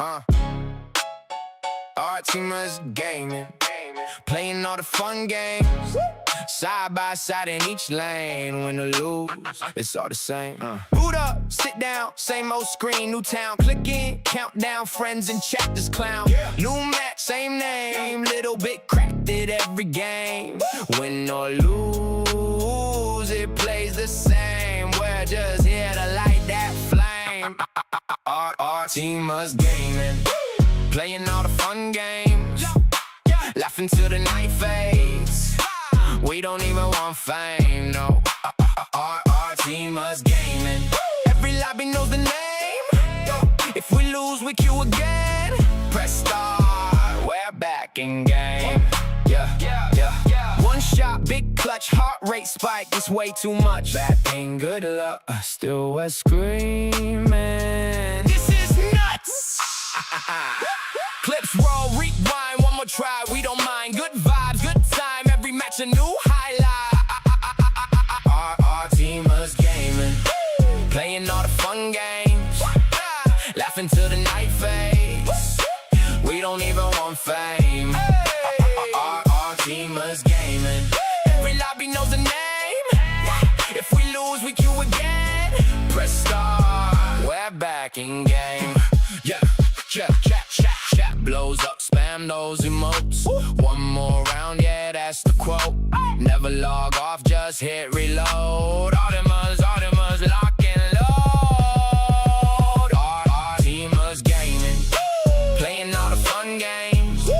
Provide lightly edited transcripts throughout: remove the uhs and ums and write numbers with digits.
Our team is gaming, playing all the fun games, side by side in each lane. Win or lose, it's all the same. Boot up, sit down, same old screen, new town. Click in, countdown, friends in chat, this clown. New match, same name, little bit cracked it every game. Win or lose, it plays the same. We're just here to light that flame. Our team is gaming, playing all the fun games, laughing till the night fades. We don't even want fame, no. Our team is gaming. Every lobby knows the name. If we lose, we queue again. Press start, we're back in game. One shot, big clutch, heart rate spike. It's way too much. Bad thing, good luck. Still we're screaming. This is nuts. Clips roll, rewind, one more try, we don't mind. Good vibes, good time, every match a new highlight. Our team is gaming, playing all the fun games, laughing till the night fades. We don't even want fame. Our team is gaming. Every lobby knows the name. If we lose, we queue again. Press start, we're back in game. Chat blows up, spam those emotes. One more round, yeah, that's the quote. Never log off, just hit reload. Artemis, lock and load. Our team is gaming, playing all the fun games,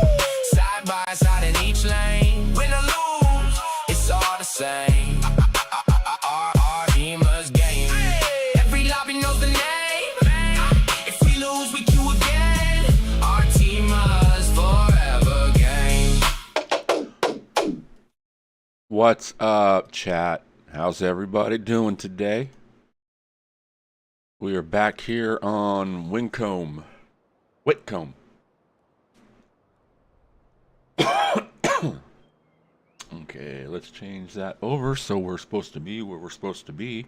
side by side in each lane. Win or lose, it's all the same. Our team is gaming. Every lobby knows the name. If we lose, we queue again. Our team is forever game. What's up, chat? How's everybody doing today? We are back here on Witcombe. Okay, let's change that over so we're supposed to be where we're supposed to be.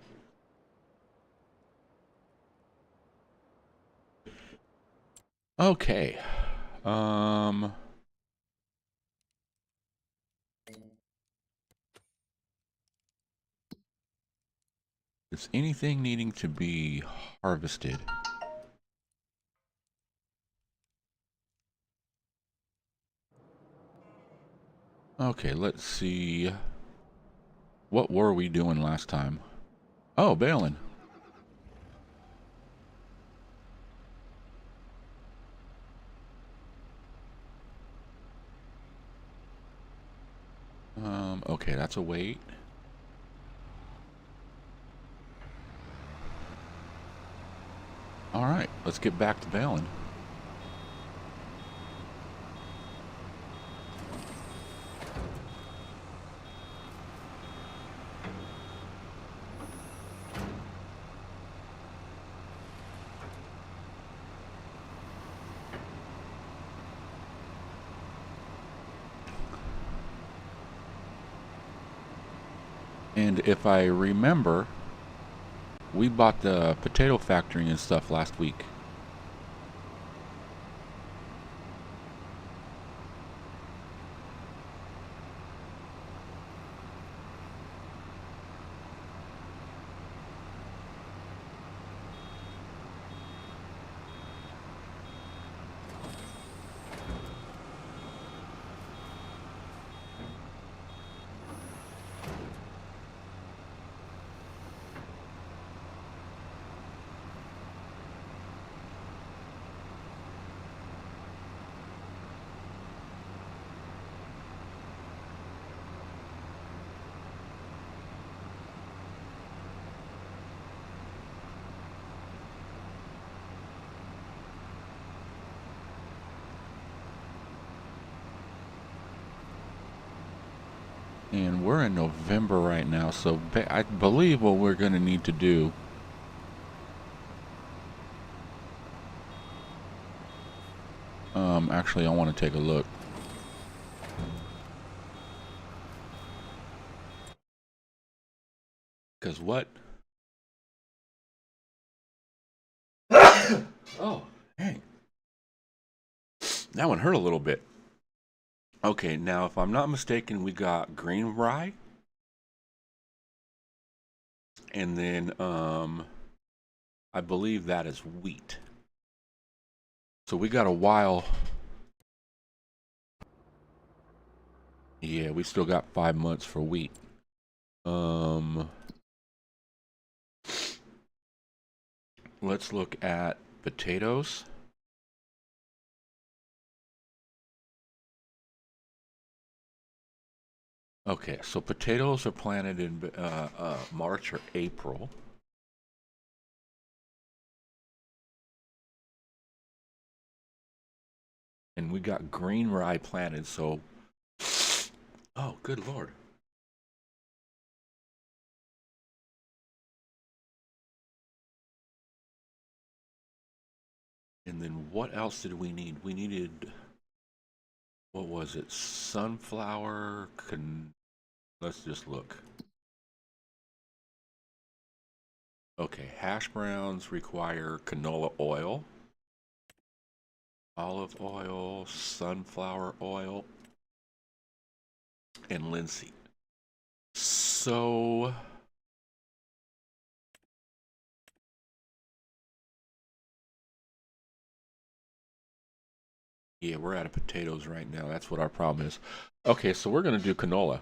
Okay. Is anything needing to be harvested? Okay, let's see. What were we doing last time? Oh, Balin. Okay, that's a wait. All right, let's get back to Balin. And if I remember, we bought the potato factory and stuff last week. And we're in November right now, so I believe what we're going to need to do actually I want to take a look. Because what? Oh, hey. That one hurt a little bit. Okay, now if I'm not mistaken, we got green rye. And then I believe that is wheat. So we got a while. Yeah, we still got 5 months for wheat. Let's look at potatoes. Okay, so potatoes are planted in March or April. And we got green rye planted, so... Oh, good Lord. And then what else did we need? We needed... What was it? Sunflower... Let's just look. Okay, hash browns require canola oil, olive oil, sunflower oil, and linseed. So... Yeah, we're out of potatoes right now. That's what our problem is. Okay, so we're going to do canola.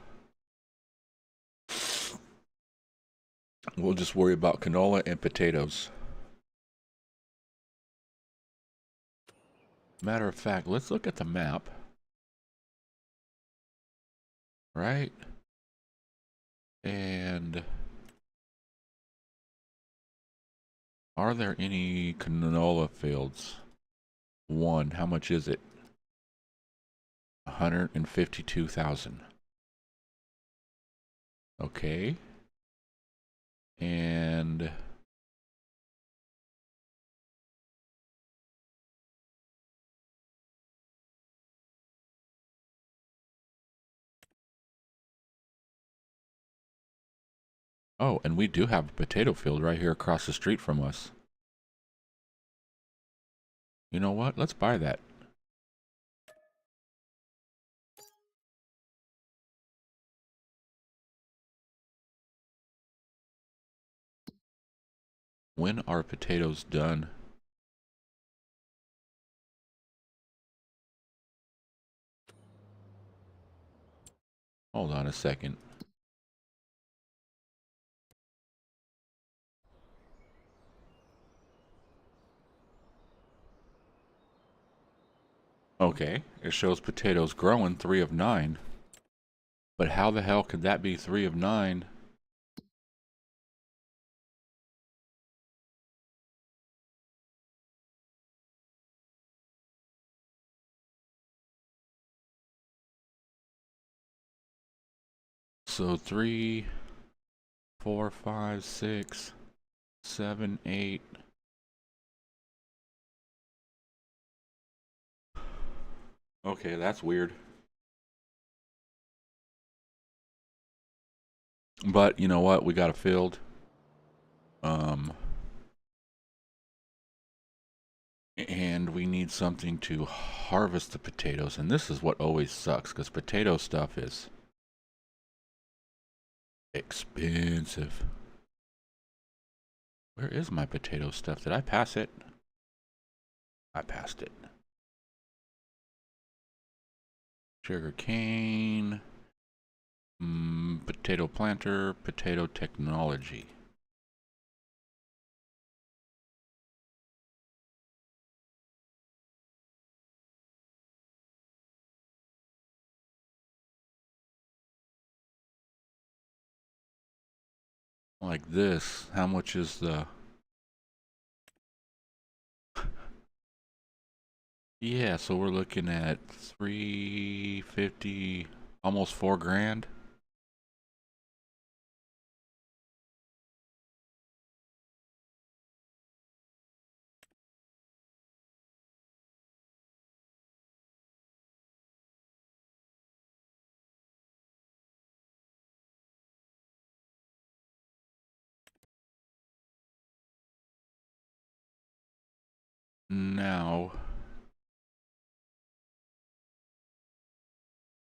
We'll just worry about canola and potatoes. Matter of fact, let's look at the map. Right? And are there any canola fields? One. How much is it? 152,000. Okay. And oh, and we do have a potato field right here across the street from us. You know what? Let's buy that. When are potatoes done? Hold on a second. Okay, it shows potatoes growing 3 of 9. But how the hell could that be 3 of 9? So 3, 4, 5, 6, 7, 8. Okay, that's weird. But you know what? We got a field. And we need something to harvest the potatoes. And this is what always sucks, because potato stuff is expensive. Where is my potato stuff? Did I pass it? I passed it. Sugar cane. Potato planter. Potato technology. Like this. How much is the... Yeah, so we're looking at 350, almost 4 grand. Now,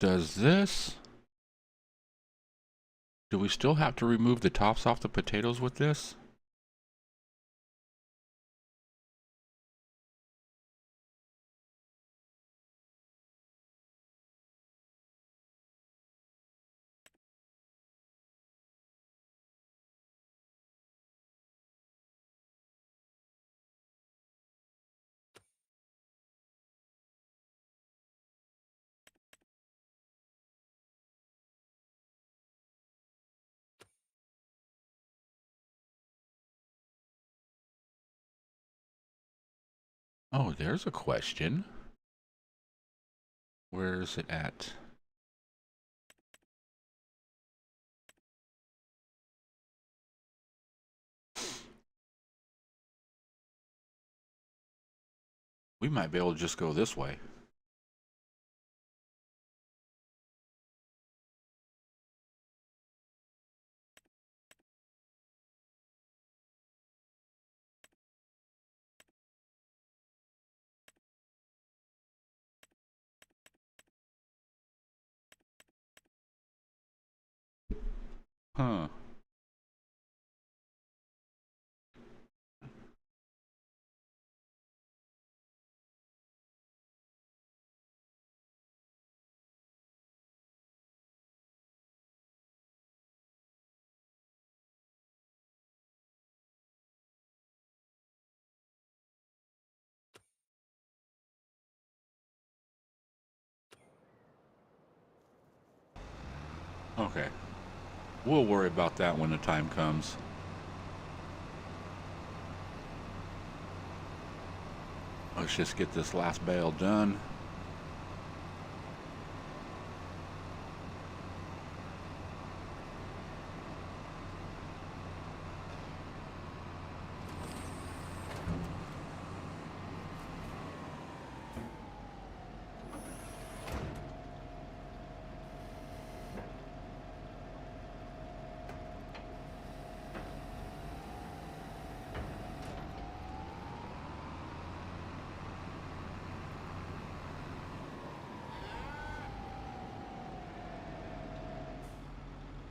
Does this... Do we still have to remove the tops off the potatoes with this? Oh, there's a question. Where is it at? We might be able to just go this way. Huh. Okay. We'll worry about that when the time comes. Let's just get this last bale done.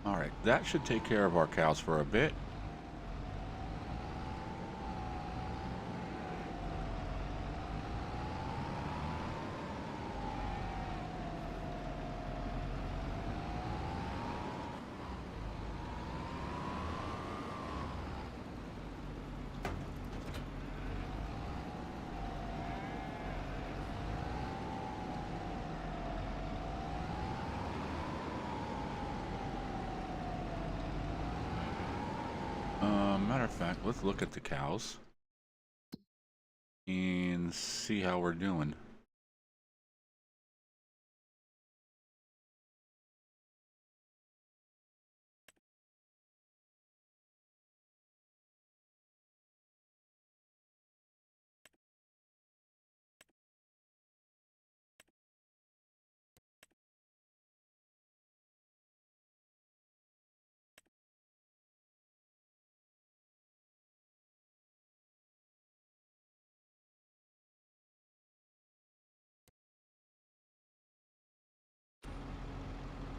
Alright, that should take care of our cows for a bit. Matter of fact, let's look at the cows and see how we're doing.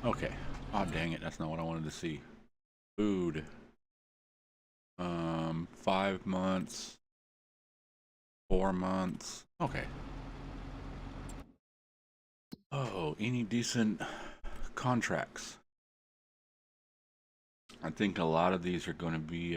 Okay. Oh, dang it. That's not what I wanted to see. Food. 5 months. 4 months. Okay. Oh, any decent contracts? I think a lot of these are going to be,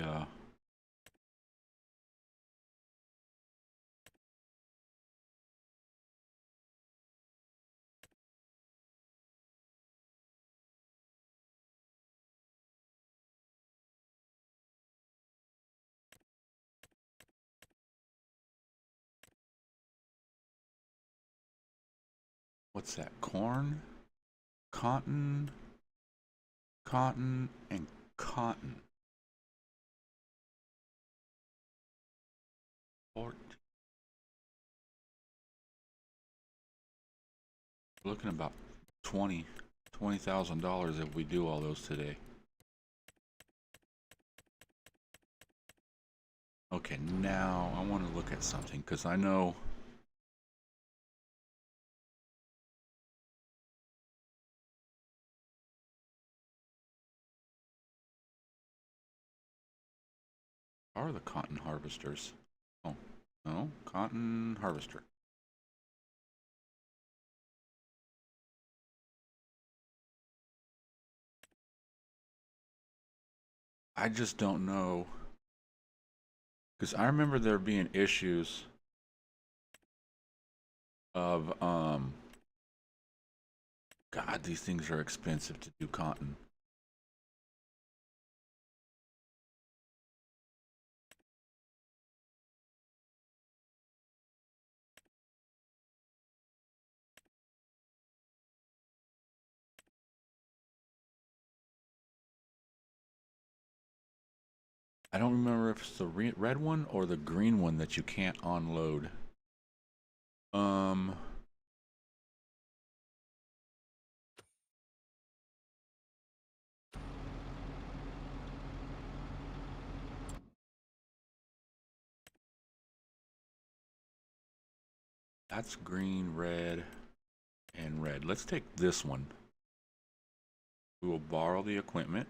what's that? Corn, cotton, cotton, and cotton. 14. We're looking about $20,000 if we do all those today. Okay, now I want to look at something because I know are the cotton harvesters? Oh, no, cotton harvester. I just don't know, because I remember there being issues of, God, these things are expensive to do cotton. I don't remember if it's the red one or the green one that you can't unload. That's green, red, and red. Let's take this one. We will borrow the equipment.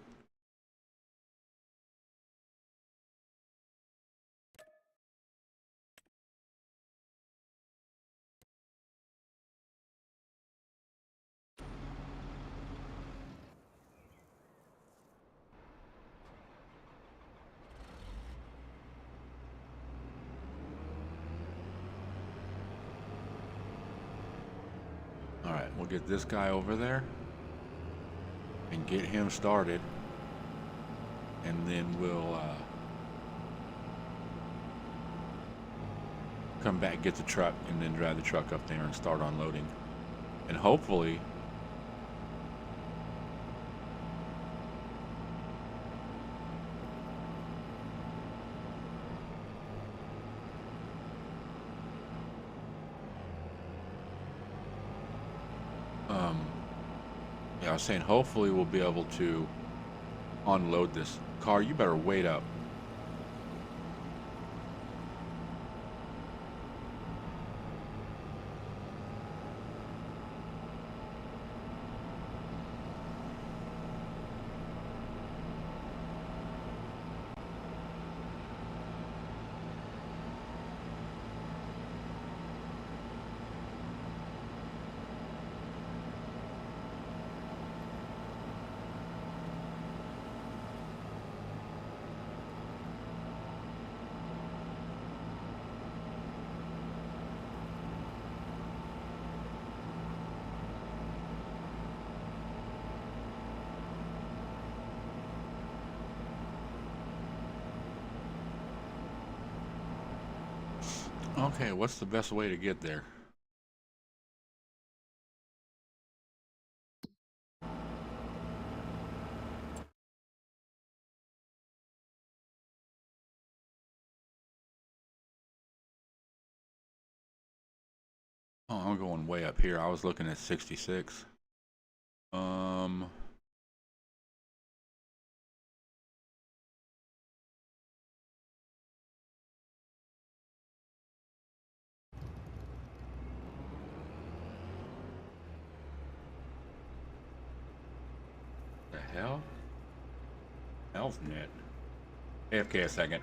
All right, we'll get this guy over there and get him started, and then we'll come back, get the truck, and then drive the truck up there and start unloading. And hopefully yeah, I was saying hopefully we'll be able to unload this car. You better wait up. Okay, what's the best way to get there? Oh, I'm going way up here. I was looking at 66. The hell? Health net. AFK a second.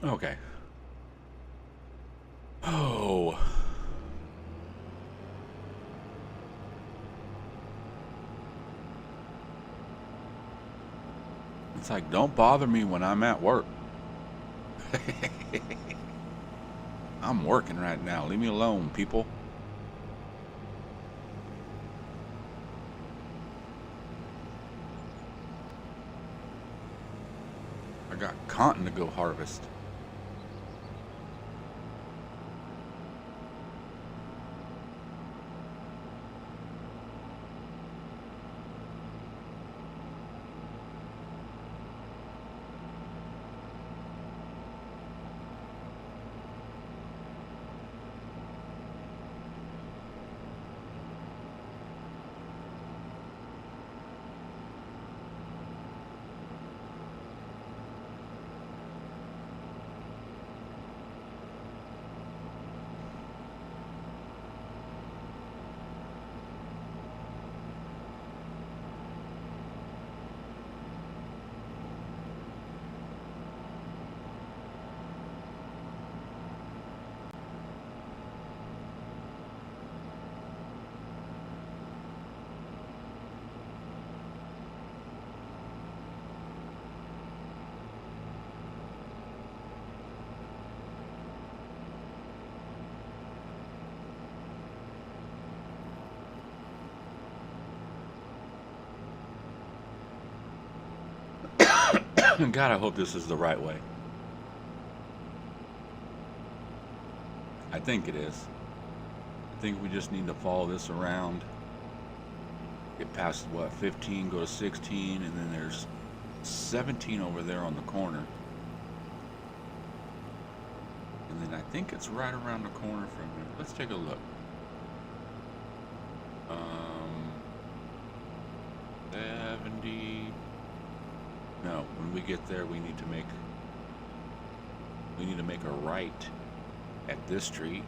Okay. Oh. It's like, don't bother me when I'm at work. I'm working right now. Leave me alone, people. I got cotton to go harvest. God, I hope this is the right way. I think it is. I think we just need to follow this around. Get past, what, 15, go to 16, and then there's 17 over there on the corner. And then I think it's right around the corner from here. Let's take a look. 70. No, when we get there, we need to make a right at this street.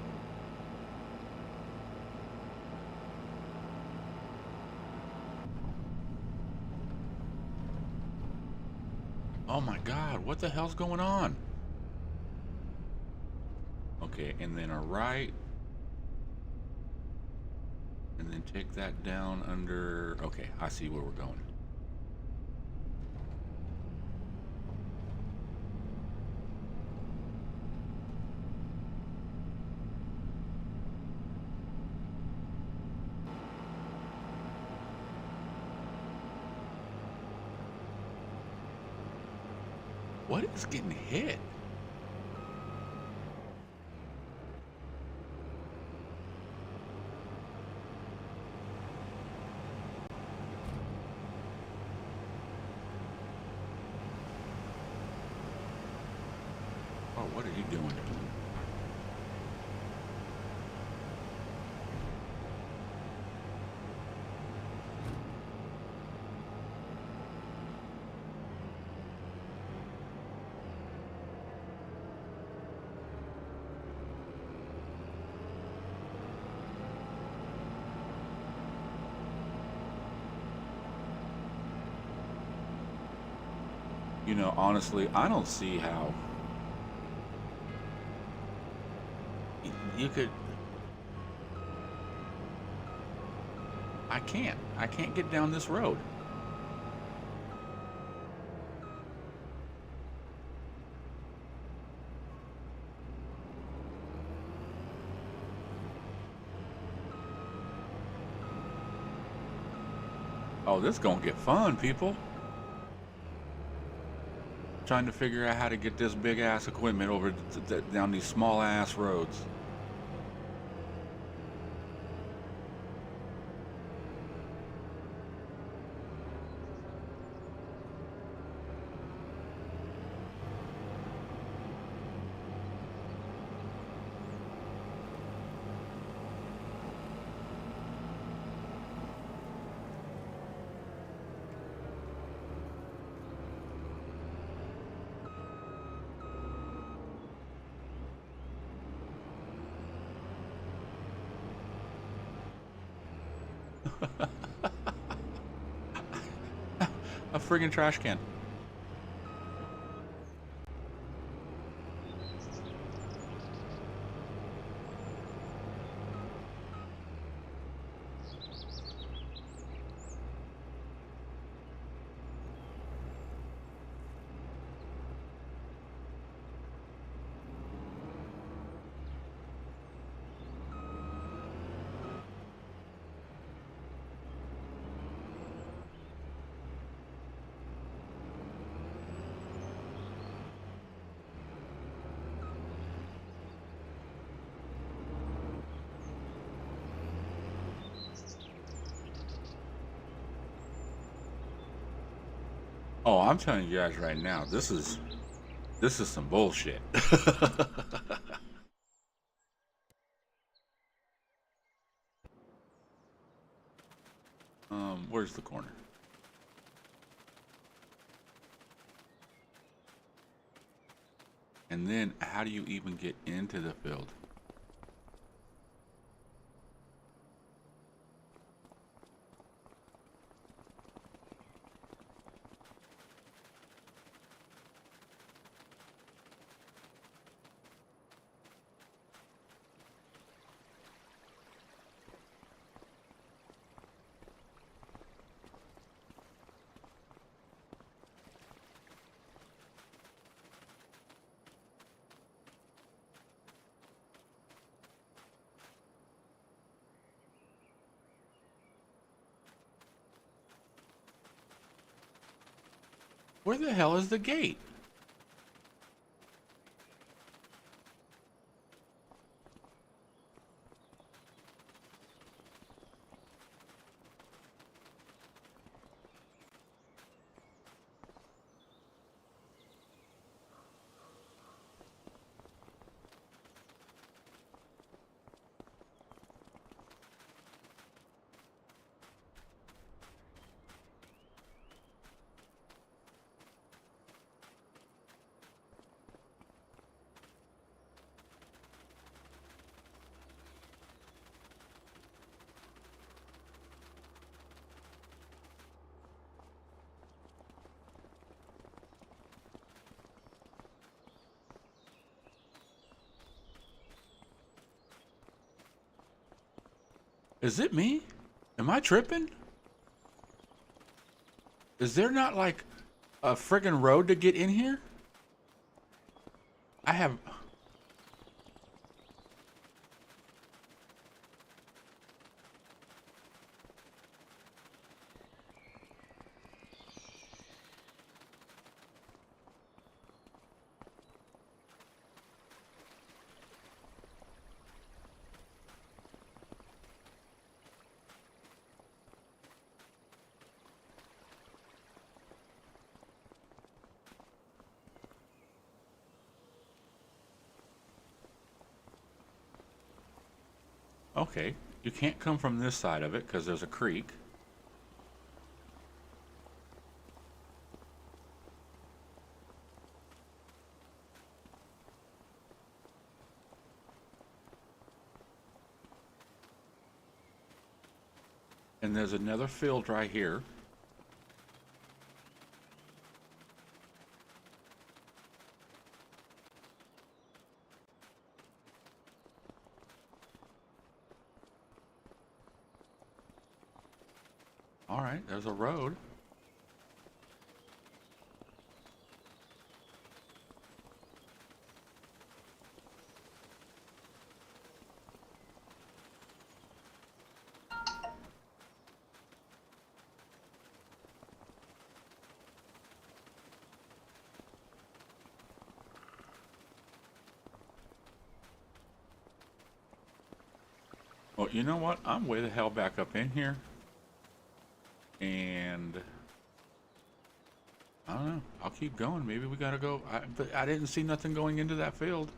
Oh my God, what the hell's going on? Okay, and then a right. And then take that down under... Okay, I see where we're going. What is getting hit? Oh, what are you doing? You know, honestly, I don't see how you could... I can't get down this road. Oh, this is gonna get fun, people. Trying to figure out how to get this big ass equipment over down these small ass roads. A friggin' trash can. Oh, I'm telling you guys right now, this is some bullshit. Where's the corner? And then how do you even get into the field? Where the hell is the gate? Is it me? Am I tripping? Is there not like a friggin' road to get in here? I have... Okay, you can't come from this side of it because there's a creek. And there's another field right here. All right, there's a road. Well, you know what? I'm way the hell back up in here. And I don't know. I'll keep going. Maybe we gotta go. But I didn't see nothing going into that field.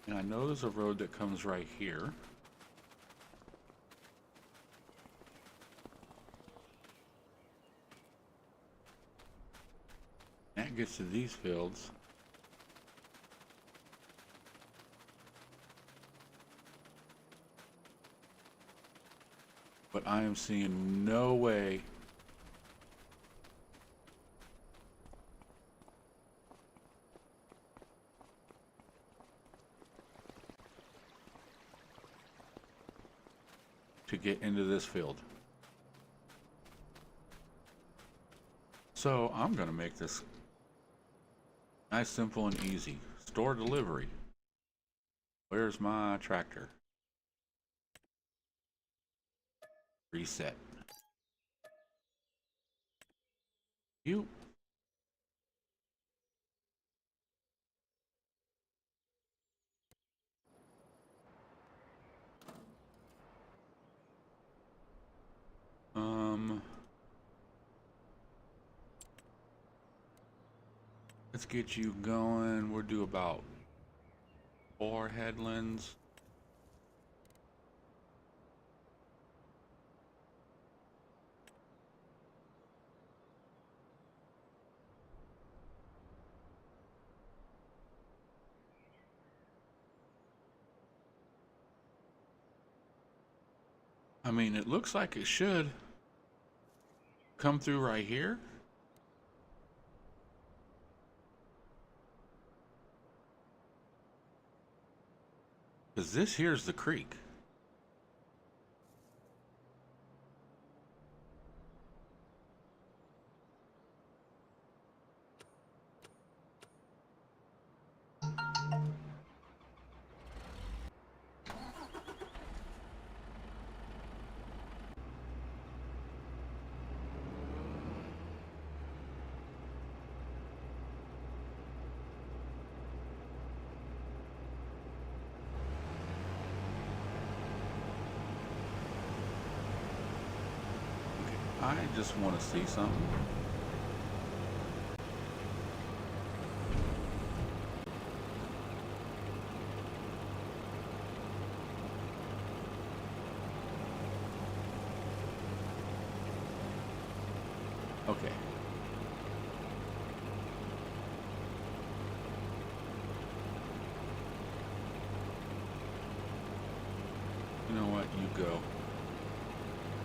And I know there's a road that comes right here. That gets to these fields. But I am seeing no way to get into this field. So I'm gonna make this nice, simple, and easy. Store delivery. Where's my tractor? Reset. You. Let's get you going. We'll do about 4 headlands. I mean, it looks like it should come through right here. Because this here's the creek. I just want to see something. Okay. You know what? You go.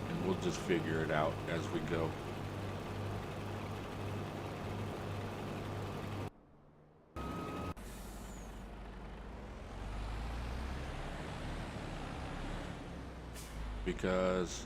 And we'll just figure it out as we go. Because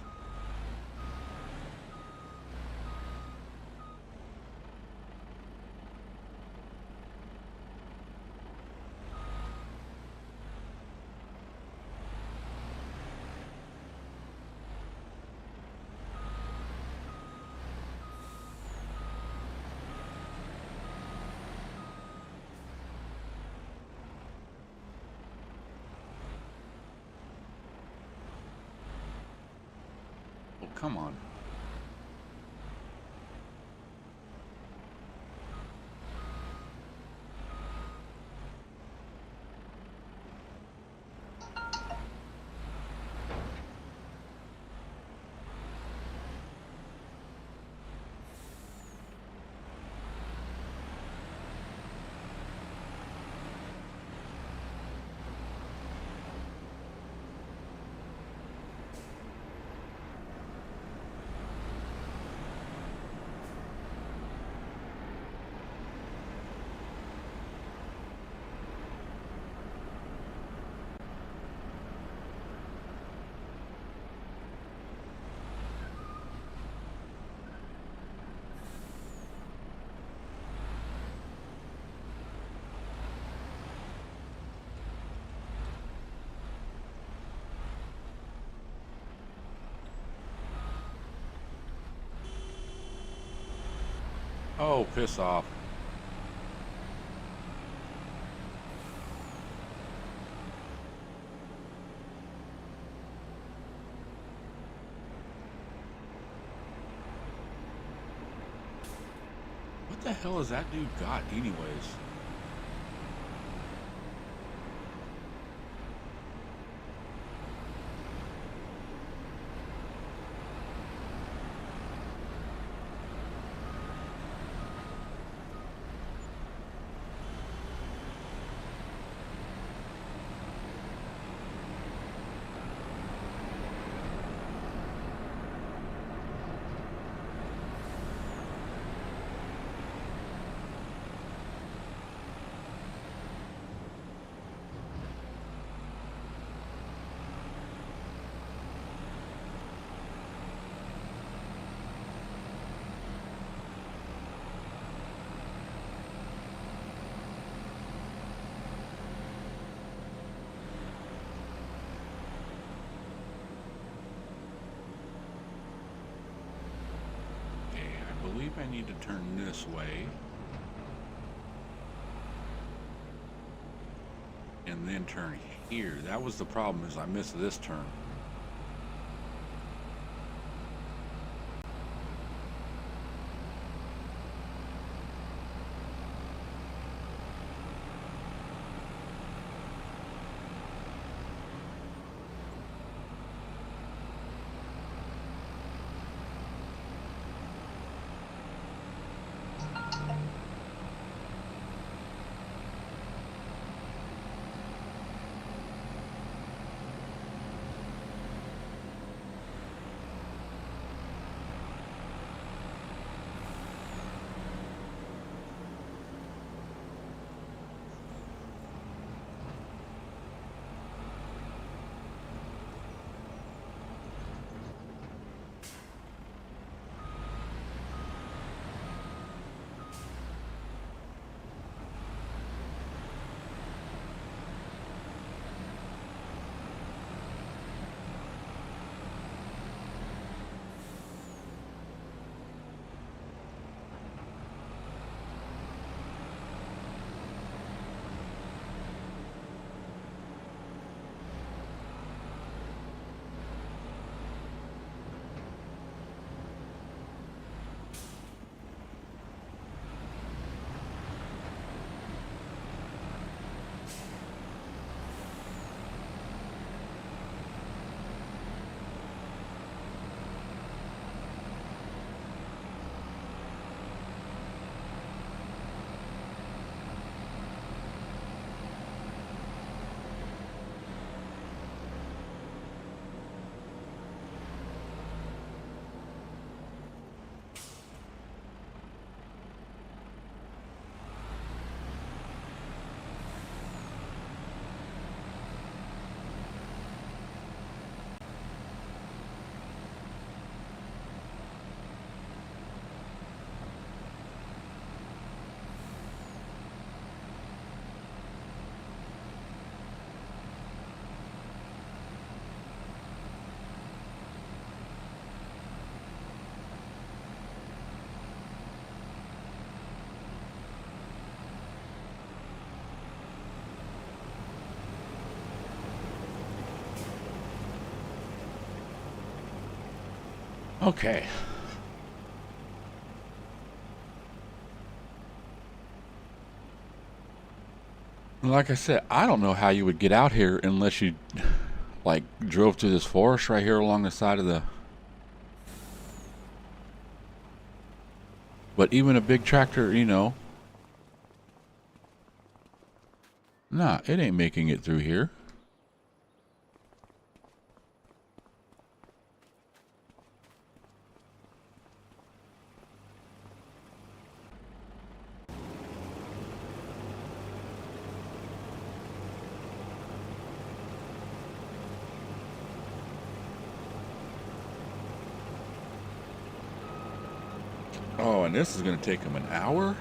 oh, come on. Oh, piss off. What the hell has that dude got anyways? I need to turn this way. And then turn here. That was the problem, is I missed this turn. Okay. Like I said, I don't know how you would get out here unless you like drove through this forest right here along the side of the... But even a big tractor, you know, nah, it ain't making it through here. Oh, and this is going to take them an hour?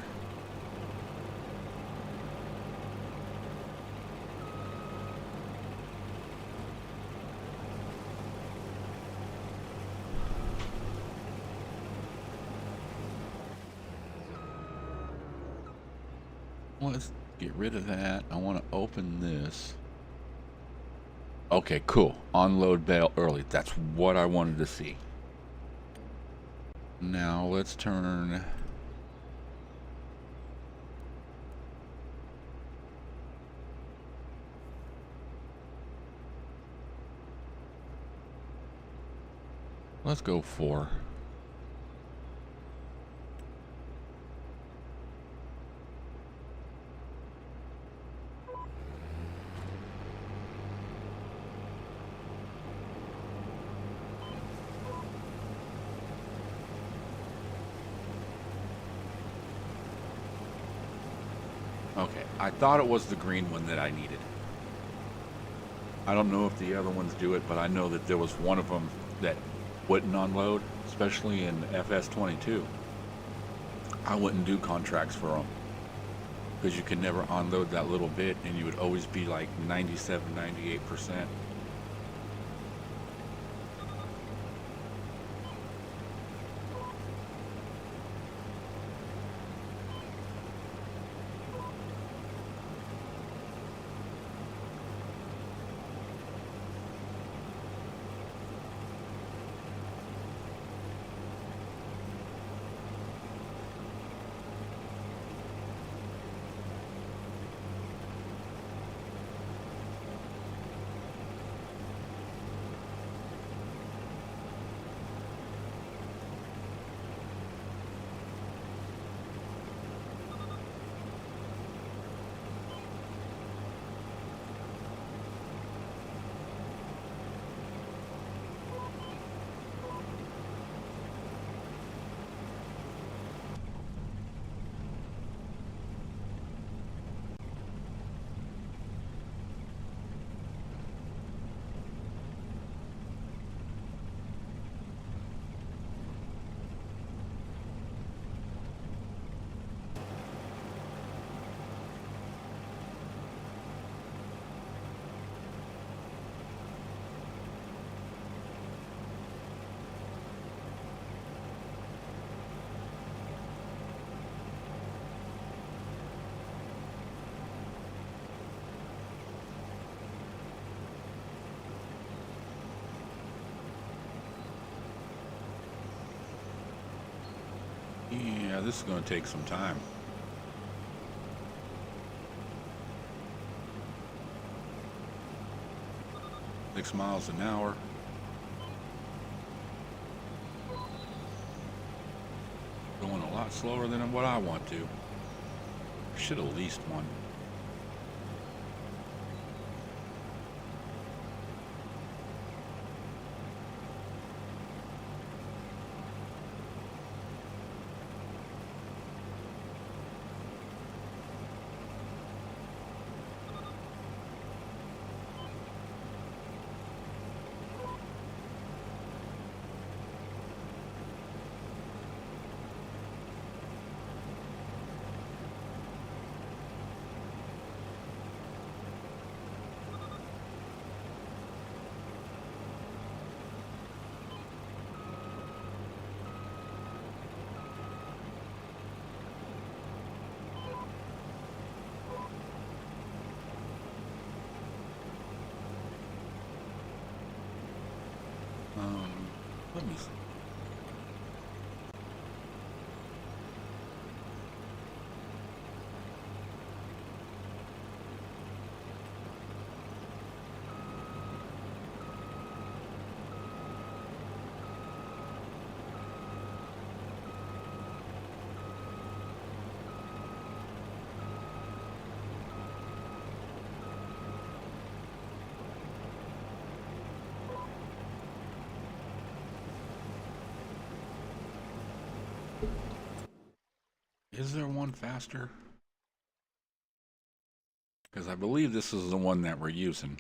Let's get rid of that. I want to open this. Okay, cool. Unload bale early. That's what I wanted to see. Now let's turn... Let's go 4. Okay, I thought it was the green one that I needed. I don't know if the other ones do it, but I know that there was one of them that wouldn't unload, especially in FS22. I wouldn't do contracts for them because you could never unload that little bit, and you would always be like 97, 98%. Yeah, this is going to take some time. Six miles an hour. Going a lot slower than what I want to. Should have leased one. Let me see. Is there one faster? Because I believe this is the one that we're using.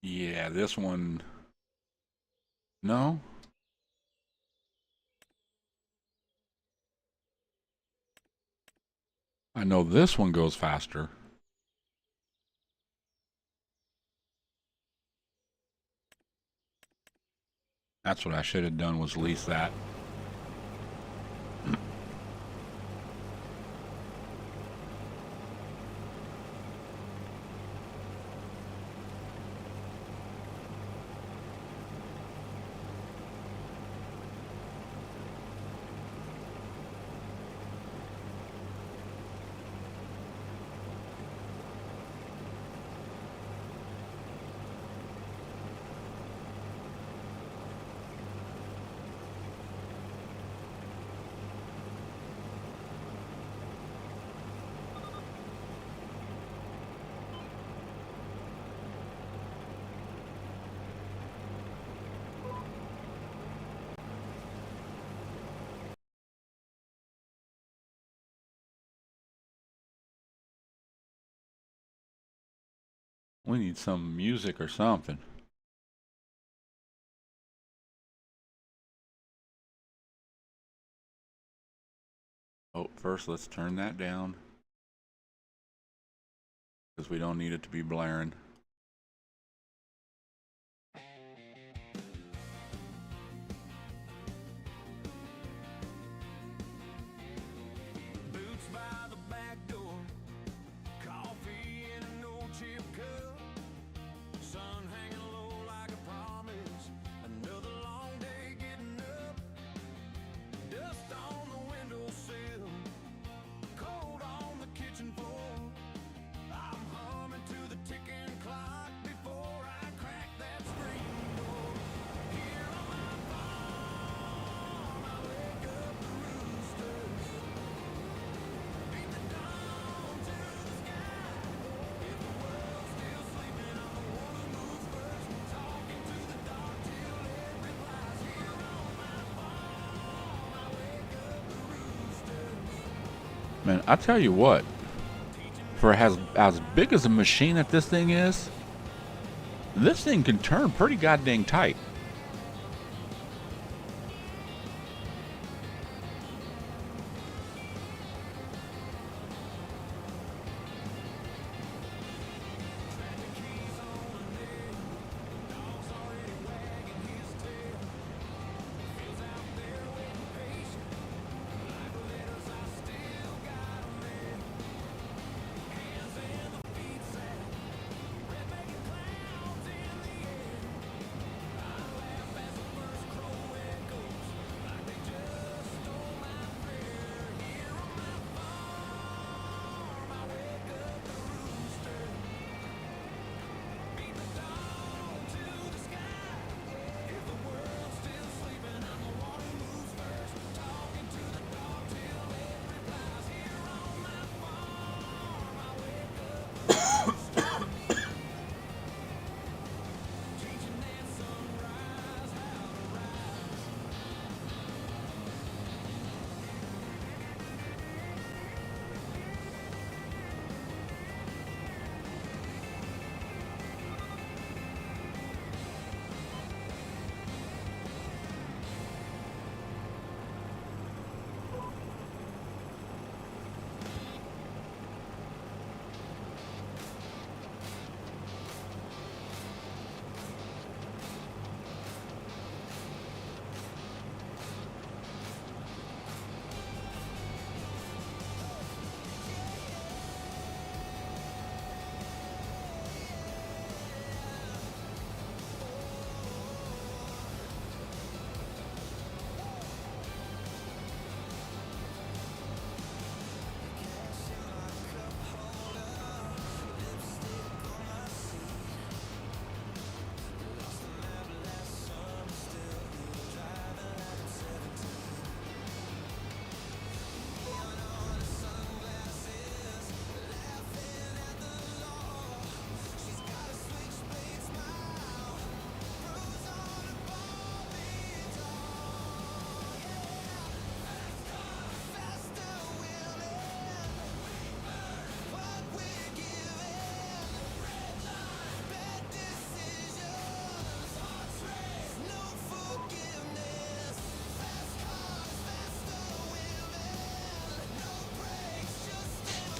Yeah, this one. No? I know this one goes faster. That's what I should have done, was lease that. We need some music or something. Oh, first let's turn that down, because we don't need it to be blaring. Boots by the back door, coffee in an old chip cup, sun hanging low like a promise, another long day getting up, dust on the windowsill, cold on the kitchen floor. I'm humming to the ticking clock before I crack that screen door. Here on my farm, I wake up the roosters, beat the dawn to the sky. If the world's still sleeping, I'm the one who moves first, talking to the dark till it replies. Here on my farm, I wake up the roosters. Man, I tell you what, for as big as a machine that this thing is, this thing can turn pretty goddamn tight.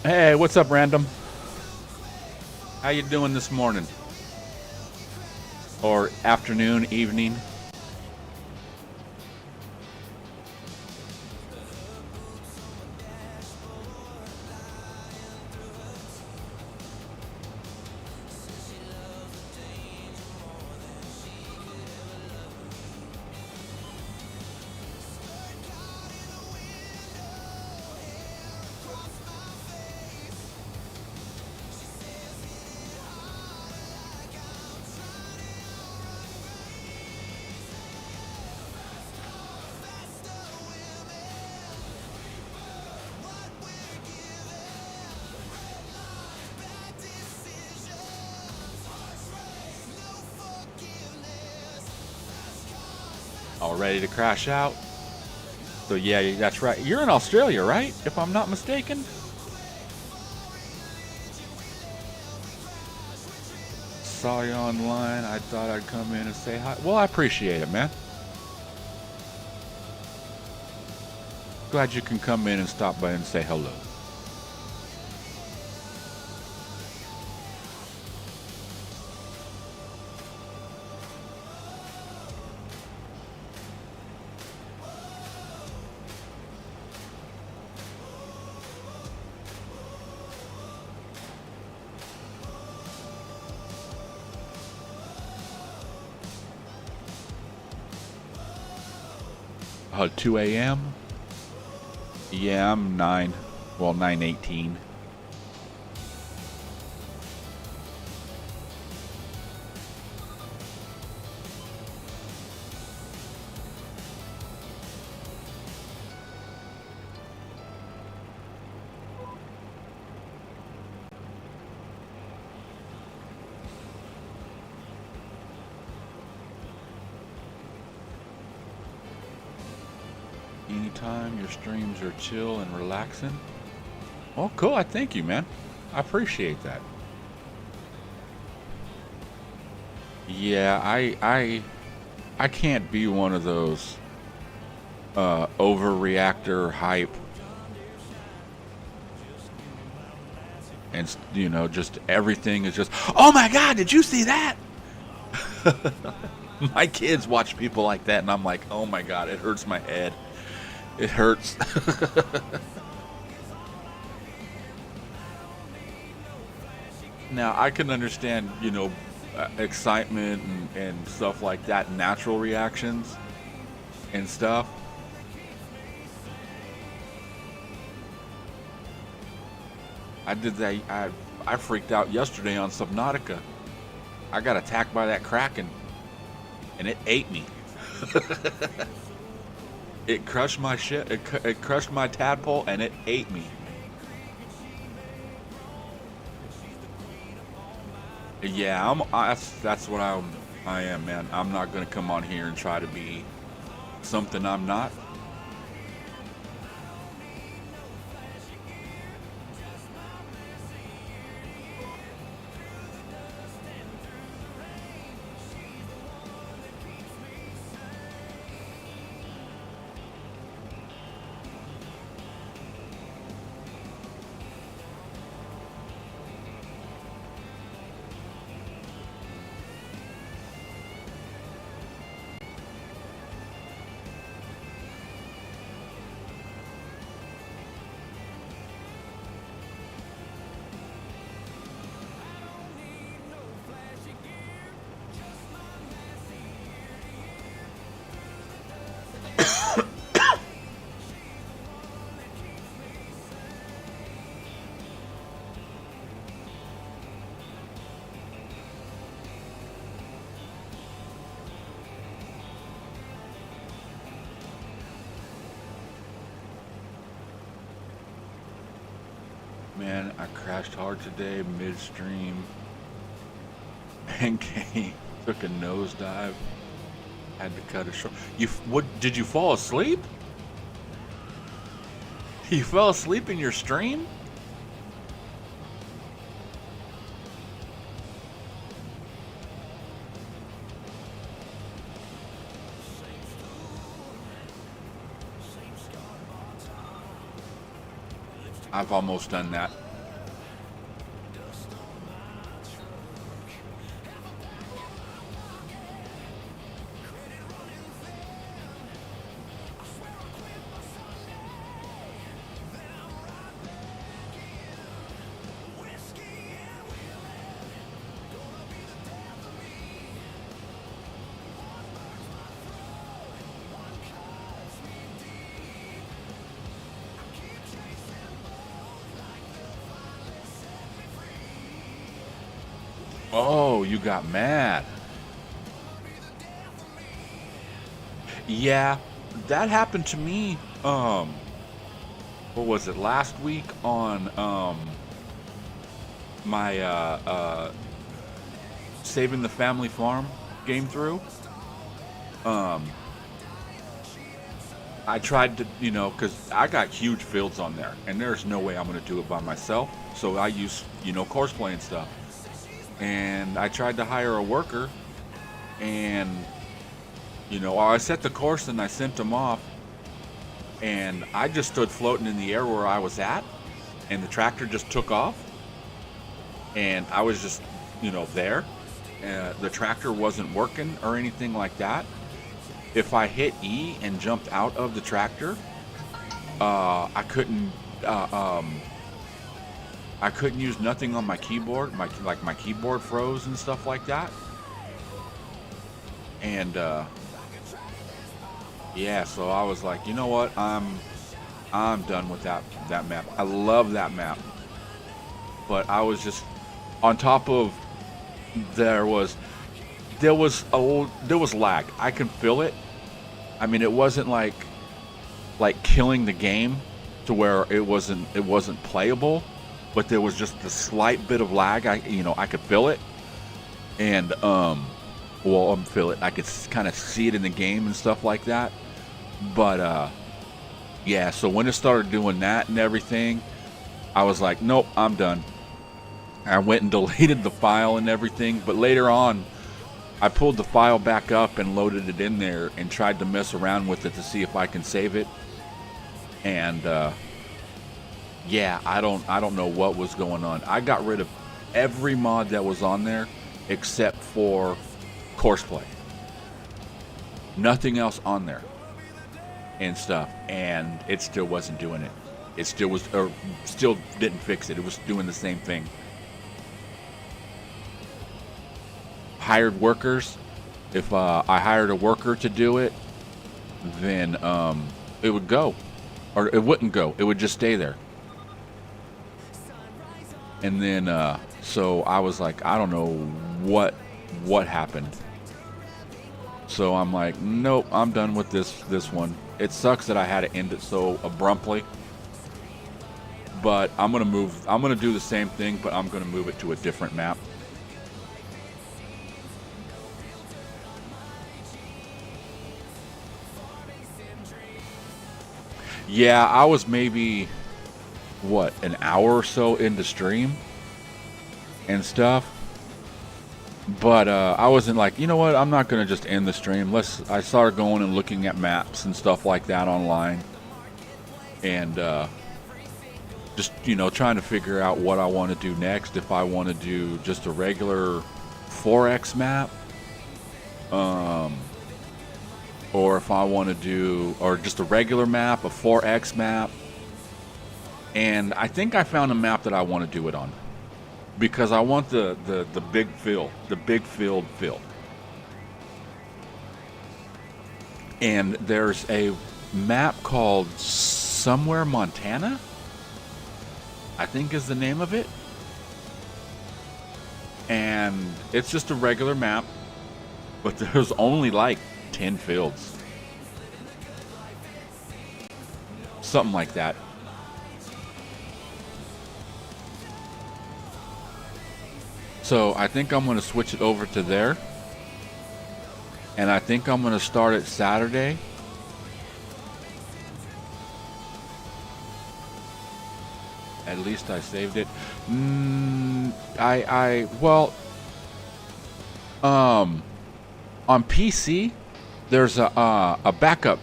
Hey, what's up, Random? How you doing this morning? Or afternoon, evening? All ready to crash out? So yeah, that's right. You're in Australia, right? If I'm not mistaken. Saw you online. I thought I'd come in and say hi. Well, I appreciate it, man. Glad you can come in and stop by and say hello. Oh, 2 a.m.? Yeah, I'm 9. Well, 9:18. Anytime your streams are chill and relaxing. Oh, cool. I thank you, man. I appreciate that. Yeah, I can't be one of those overreactor hype and you know, just everything is just, oh my god, did you see that? My kids watch people like that and I'm like, oh my god, it hurts my head. It hurts. Now I can understand, you know, excitement and stuff like that, natural reactions and stuff. I did that. I freaked out yesterday on Subnautica. I got attacked by that Kraken, and it ate me. It crushed my shit. It crushed my tadpole, and it ate me. Yeah, that's what I am, man. I'm not gonna come on here and try to be something I'm not. Man, I crashed hard today, midstream, and took a nosedive. Had to cut it short. What? Did you fall asleep? You fell asleep in your stream? I've almost done that. Oh, you got mad. Yeah, that happened to me. What was it, last week on my Saving the Family Farm game through. I tried to, because I got huge fields on there, and there's no way I'm going to do it by myself. So I use, course play and stuff. And I tried to hire a worker, and, I set the course and I sent them off, and I just stood floating in the air where I was at, and the tractor just took off, and I was just, there. The tractor wasn't working or anything like that. If I hit E and jumped out of the tractor, I couldn't use nothing on my keyboard. My keyboard froze and stuff like that. And yeah, so I was like, you know what? I'm done with that map. I love that map, but I was just on top of there was lag. I can feel it. I mean, it wasn't like killing the game to where it wasn't playable, but there was just a slight bit of lag. I could feel it, and feel it. I could kind of see it in the game and stuff like that. But yeah. So when it started doing that and everything, I was like, nope, I'm done. I went and deleted the file and everything, but later on, I pulled the file back up and loaded it in there and tried to mess around with it to see if I can save it. And yeah, I don't know what was going on. I got rid of every mod that was on there except for Courseplay. Nothing else on there and stuff, and it still wasn't doing it. It still was, or still didn't fix it. It was doing the same thing. Hired workers. If I hired a worker to do it, then it would go, or it wouldn't go. It would just stay there. And then so I was like, I don't know what happened. So I'm like, nope, I'm done with this one. It sucks that I had to end it so abruptly. But I'm gonna do the same thing, but I'm gonna move it to a different map. Yeah, I was maybe, an hour or so into stream and stuff. But I wasn't like, you know what, I'm not going to just end the stream. I started going and looking at maps and stuff like that online. And just, trying to figure out what I want to do next. If I want to do just a regular 4X map. Or if I want to do, or just a regular map, a 4X map. And I think I found a map that I want to do it on, because I want the big field, feel. And there's a map called Somewhere Montana, I think is the name of it. And it's just a regular map, but there's only like 10 fields, something like that. So I think I'm going to switch it over to there, and I think I'm going to start it Saturday. At least I saved it. On PC, there's a backup.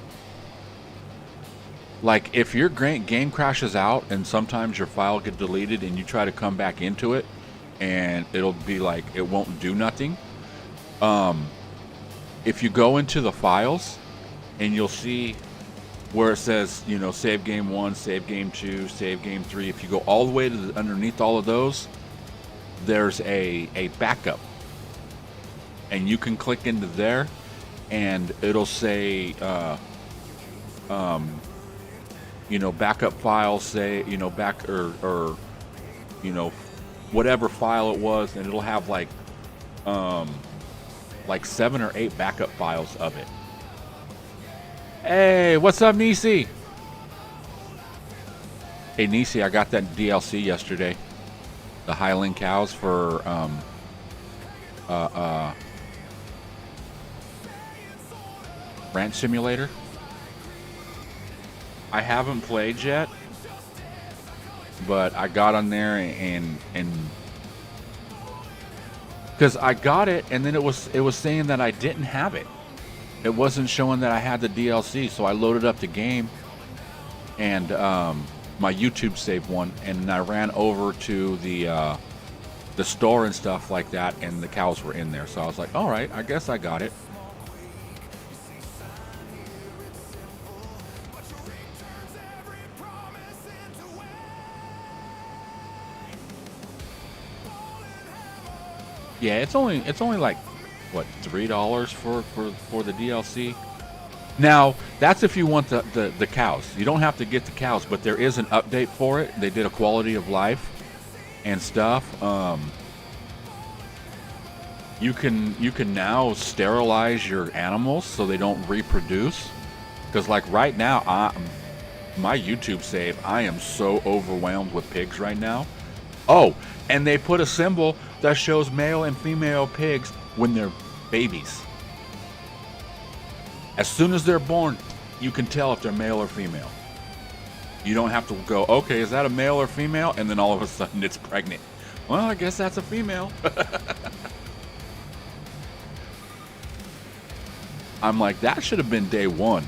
Like if your game crashes out and sometimes your file get deleted and you try to come back into it and it'll be like it won't do nothing. If you go into the files and you'll see where it says, save game 1, save game 2, save game 3. If you go all the way to underneath all of those, there's a backup. And you can click into there and it'll say, backup file, say, back or whatever file it was, and it'll have like like 7 or 8 backup files of it. Hey, what's up, Nisi? Hey, Nisi, I got that DLC yesterday. The Highland cows for Ranch Simulator. I haven't played yet, but I got on there and because I got it and then it was saying that I didn't have it. It wasn't showing that I had the DLC, so I loaded up the game and my YouTube saved one, and I ran over to the store and stuff like that, and the cows were in there. So I was like, all right, I guess I got it. Yeah, it's only like what, $3 for the DLC. Now that's if you want the cows. You don't have to get the cows, but there is an update for it. They did a quality of life and stuff. You can now sterilize your animals so they don't reproduce. Because like right now, my YouTube save, I am so overwhelmed with pigs right now. Oh, and they put a symbol that shows male and female pigs when they're babies. As soon as they're born, you can tell if they're male or female. You don't have to go, okay, is that a male or female? And then all of a sudden it's pregnant. Well, I guess that's a female. I'm like, that should have been day one.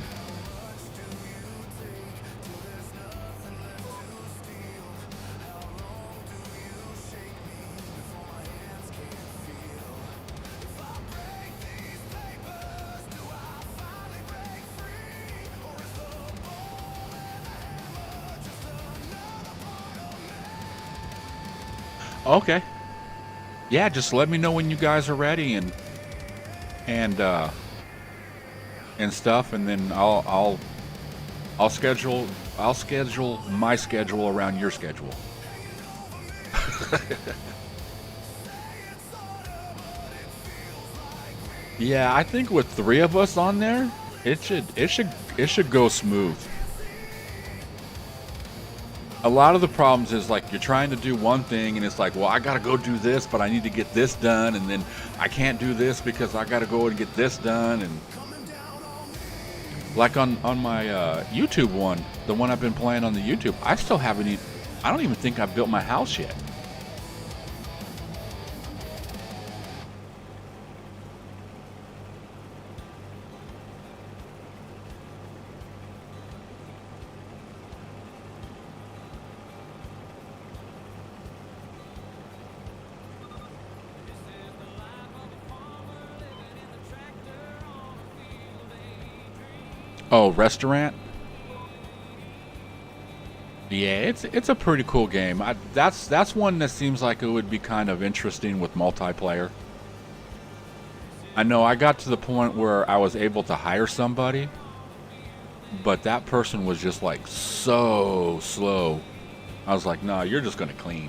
Okay. Yeah, just let me know when you guys are ready and stuff, and then I'll schedule my schedule around your schedule. Yeah, I think with 3 of us on there, it should go smooth. A lot of the problems is like you're trying to do one thing and it's like, well, I gotta go do this, but I need to get this done, and then I can't do this because I gotta go and get this done. And like on my YouTube one, the one I've been playing on the YouTube, I still haven't even, I don't even think I've built my house yet. Oh, restaurant? Yeah, it's a pretty cool game. That's one that seems like it would be kind of interesting with multiplayer. I know I got to the point where I was able to hire somebody, but that person was just like so slow. I was like, no, you're just gonna clean.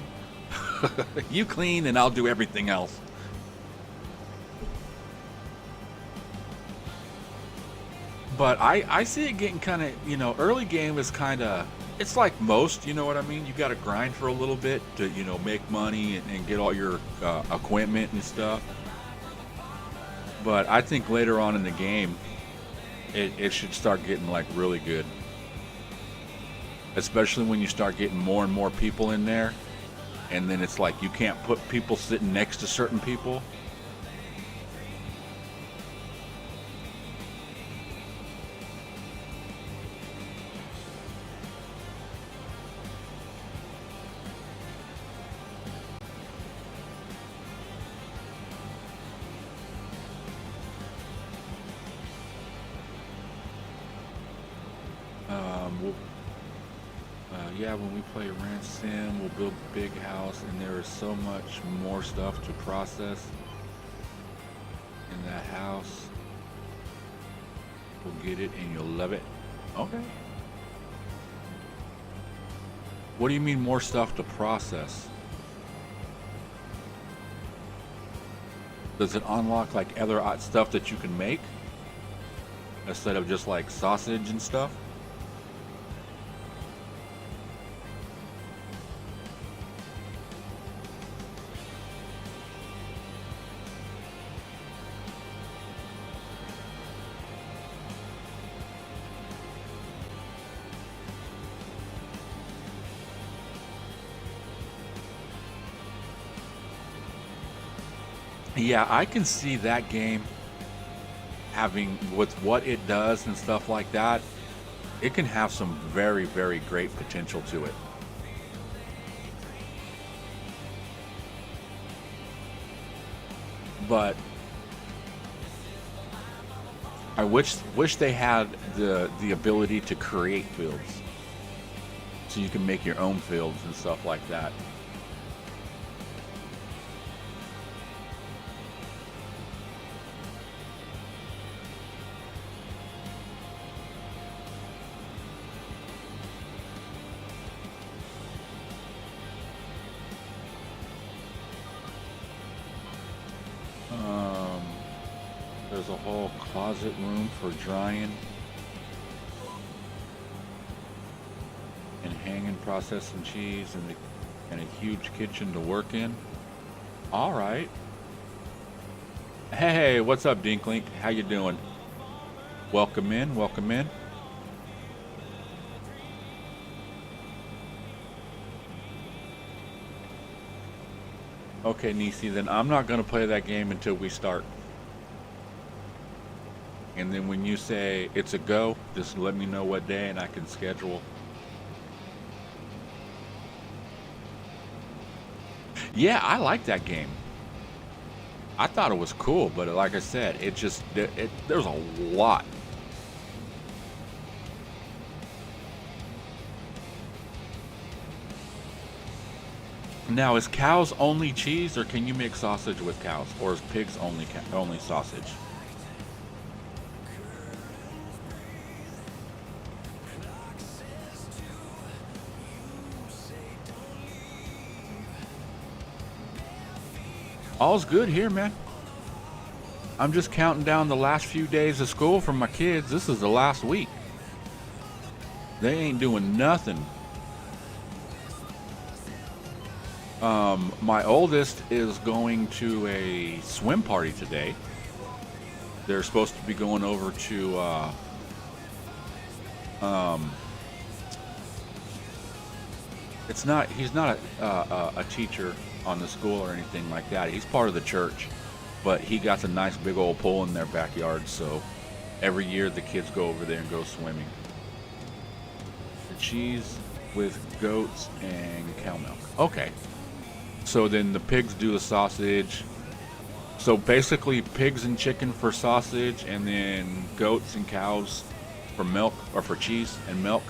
You clean and I'll do everything else. But I see it getting kind of, early game is kind of, it's like most, you know what I mean? You got to grind for a little bit to, make money and get all your equipment and stuff. But I think later on in the game, it should start getting like really good. Especially when you start getting more and more people in there. And then it's like you can't put people sitting next to certain people. Yeah, when we play Ranch Sim, we'll build a big house, and there is so much more stuff to process in that house. We'll get it, and you'll love it. Okay. What do you mean more stuff to process? Does it unlock like other stuff that you can make instead of just like sausage and stuff? Yeah, I can see that game having, with what it does and stuff like that, it can have some very, very great potential to it. But I wish they had the ability to create fields, so you can make your own fields and stuff like that. There's a whole closet room for drying and hanging processing cheese, and a huge kitchen to work in. All right. Hey, what's up, Dinklink? How you doing? Welcome in, welcome in. Okay, Nisi, then I'm not going to play that game until we start. And then when you say it's a go, just let me know what day and I can schedule. Yeah, I like that game. I thought it was cool, but like I said, there's a lot. Now, is cows only cheese, or can you make sausage with cows, or is pigs only sausage? All's good here, man. I'm just counting down the last few days of school for my kids. This is the last week. They ain't doing nothing. My oldest is going to a swim party today. They're supposed to be going over to he's not a teacher on the school or anything like that. He's part of the church, but he got a nice big old pool in their backyard, so every year the kids go over there and go swimming. The cheese with goats and cow milk. Okay. So then the pigs do the sausage. So basically pigs and chicken for sausage, and then goats and cows for milk, or for cheese and milk.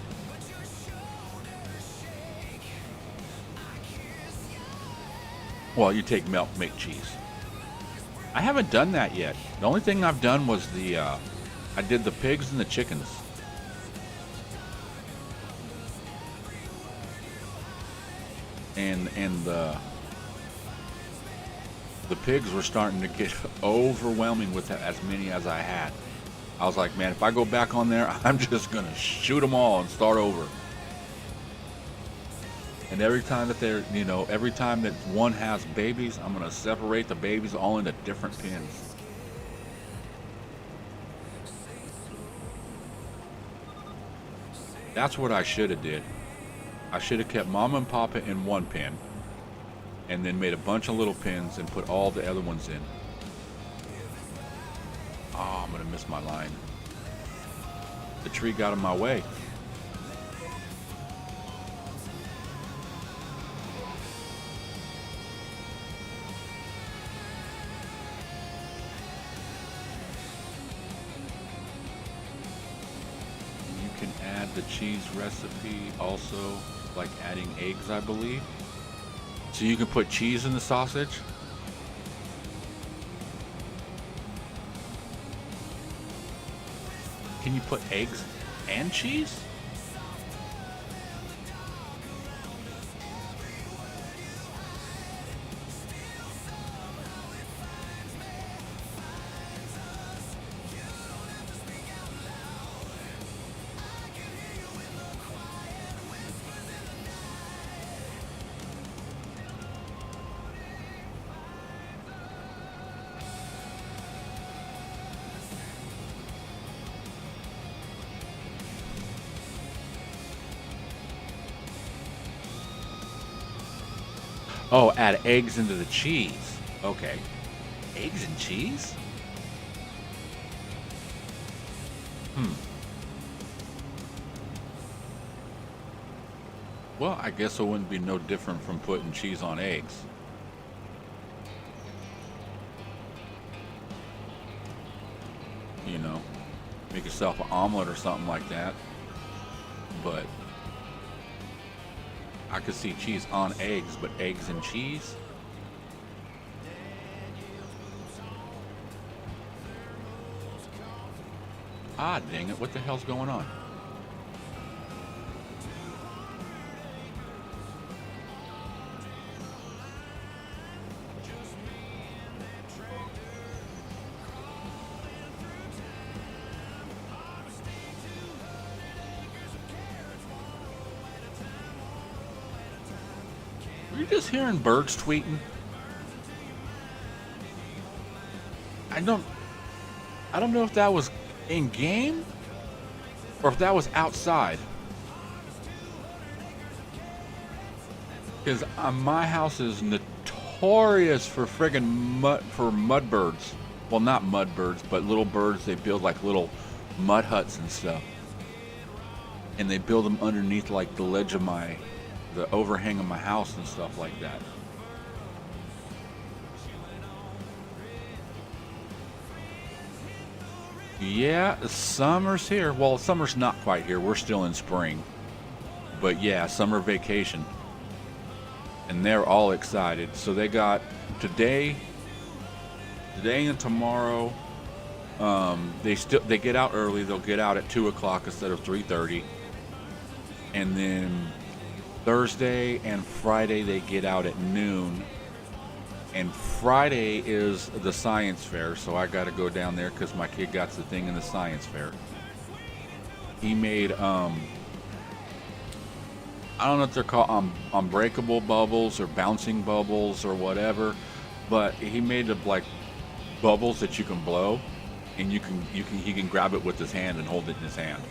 Well, you take milk, make cheese. I haven't done that yet. The only thing I've done was I did the pigs and the chickens. And the pigs were starting to get overwhelming with as many as I had. I was like, man, if I go back on there, I'm just going to shoot them all and start over. And every time that every time that one has babies, I'm going to separate the babies all into different pens. That's what I should have did. I should have kept Mama and Papa in one pen, and then made a bunch of little pens and put all the other ones in. Oh, I'm going to miss my line. The tree got in my way. The cheese recipe also, like adding eggs, I believe. So you can put cheese in the sausage. Can you put eggs and cheese? Oh, add eggs into the cheese. Okay. Eggs and cheese? Well, I guess it wouldn't be no different from putting cheese on eggs. You know, make yourself an omelet or something like that. But I could see cheese on eggs, but eggs and cheese? Ah, dang it, what the hell's going on? Were you just hearing birds tweeting? I don't know if that was in game or if that was outside. Because my house is notorious for friggin' mud birds. Well, not mud birds, but little birds. They build like little mud huts and stuff, and they build them underneath like the ledge of the overhang of my house and stuff like that. Yeah, summer's here. Well, summer's not quite here. We're still in spring. But yeah, summer vacation. And they're all excited. So they got today and tomorrow. They get out early. They'll get out at 2 o'clock instead of 3:30. And then Thursday and Friday they get out at noon. And Friday is the science fair, so I got to go down there because my kid got the thing in the science fair. He made, I don't know if they're called unbreakable bubbles or bouncing bubbles or whatever, but he made like bubbles that you can blow, and he can grab it with his hand and hold it in his hand.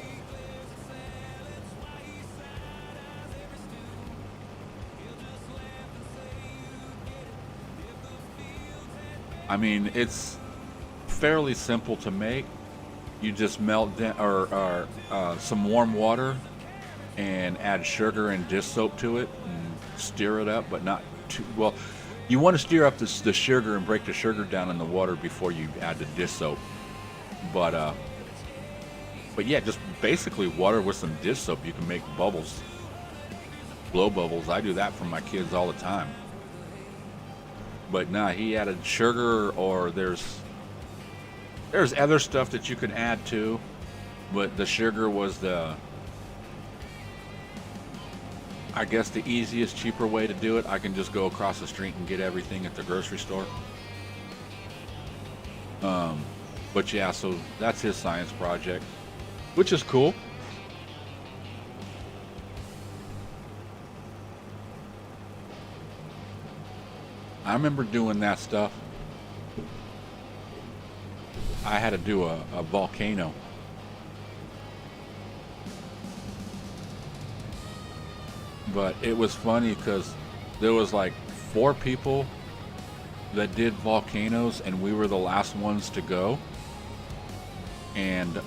I mean, it's fairly simple to make. You just melt some warm water and add sugar and dish soap to it and stir it up, but not too well. You want to stir up the sugar and break the sugar down in the water before you add the dish soap. But yeah, just basically water with some dish soap. You can make bubbles, blow bubbles. I do that for my kids all the time. But nah, he added sugar, or there's other stuff that you can add too, but the sugar was I guess the easiest, cheaper way to do it. I can just go across the street and get everything at the grocery store. But yeah, so that's his science project, which is cool. I remember doing that stuff. I had to do a volcano. But it was funny because there was like 4 people that did volcanoes, and we were the last ones to go. And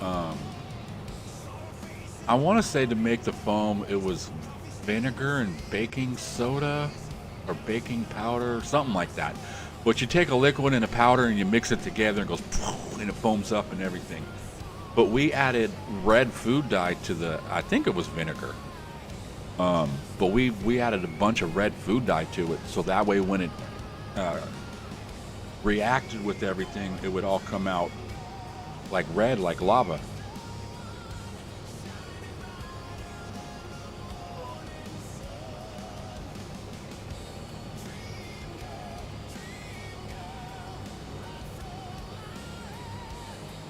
I want to say to make the foam, it was vinegar and baking soda or baking powder, something like that. But you take a liquid and a powder and you mix it together and it goes and it foams up and everything. But we added red food dye to I think it was vinegar. But we added a bunch of red food dye to it, so that way when it reacted with everything, it would all come out like red, like lava.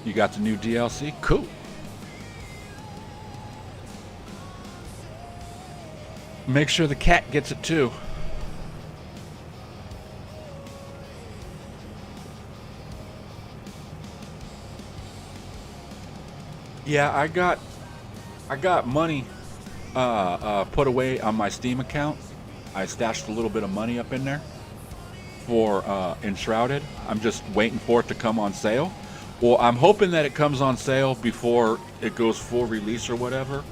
You got the new DLC? Cool. Make sure the cat gets it too. Yeah, I got money put away on my Steam account, I stashed a little bit of money up in there for Enshrouded. I'm just waiting for it to come on sale. Well, I'm hoping that it comes on sale before it goes full release or whatever.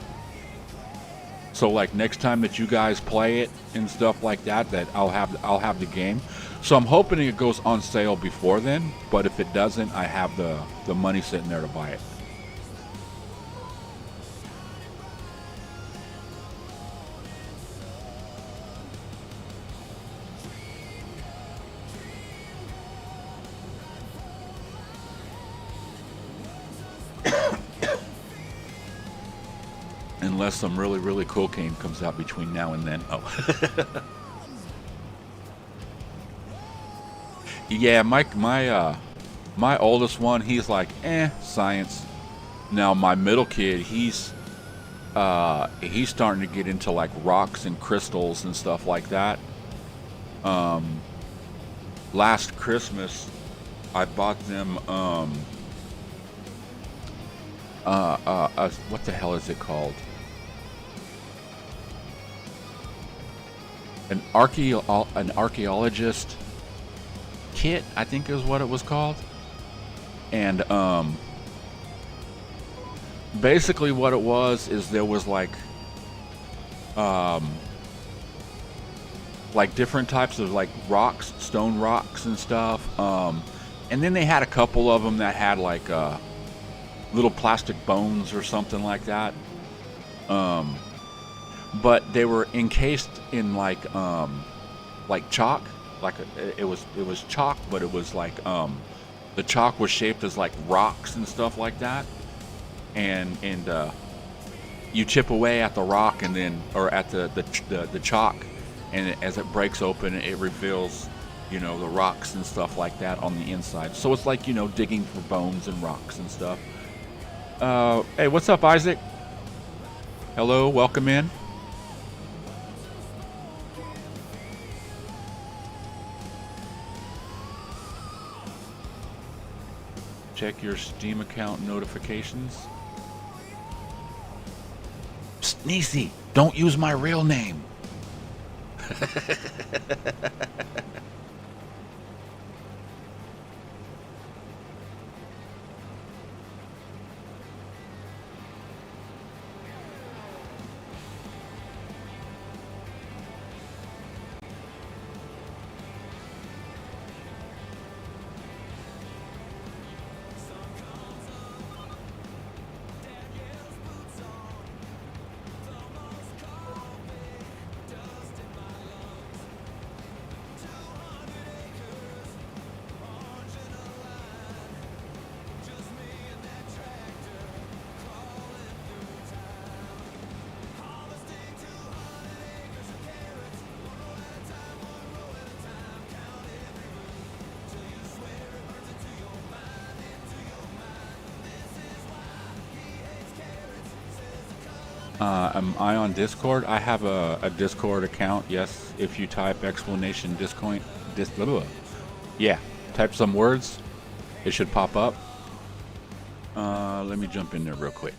So like next time that you guys play it and stuff like that, that I'll have the game. So I'm hoping it goes on sale before then. But if it doesn't, I have the money sitting there to buy it. Unless some really cool game comes out between now and then. Oh. Yeah, my oldest one, he's like, science. Now my middle kid, he's starting to get into like rocks and crystals and stuff like that. Last Christmas, I bought them what the hell is it called? An archaeologist kit, I think is what it was called. And basically what it was is there was like different types of like rocks, stone rocks and stuff. And then they had a couple of them that had like little plastic bones or something like that. But they were encased in like chalk. Like it was chalk, but it was like the chalk was shaped as like rocks and stuff like that. And you chip away at the rock and then, or at the chalk, and as it breaks open, it reveals, you know, the rocks and stuff like that on the inside. So it's like, you know, digging for bones and rocks and stuff. Hey, what's up, Isaac? Hello, welcome in. Check your Steam account notifications. Psst, Nisi, don't use my real name. Am I on Discord? I have a Discord account, yes. If you type explanation Discord, yeah, type some words, it should pop up. Let me jump in there real quick.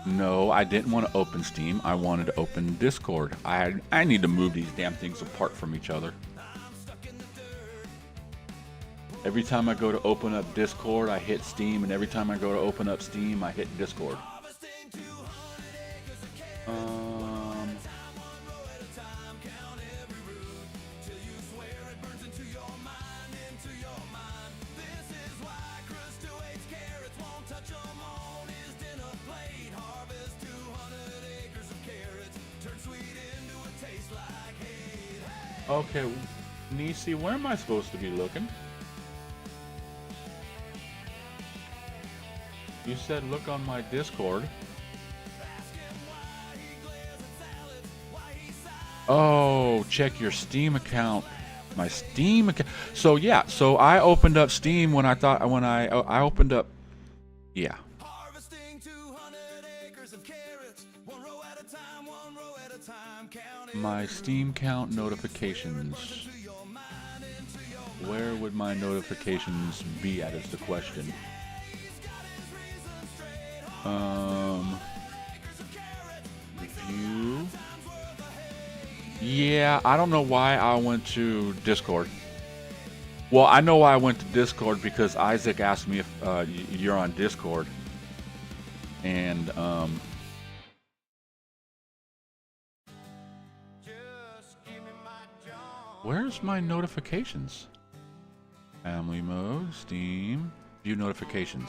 No, I didn't want to open Steam. I wanted to open Discord. I need to move these damn things apart from each other. Every time I go to open up Discord, I hit Steam, and every time I go to open up Steam, I hit Discord. Okay, Nisi, where am I supposed to be looking? You said look on my Discord. Oh, check your Steam account. My Steam account. So yeah, so I opened up Steam when I opened up. Yeah. My Steam count notifications. Where would my notifications be at is the question. View. Yeah, I don't know why I went to Discord. Well, I know why I went to Discord because Isaac asked me if you're on Discord. And where's my notifications? Family mode, Steam, view notifications.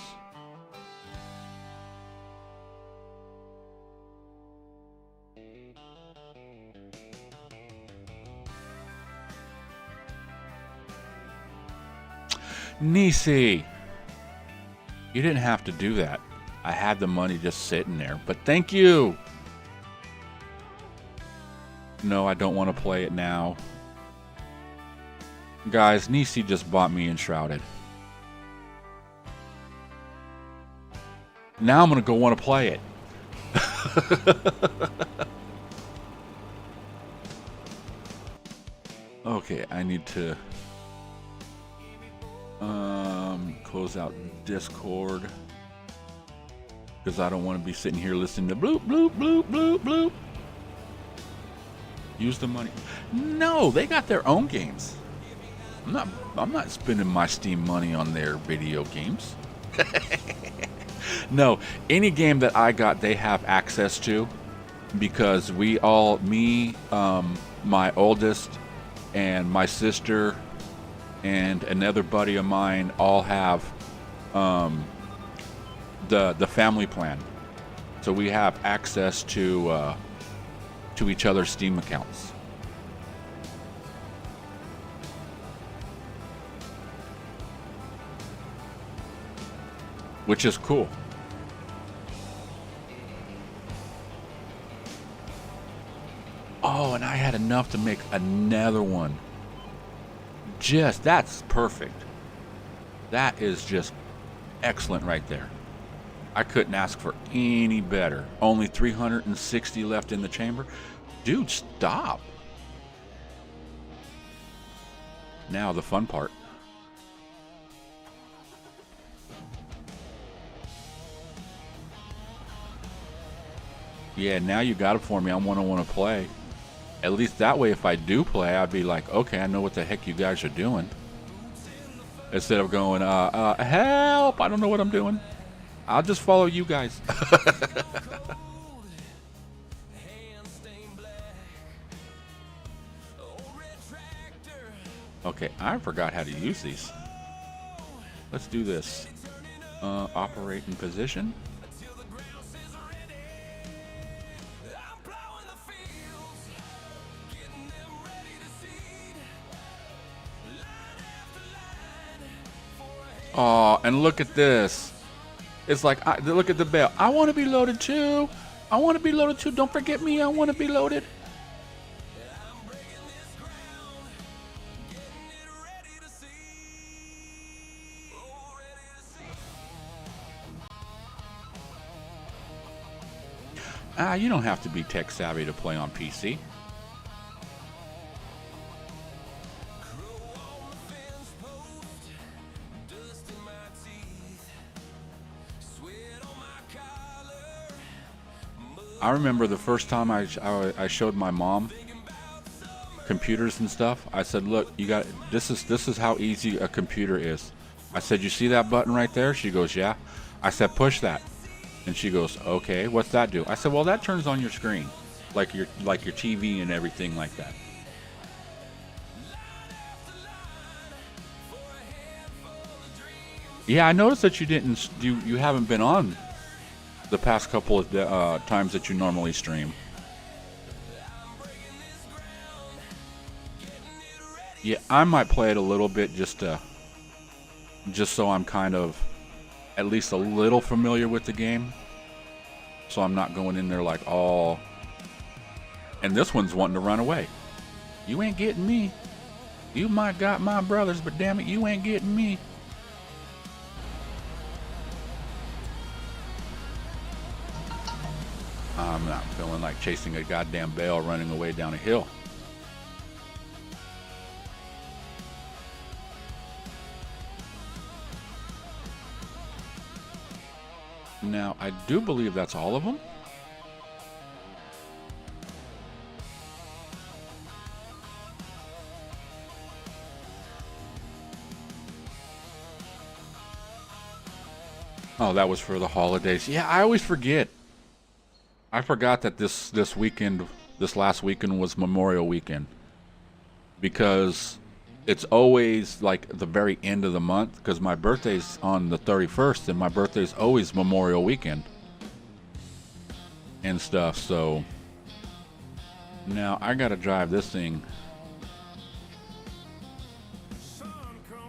Nisi, you didn't have to do that. I had the money just sitting there, but thank you. No, I don't want to play it now. Guys, Nisi just bought me Enshrouded. Now I'm going to go want to play it. Okay, I need to close out Discord because I don't want to be sitting here listening to bloop, bloop, bloop, bloop, bloop. Use the money. No, they got their own games. I'm not spending my Steam money on their video games. No, any game that I got, they have access to because we all, me, my oldest, and my sister, and another buddy of mine all have the family plan. So we have access to each other's Steam accounts. Which is cool. Oh, and I had enough to make another one. Just, that's perfect. That is just excellent right there. I couldn't ask for any better. Only 360 left in the chamber. Dude, stop. Now the fun part. Yeah, now you got it for me. I want to play. At least that way, if I do play, I'd be like, okay, I know what the heck you guys are doing. Instead of going, help, I don't know what I'm doing. I'll just follow you guys. Okay, I forgot how to use these. Let's do this. Operate in position. Oh, and look at this. It's like, look at the bell. I want to be loaded too. I want to be loaded too. Don't forget me. I want to be loaded. You don't have to be tech savvy to play on PC. I remember the first time I showed my mom computers and stuff. I said, "Look, you got this is how easy a computer is." I said, "You see that button right there?" She goes, "Yeah." I said, "Push that." And she goes, "Okay, what's that do?" I said, "Well, that turns on your screen, like your TV and everything like that." Yeah, I noticed that you haven't been on the past couple of times that you normally stream. Yeah, I might play it a little bit just so I'm kind of at least a little familiar with the game, so I'm not going in there like all. And this one's wanting to run away. You ain't getting me. You might got my brothers, but damn it, you ain't getting me. I'm not feeling like chasing a goddamn bell running away down a hill. Now, I do believe that's all of them. Oh, that was for the holidays. Yeah, I always forget. I forgot that this last weekend was Memorial Weekend, because it's always like the very end of the month, because my birthday's on the 31st, and my birthday's always Memorial Weekend and stuff. So now I gotta drive this thing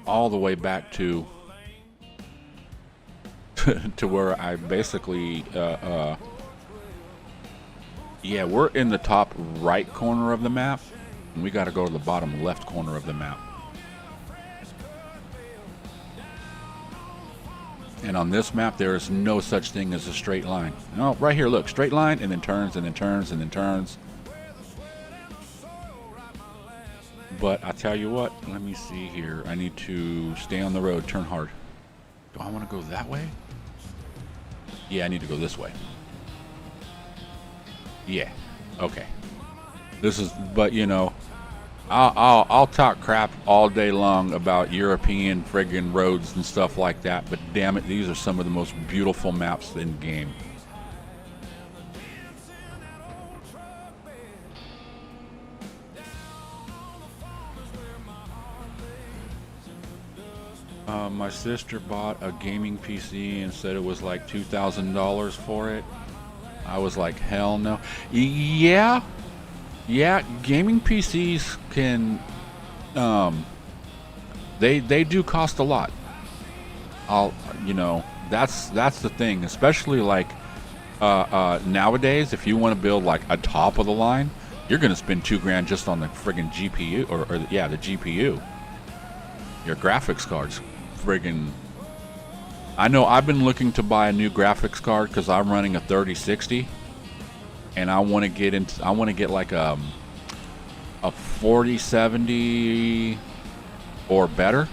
all the way back to to where I basically yeah, we're in the top right corner of the map, and we got to go to the bottom left corner of the map. And on this map, there is no such thing as a straight line. No, right here, look, straight line, and then turns, and then turns, and then turns. But I tell you what, let me see here. I need to stay on the road, turn hard. Do I want to go that way? Yeah, I need to go this way. Yeah, okay. This is, but you know, I'll talk crap all day long about European friggin' roads and stuff like that, but damn it, these are some of the most beautiful maps in the game. My sister bought a gaming PC and said it was like $2,000 for it. I was like, hell no. Yeah, gaming PCs can, they do cost a lot. You know, that's the thing, especially like nowadays. If you want to build like a top of the line, you're gonna spend $2,000 just on the friggin' GPU, or yeah, the GPU. Your graphics cards, friggin'. I know I've been looking to buy a new graphics card because I'm running a 3060, and I want to get into. I want to get like a 4070 or better,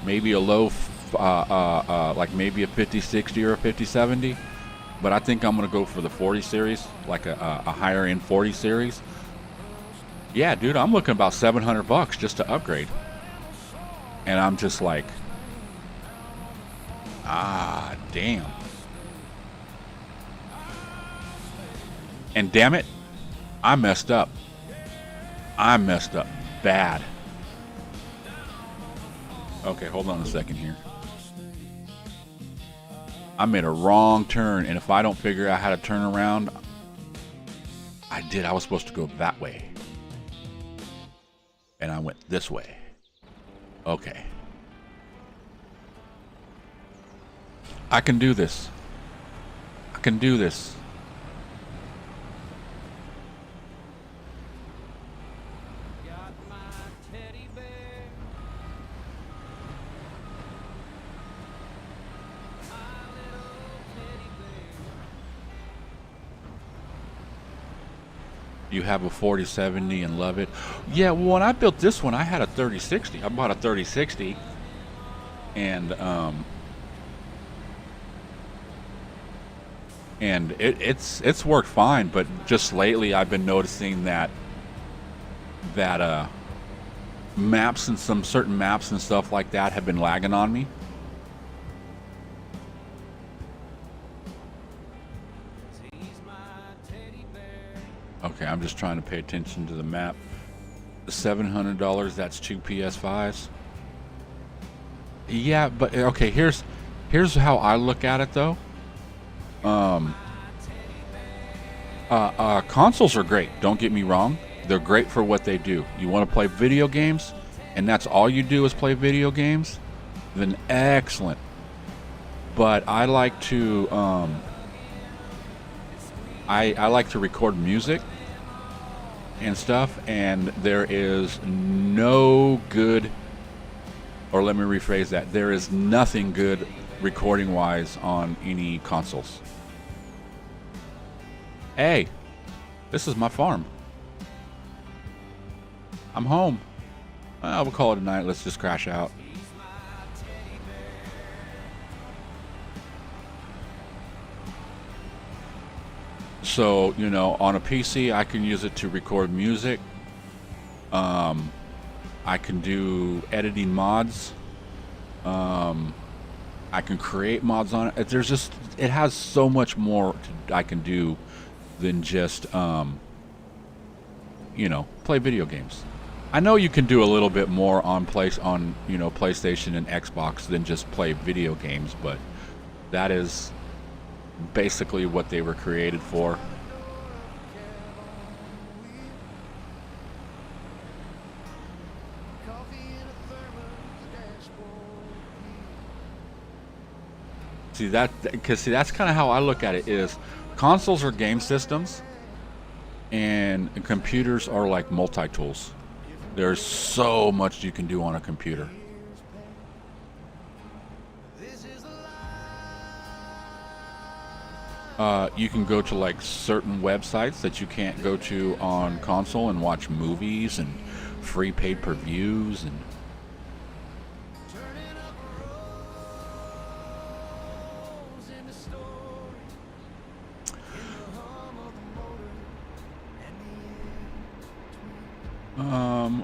maybe a low, like maybe a 5060 or a 5070. But I think I'm gonna go for the 40 series, like a higher end 40 series. Yeah, dude, I'm looking about $700 just to upgrade, and I'm just like, ah, damn. And damn it, I messed up. I messed up bad. Okay, hold on a second here. I made a wrong turn, and if I don't figure out how to turn around, I was supposed to go that way. And I went this way. Okay. I can do this. I can do this. You have a 4070 and love it. Yeah, well, when I built this one, I had a 3060. I bought a 3060, and it's worked fine. But just lately, I've been noticing that maps and some certain maps and stuff like that have been lagging on me. Okay, I'm just trying to pay attention to the map. $700, that's 2 PS5s. Yeah, but okay, here's how I look at it though. Consoles are great, don't get me wrong. They're great for what they do. You want to play video games, and that's all you do is play video games, then excellent. But I like to I like to record music and stuff, and there is no good, or let me rephrase that, there is nothing good recording wise on any consoles. Hey, this is my farm. I'm home. We'll call it a night. Let's just crash out. So, you know, on a PC, I can use it to record music. I can do editing mods. I can create mods on it. There's just, it has so much more I can do than just, you know, play video games. I know you can do a little bit more on you know, PlayStation and Xbox than just play video games, but that is basically what they were created for. See that, because see, that's kind of how I look at it. Is consoles are game systems, and computers are like multi-tools. There's so much you can do on a computer. You can go to like certain websites that you can't go to on console and watch movies and free pay-per-views and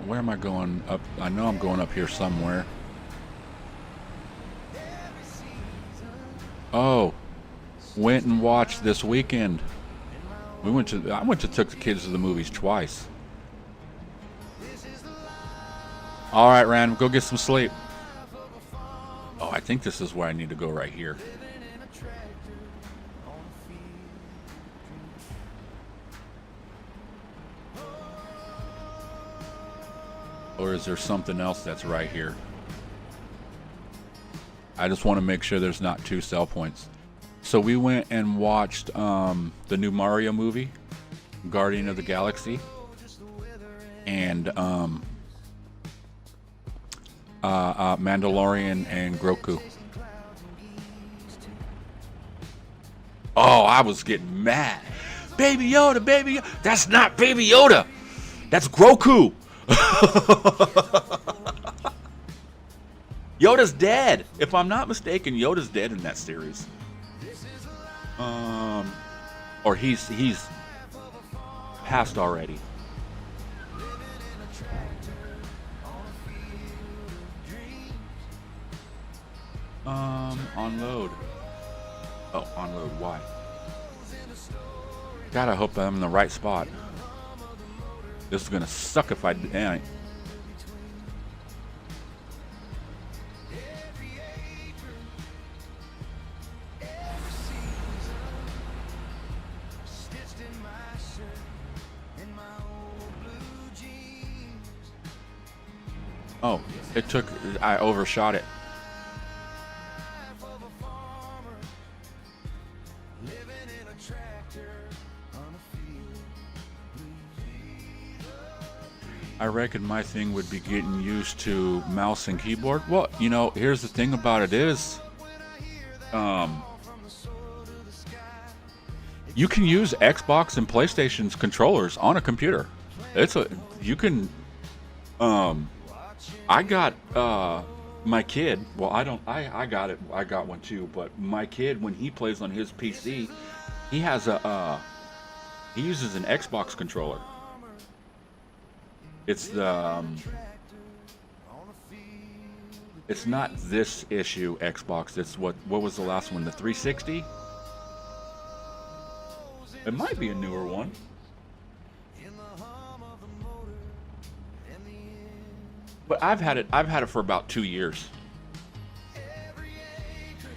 where am I going? Up, I know I'm going up here somewhere. Oh, went and watched this weekend. I went to took the kids to the movies twice. All right, Rand, go get some sleep. Oh, I think this is where I need to go right here. Or is there something else that's right here? I just want to make sure there's not two sell points. So we went and watched the new Mario movie, Guardian of the Galaxy, and Mandalorian and Grogu. Oh, I was getting mad. Baby Yoda, Baby Yoda. That's not Baby Yoda. That's Grogu. Yoda's dead. If I'm not mistaken, Yoda's dead in that series. Or he's passed already. Unload. Oh, unload. Why? God, I hope I'm in the right spot. This is gonna suck if I ain't. Oh, it took, I overshot it. I reckon my thing would be getting used to mouse and keyboard. Well, you know, here's the thing about it is, you can use Xbox and PlayStation's controllers on a computer. You can, I got, my kid, well, I got one too, but my kid, when he plays on his PC, he has he uses an Xbox controller. It's the, it's not this issue Xbox, it's what was the last one, the 360? It might be a newer one. But I've had it for about 2 years.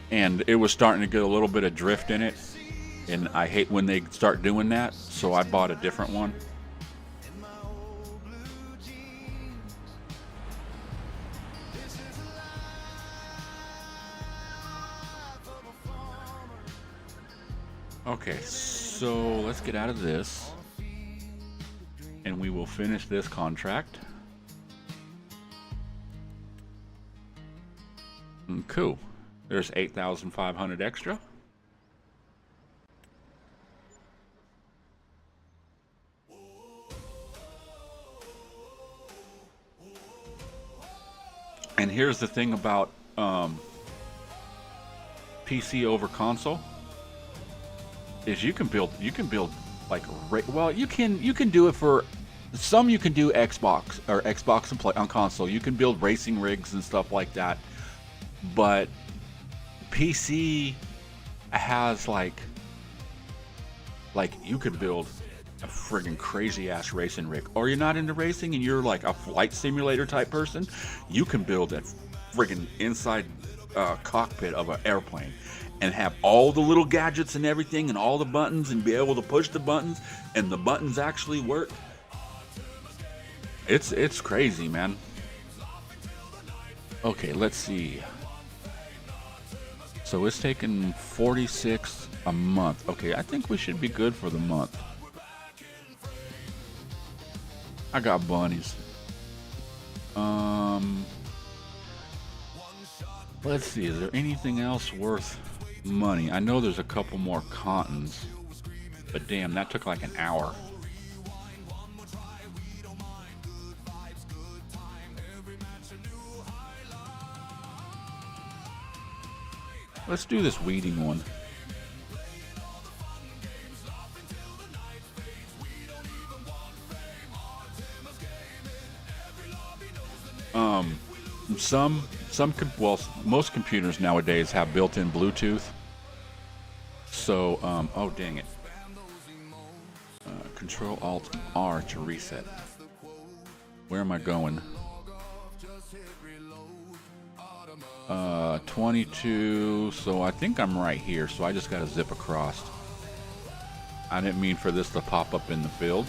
And it was starting to get a little bit of drift in it. And I hate when they start doing that, so I bought a different one. Okay, so let's get out of this. And we will finish this contract. Cool. There's 8,500 extra. And here's the thing about PC over console is you can build like, well, you can do it for some. You can do Xbox or Xbox and play on console. You can build racing rigs and stuff like that. But PC has like you could build a friggin' crazy ass racing rig, or you're not into racing and you're like a flight simulator type person, you can build a friggin' inside cockpit of an airplane and have all the little gadgets and everything and all the buttons and be able to push the buttons and the buttons actually work. It's crazy, man. Okay, let's see. So it's taking 46 a month. Okay, I think we should be good for the month. I got bunnies. Let's see, is there anything else worth money? I know there's a couple more cottons, but damn, that took like an hour. Let's do this weeding one. Most computers nowadays have built-in Bluetooth. So, oh dang it. Control Alt R to reset. Where am I going? 22, so I think I'm right here, so I just gotta zip across. I didn't mean for this to pop up in the field.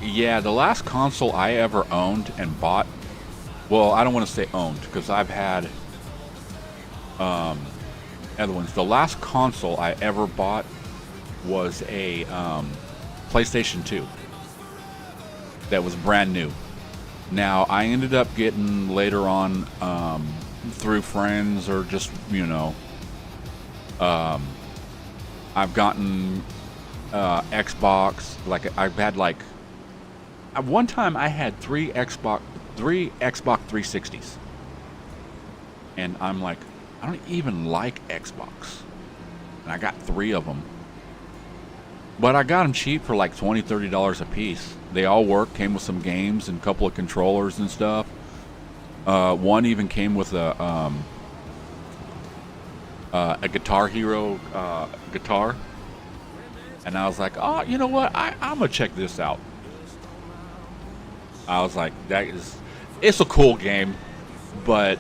Yeah, the last console I ever owned and bought, well, I don't want to say owned because I've had other ones. The last console I ever bought was a PlayStation 2 that was brand new. Now, I ended up getting later on through friends or just, you know, I've gotten Xbox. Like, I've had like, at one time I had three Xbox 360s, and I'm like, I don't even like Xbox, and I got 3 of them, but I got them cheap for like $20-$30 a piece. They all work, came with some games and a couple of controllers and stuff. One even came with a Guitar Hero guitar, and I was like, oh, you know what, I'm gonna check this out. I was like, it's a cool game, but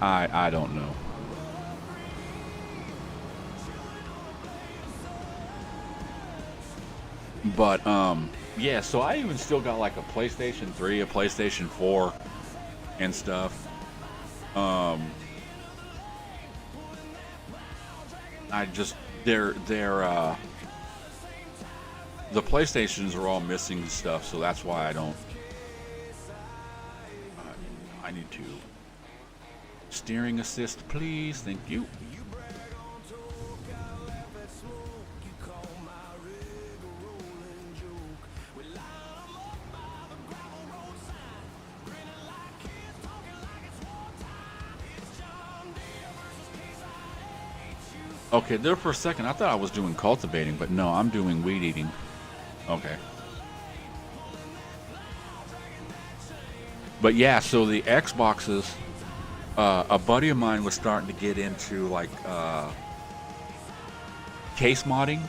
I don't know. But yeah, so I even still got like a PlayStation 3, a PlayStation 4 and stuff. I just they're the PlayStations are all missing stuff, so that's why I don't. I need to. Steering assist, please. Thank you. Okay, there for a second I thought I was doing cultivating, but no, I'm doing weed eating. Okay. But yeah, so the Xboxes, a buddy of mine was starting to get into like case modding.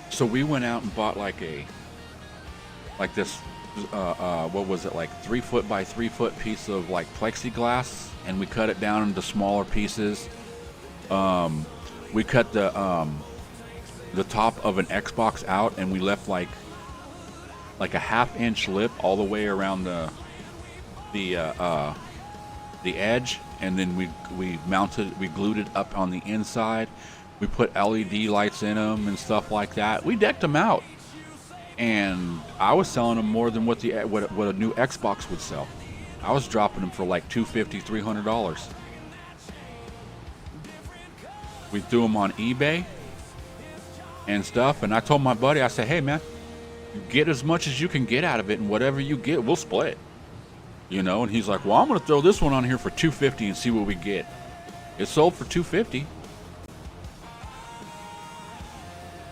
So we went out and bought like this what was it, like 3 foot by 3 foot piece of like plexiglass, and we cut it down into smaller pieces. We cut the top of an Xbox out, and we left like a 1/2 inch lip all the way around the edge, and then we glued it up on the inside. We put LED lights in them and stuff like that. We decked them out, and I was selling them more than what a new Xbox would sell. I was dropping them for like $250, $300. We threw them on eBay and stuff, and I told my buddy, I said, hey man, get as much as you can get out of it, and whatever you get, we'll split. you know, and he's like, well, I'm going to throw this one on here for $250 and see what we get. It sold for $250.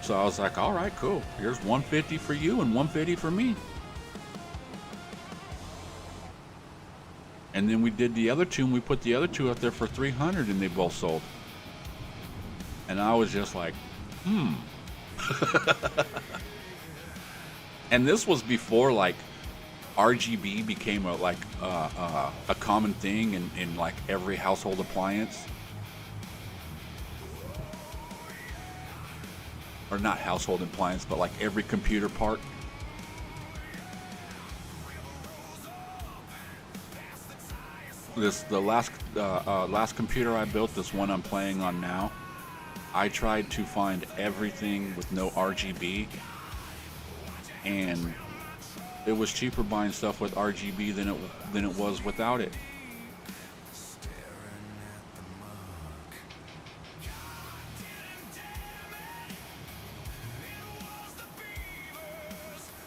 So I was like, all right, cool. Here's $150 for you and $150 for me. And then we did the other two, and we put the other two up there for $300, and they both sold. And I was just like, And this was before like RGB became a common thing in like every household appliance. Or not household appliance, but like every computer part. The last computer I built, this one I'm playing on now, I tried to find everything with no RGB, and it was cheaper buying stuff with RGB than it was without it.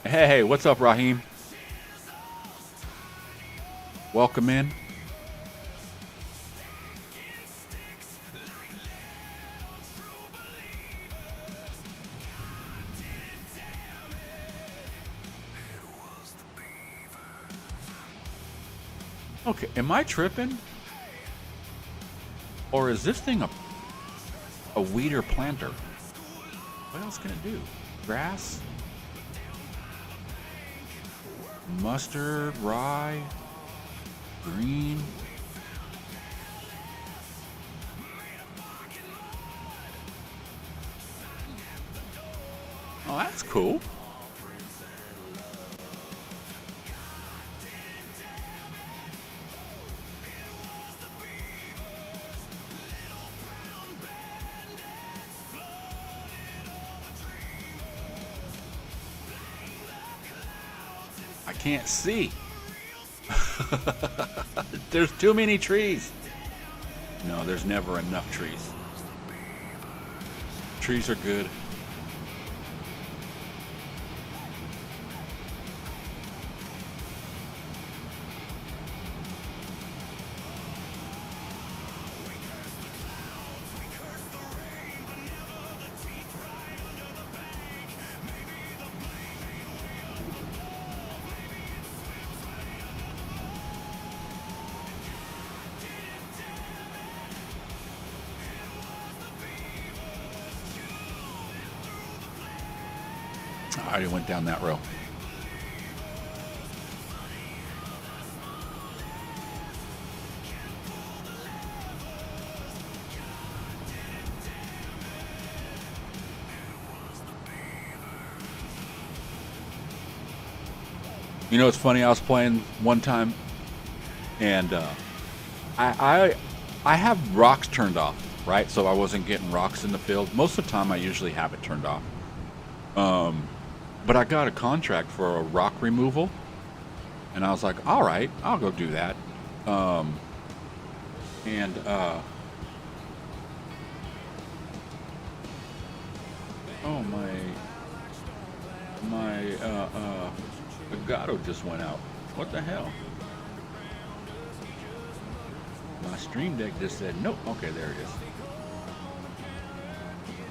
Hey, what's up, Raheem? Welcome in. Okay, am I tripping? Or is this thing a weeder planter? What else can it do? Grass? Mustard, rye, green. Oh, that's cool. I can't see. There's too many trees. No, there's never enough trees. Trees are good. I already went down that row. You know, it's funny. I was playing one time, and I have rocks turned off, right? So I wasn't getting rocks in the field. Most of the time, I usually have it turned off. But I got a contract for a rock removal, and I was like, all right, I'll go do that. Oh my Elgato just went out. What the hell? My Stream Deck just said nope. Okay, there it is.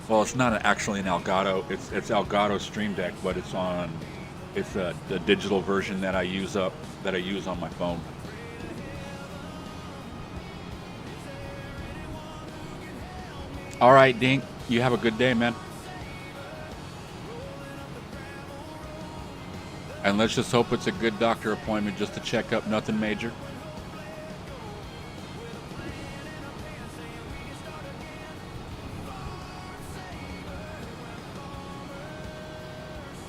Well, it's not actually an Elgato. It's Elgato Stream Deck, but it's the digital version that I use on my phone. All right, Dink, you have a good day, man. And let's just hope it's a good doctor appointment just to check up, nothing major.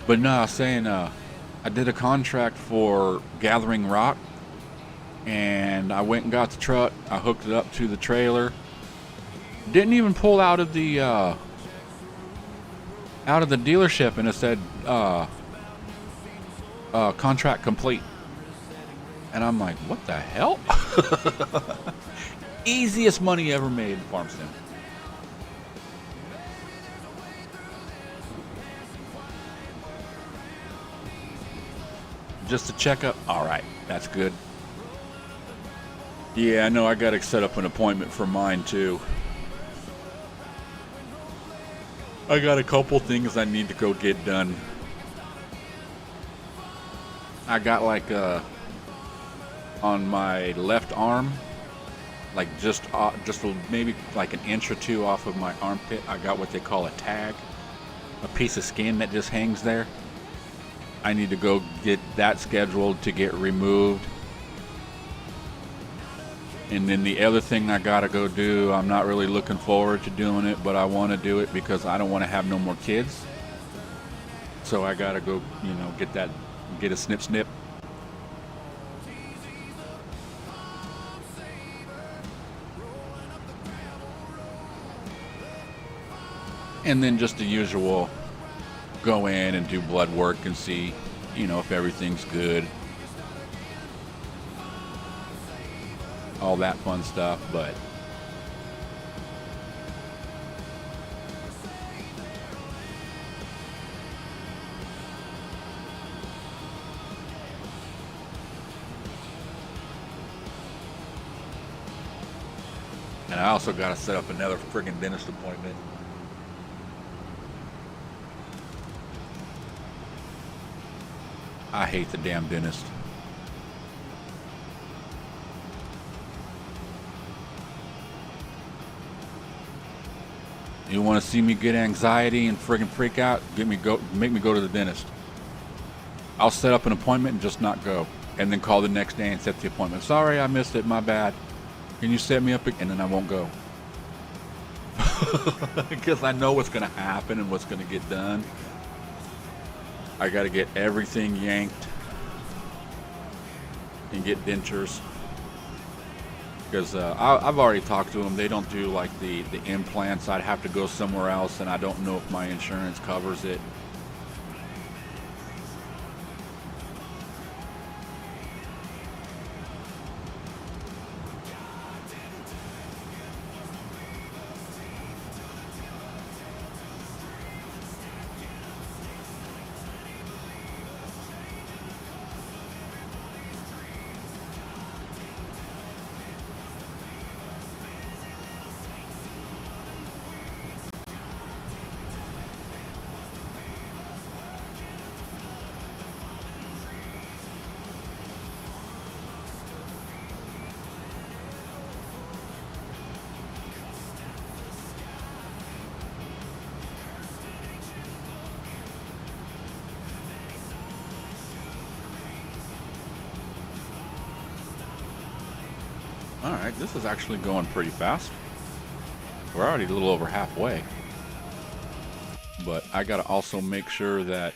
But no, I was saying, I did a contract for gathering rock, and I went and got the truck. I hooked it up to the trailer. Didn't even pull out of the dealership, and it said contract complete. And I'm like, what the hell? Easiest money ever made in farm sim. Just to check up. All right, that's good. Yeah, I know. I gotta set up an appointment for mine too. I got a couple things I need to go get done. I got like on my left arm, like just maybe like an inch or two off of my armpit, I got what they call a tag, a piece of skin that just hangs there. I need to go get that scheduled to get removed. And then the other thing I gotta go do, I'm not really looking forward to doing it, but I want to do it because I don't want to have no more kids. So I gotta go, you know, get a snip. And then just the usual, go in and do blood work and see, you know, if everything's good. All that fun stuff, but and I also got to set up another friggin' dentist appointment. I hate the damn dentist. You want to see me get anxiety and friggin' freak out? Make me go to the dentist. I'll set up an appointment and just not go, and then call the next day and set the appointment. Sorry, I missed it. My bad. Can you set me up? And then I won't go because I know what's gonna happen and what's gonna get done. I got to get everything yanked and get dentures. Because I've already talked to them. They don't do like the implants. I'd have to go somewhere else, and I don't know if my insurance covers it. Alright, this is actually going pretty fast. We're already a little over halfway. But I gotta also make sure that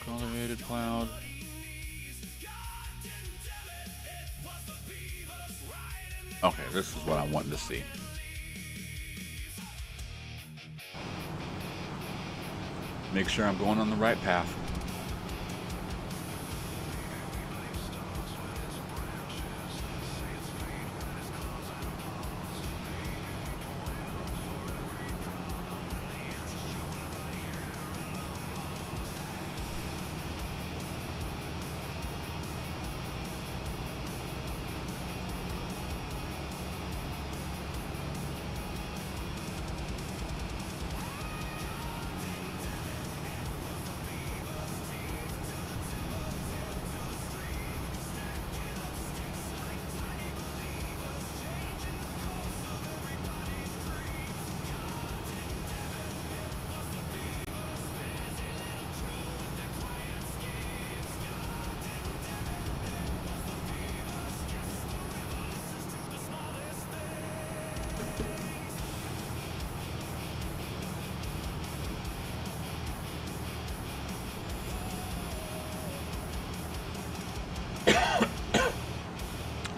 cultivated cloud. Okay, this is what I wanted to see. Make sure I'm going on the right path.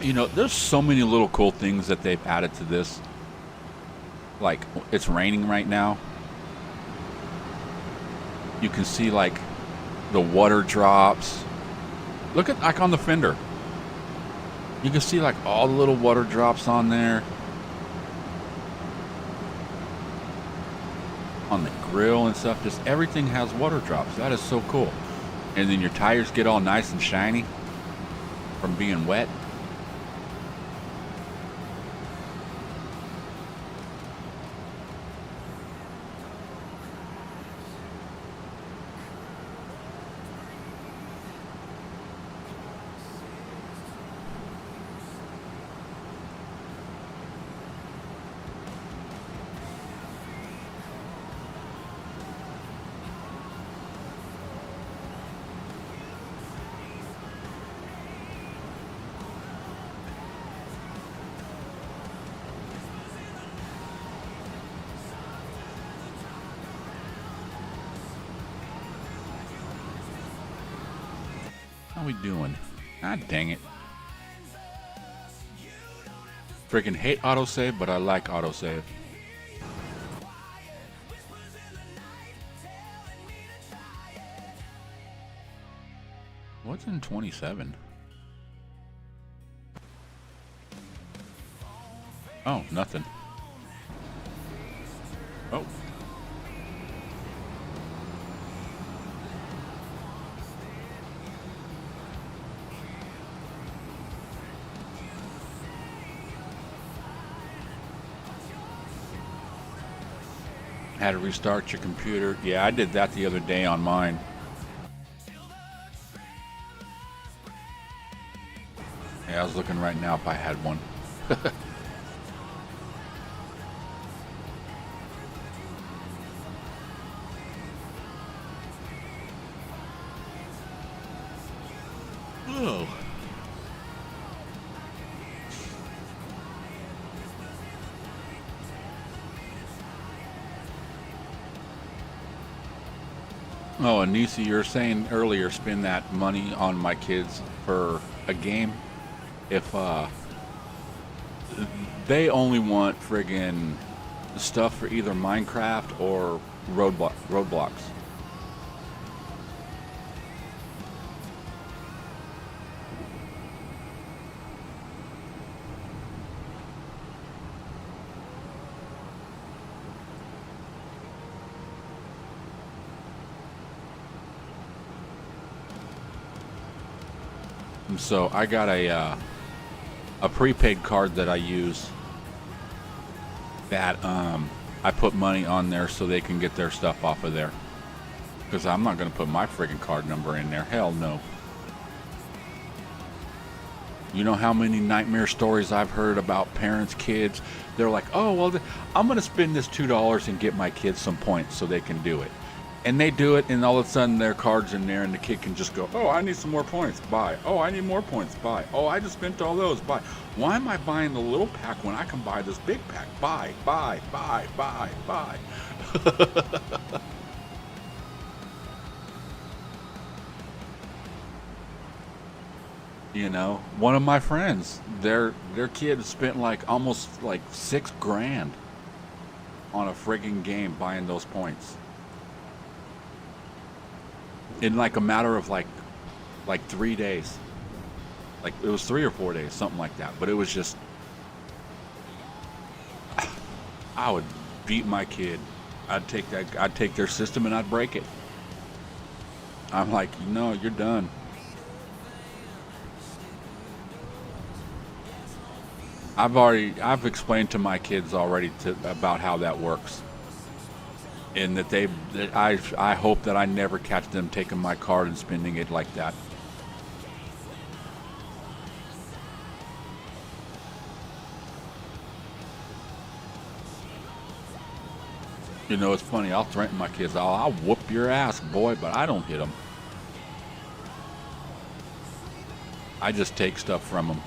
You know, there's so many little cool things that they've added to this. Like, it's raining right now. You can see, like, the water drops. Look at, like, on the fender. You can see like all the little water drops on there. On the grill and stuff, just everything has water drops. That is so cool. And then your tires get all nice and shiny from being wet. How we doing? God dang it. Freaking hate autosave, but I like autosave. What's in 27? Oh, nothing. Oh. Had to restart your computer. Yeah, I did that the other day on mine. Yeah, I was looking right now if I had one. Oh. Oh, and Nisi, you were saying earlier, spend that money on my kids for a game. If they only want friggin' stuff for either Minecraft or Roadblocks. So I got a prepaid card that I use that I put money on there so they can get their stuff off of there, because I'm not going to put my friggin' card number in there. Hell no. You know how many nightmare stories I've heard about parents, kids, they're like, oh, well, I'm going to spend this $2 and get my kids some points so they can do it. And they do it, and all of a sudden their card's in there, and the kid can just go, oh, I need some more points, buy. Oh, I need more points, buy. Oh, I just spent all those, buy. Why am I buying the little pack when I can buy this big pack? Buy, buy, buy, buy, buy. You know, one of my friends, their kid spent like almost like $6,000 on a friggin' game buying those points. In like a matter of like 3 days. Like it was 3 or 4 days, something like that. But it was just, I would beat my kid. I'd take their system and I'd break it. I'm like, no, you're done. I've explained to my kids already about how that works. And that I hope that I never catch them taking my card and spending it like that. You know, it's funny. I'll threaten my kids. I'll whoop your ass, boy, but I don't hit them. I just take stuff from them,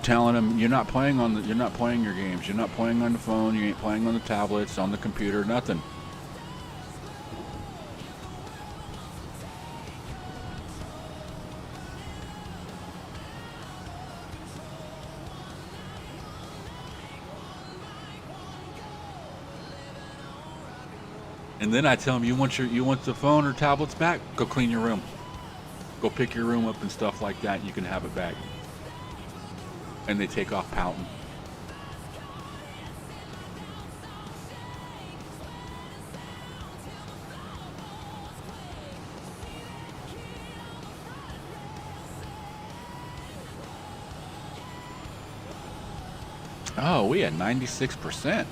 telling them you're not playing your games. You're not playing on the phone. You ain't playing on the tablets, on the computer, nothing. And then I tell them, you want the phone or tablets back? Go clean your room. Go pick your room up and stuff like that. You can have it back. and they take off pouting. Oh, we had 96%.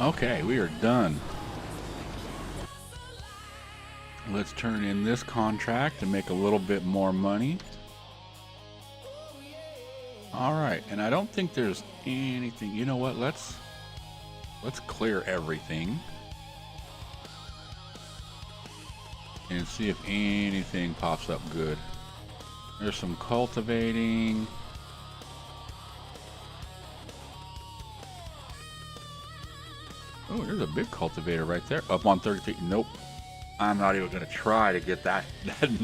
Okay, we are done. Let's turn in this contract and make a little bit more money. All right, and I don't think there's anything. You know what? Let's clear everything and see if anything pops up good. There's some cultivating. Oh, there's a big cultivator right there. Up on 30 feet. Nope. I'm not even going to try to get that.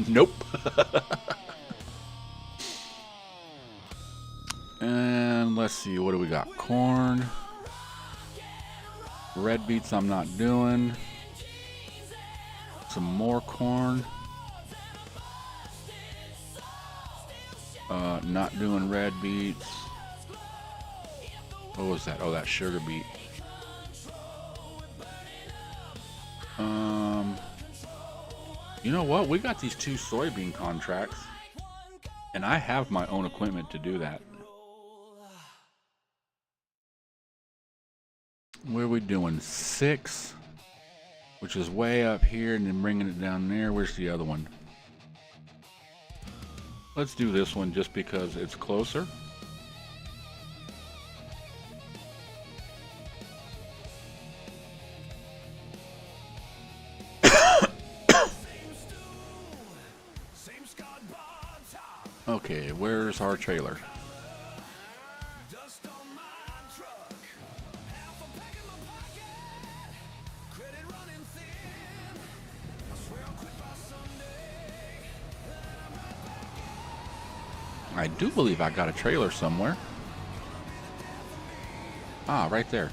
Nope. And let's see. What do we got? Corn. Red beets I'm not doing. Some more corn. Not doing red beets. What was that? Oh, that sugar beet. You know what? We got these 2 soybean contracts, and I have my own equipment to do that. Where are we doing? 6, which is way up here, and then bringing it down there. Where's the other one? Let's do this one just because it's closer. Okay, where's our trailer? I do believe I got a trailer somewhere. Ah, right there.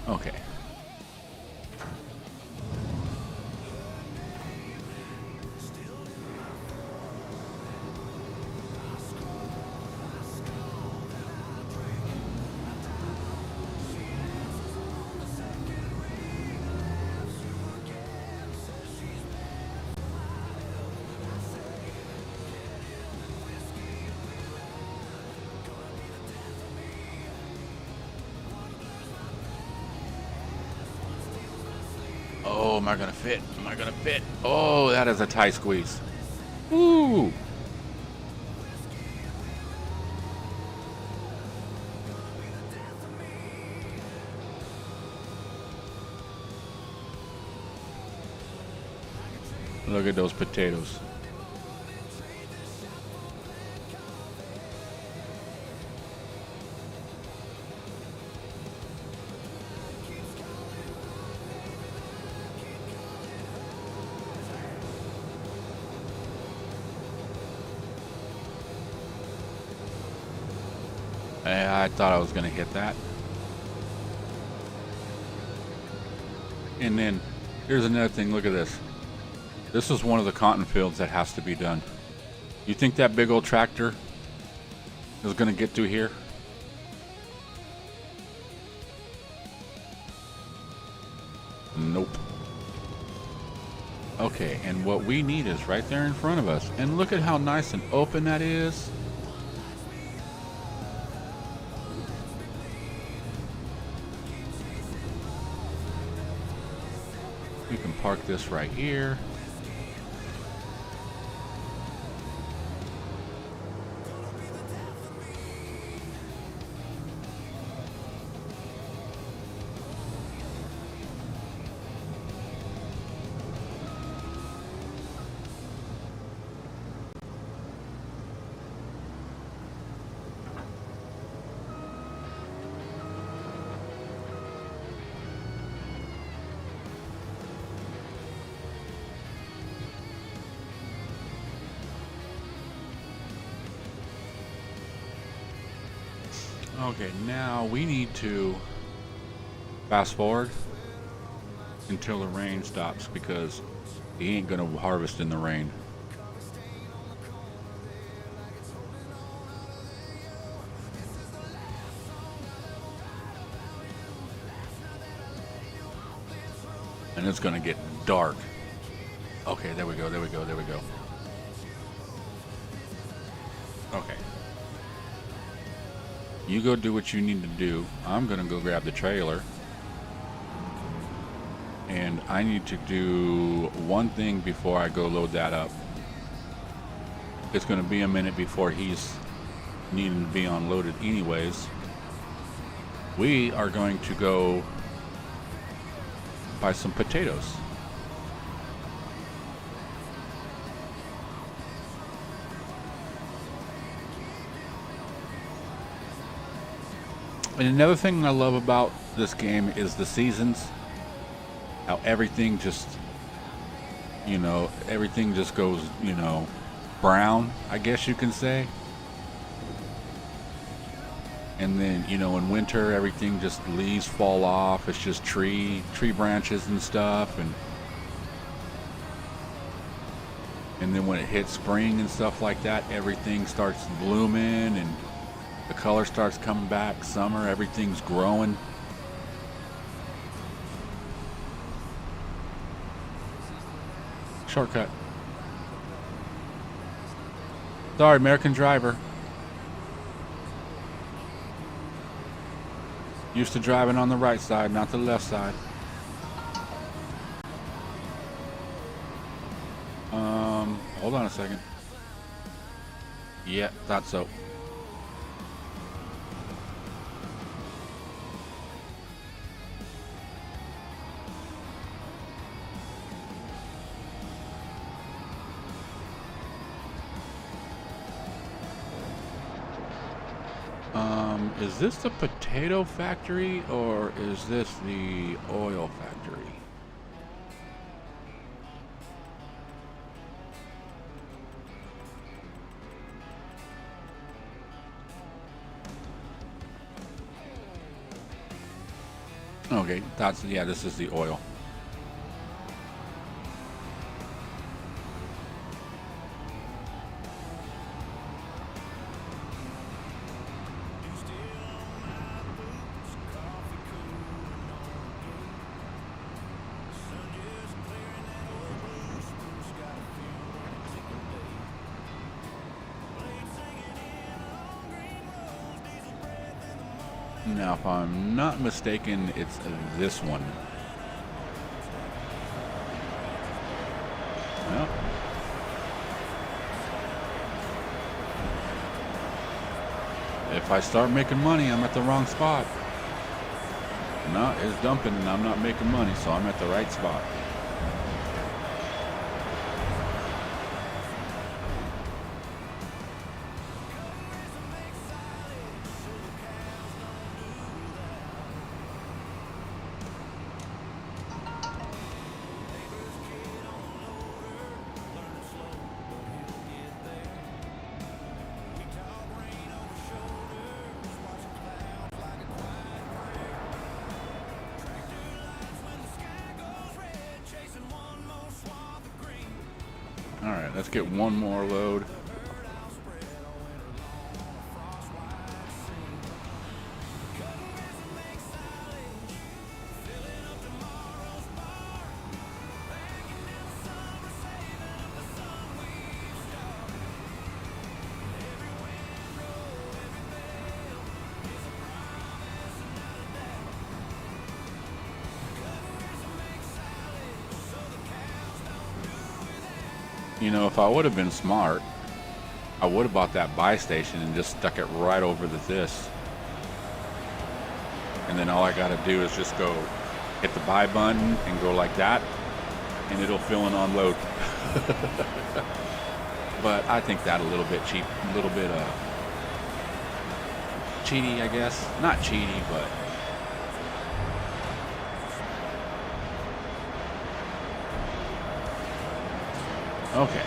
Okay. Oh, am I gonna fit? Am I gonna fit? Oh, that is a tight squeeze. Ooh. Look at those potatoes. I thought I was going to hit that. And then here's another thing. Look at this. This is one of the cotton fields that has to be done. You think that big old tractor is going to get through here? Nope. Okay, and what we need is right there in front of us. And look at how nice and open that is. We can park this right here. Okay, now we need to fast forward until the rain stops because he ain't gonna harvest in the rain. And it's gonna get dark. Okay, there we go, there we go, there we go. Okay. You go do what you need to do. I'm gonna go grab the trailer. And I need to do one thing before I go load that up. It's gonna be a minute before he's needing to be unloaded anyways. We are going to go buy some potatoes. And another thing I love about this game is the seasons. How everything just, you know, everything just goes, you know, brown, I guess you can say. And then, you know, in winter, everything just leaves fall off. It's just tree branches and stuff. And then when it hits spring and stuff like that, everything starts blooming and the color starts coming back. Summer, everything's growing. Shortcut. Sorry, American driver. Used to driving on the right side, not the left side. Hold on a second. Yeah, thought so. Is this the potato factory or is this the oil factory? Okay, that's, yeah, this is the oil. Now, if I'm not mistaken, it's this one. Well, if I start making money, I'm at the wrong spot. No, it's dumping and I'm not making money, so I'm at the right spot. Alright, let's get one more load. You know, if I would have been smart, I would have bought that buy station and just stuck it right over this. And then all I got to do is just go hit the buy button and go like that, and it'll fill and unload. But I think that a little bit cheap, a little bit cheaty, I guess. Not cheaty, but okay.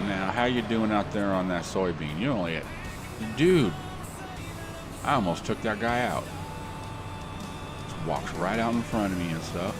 Now, how you doing out there on that soybean? You only, dude, I almost took that guy out. Just walks right out in front of me and stuff.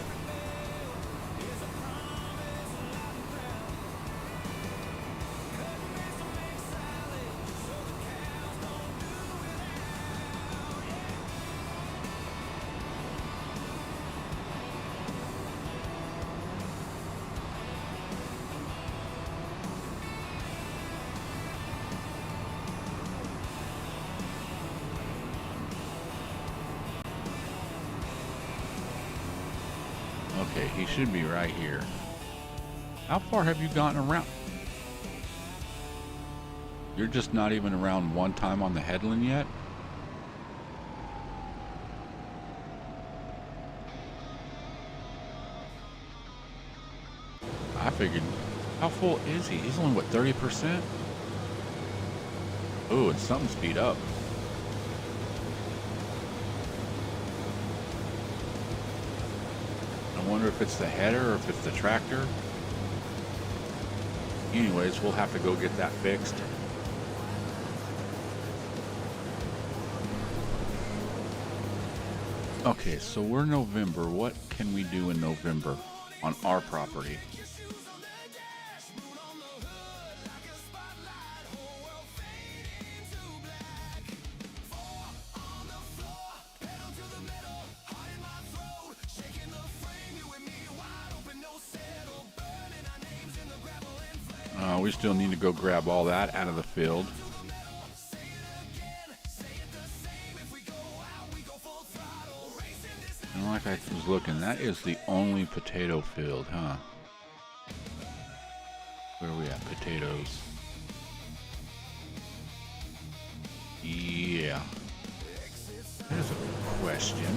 Okay, he should be right here. How far have you gotten around? You're just not even around one time on the headland yet? I figured, how full is he? He's only, what, 30%? Ooh, it's something speed up. I wonder if it's the header or if it's the tractor. Anyways, we'll have to go get that fixed. Okay, so we're November. What can we do in November on our property? We still need to go grab all that out of the field. And like I was looking, that is the only potato field, huh? Where are we at? Potatoes. Yeah. There's a question.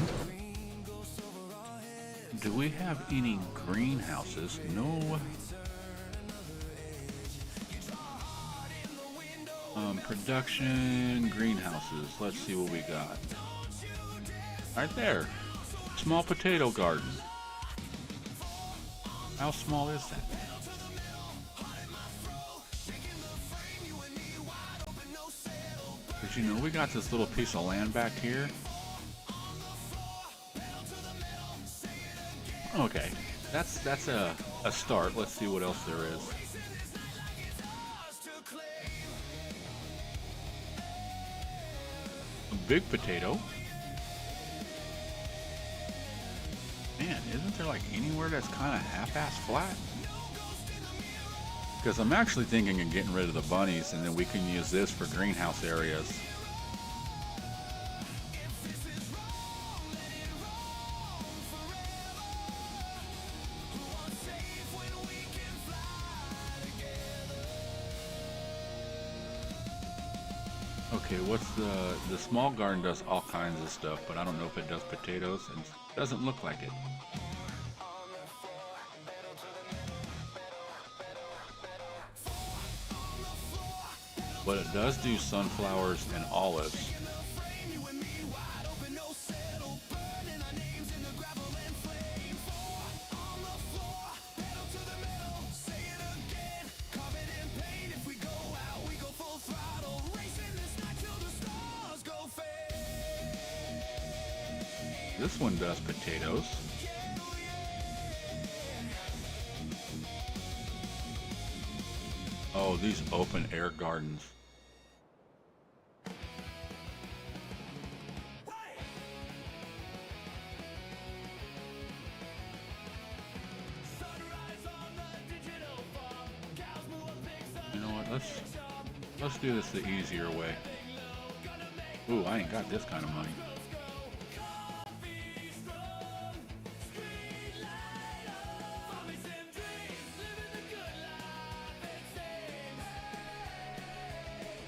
Do we have any greenhouses? No. Production greenhouses. Let's see what we got. Right there. Small potato garden. How small is that? Because you know, we got this little piece of land back here. Okay. That's a start. Let's see what else there is. Big potato. Man, isn't there like anywhere that's kind of half-ass flat? Because I'm actually thinking of getting rid of the bunnies, and then we can use this for greenhouse areas. Okay, what's the small garden does all kinds of stuff, but I don't know if it does potatoes, and it doesn't look like it. But it does do sunflowers and olives. This one does potatoes. Oh, these open air gardens. You know what? Let's do this the easier way. Ooh, I ain't got this kind of money.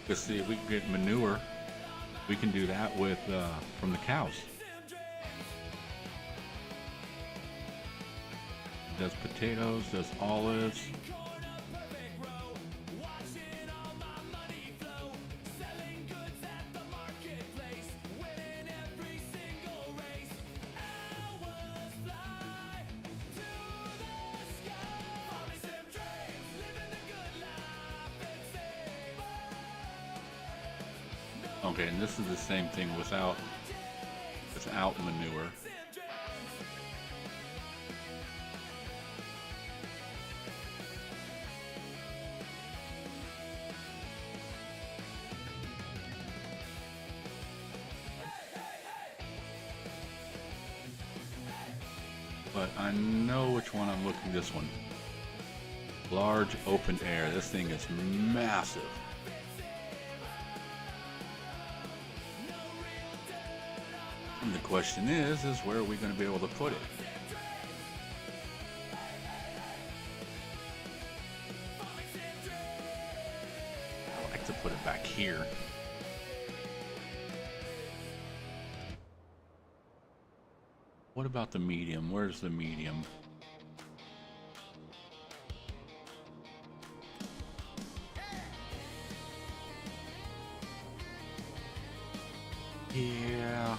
Let's see if we can get manure. We can do that with from the cows. Does potatoes, does olives. Okay, and this is the same thing without manure. But I know which one I'm looking. This one. Large open air. This thing is massive. And the question is where are we going to be able to put it? I like to put it back here. What about the medium? Where's the medium? Yeah.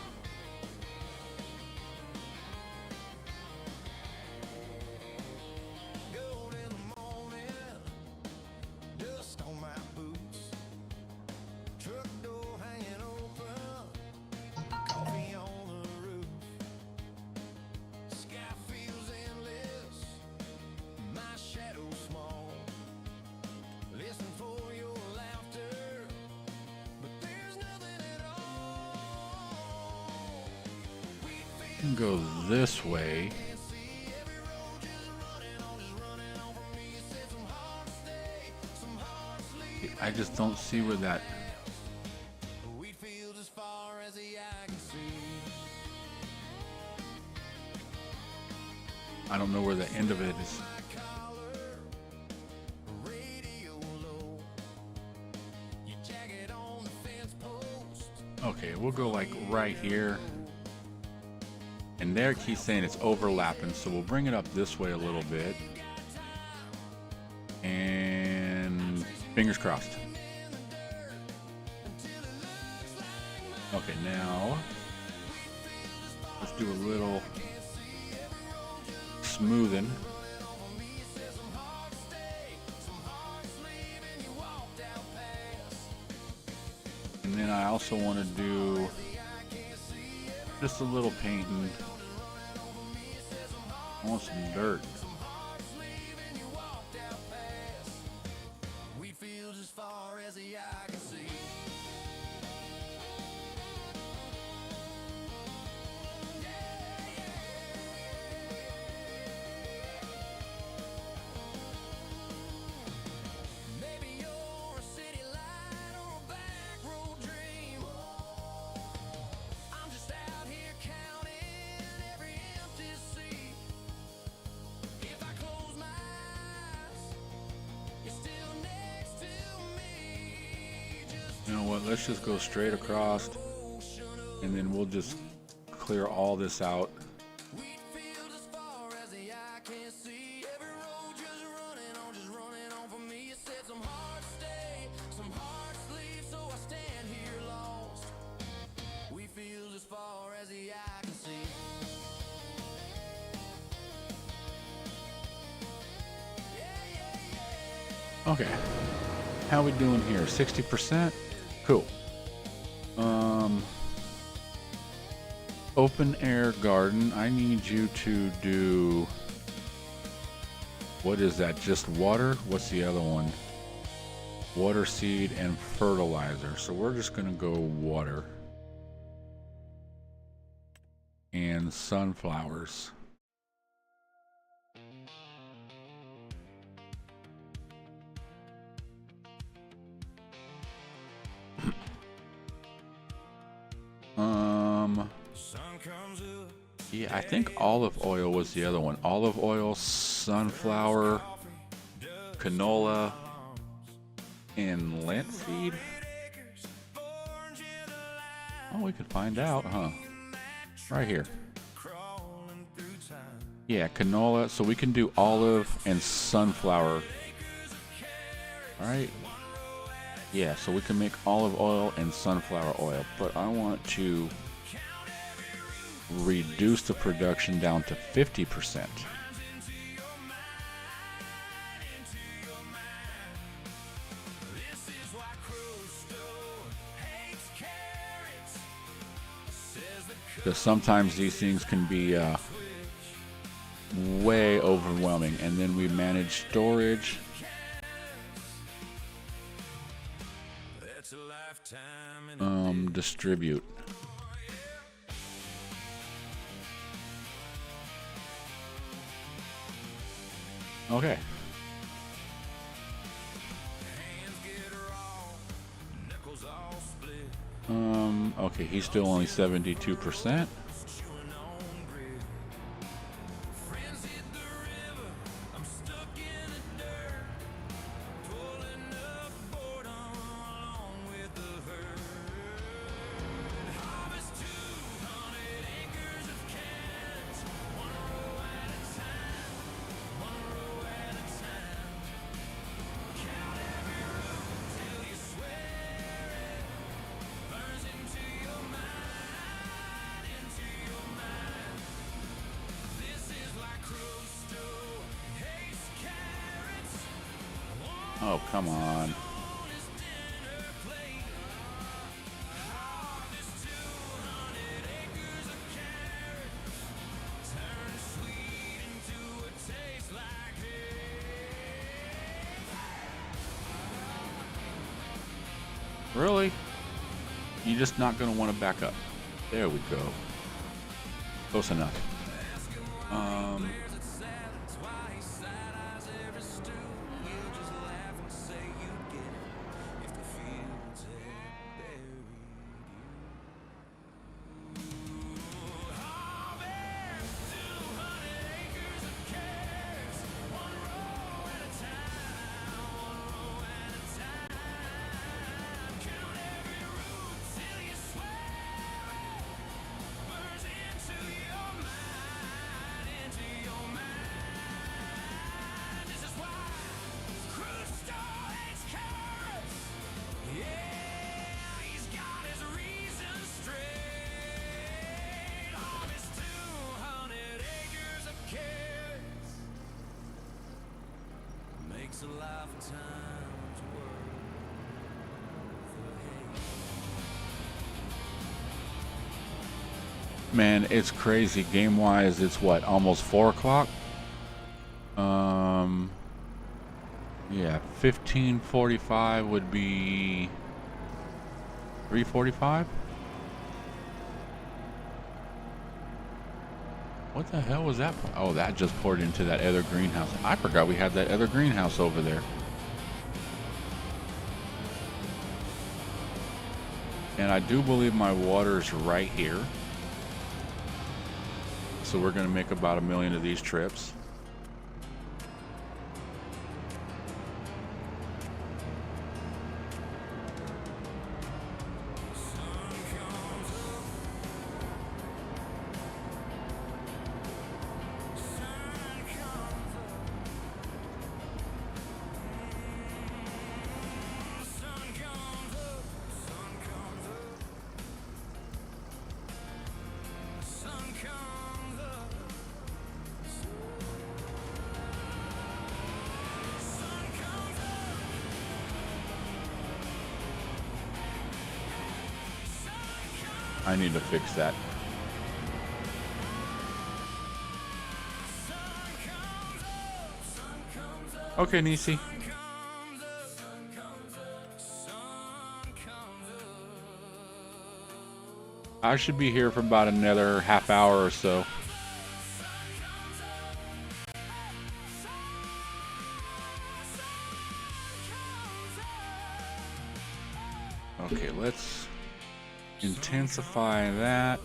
Go this way. I just don't see where that. I don't know where the end of it is. Okay, we'll go like right here. And there he's saying it's overlapping, so we'll bring it up this way a little bit. And fingers crossed. Okay, now let's do a little smoothing. And then I also want to do just a little painting. I want some dirt. You know what, let's just go straight across and then we'll just clear all this out. Okay, how we doing here? 60%? Cool. Open air garden. I need you to do, what is that? Just water? What's the other one? Water, seed, and fertilizer. So we're just gonna go water. And sunflowers. Yeah, I think olive oil was the other one. Olive oil, sunflower, canola, and linseed. Oh, we could find out, huh? Right here. Yeah, canola. So we can do olive and sunflower. All right. Yeah, so we can make olive oil and sunflower oil, but I want to reduce the production down to 50%. Because sometimes these things can be way overwhelming, and then we manage storage. Distribute. Okay. Okay, he's still only 72%. Oh, come on. Really? You're just not going to want to back up. There we go. Close enough. Man, it's crazy. Game wise, it's what, almost 4 o'clock? Yeah, 15:45 would be 3:45? What the hell was that? Oh, that just poured into that other greenhouse. I forgot we had that other greenhouse over there. And I do believe my water is right here. So we're going to make about 1 million of these trips. I need to fix that. Okay, Nisi. I should be here for about another half hour or so. Okay, let's intensify that.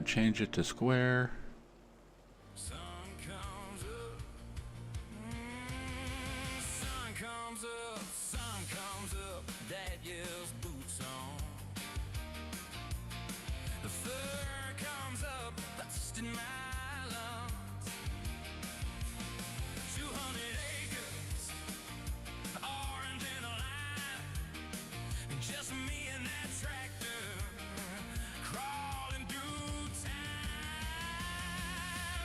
Change it to square. dust in my lungs. 200 acres, orange and a lime, just me and that tractor, crawling through time.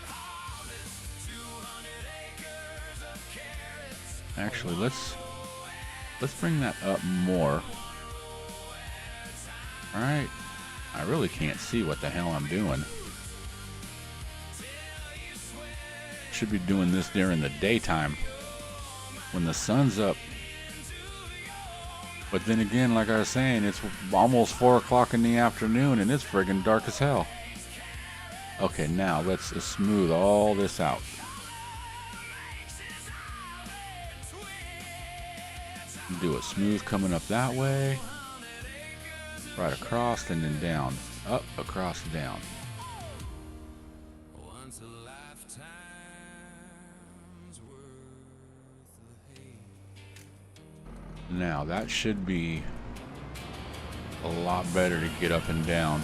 Harvest 200 acres of carrots. Actually, let's bring that up more. All right. I really can't see what the hell I'm doing. Should be doing this during the daytime when the sun's up. But then again, like I was saying, it's almost 4 o'clock in the afternoon and it's friggin' dark as hell. Okay, now let's smooth all this out. Do it smooth coming up that way. Right across and then down. Up, across, down. Once a lifetime's worth of hate. Now that should be a lot better to get up and down.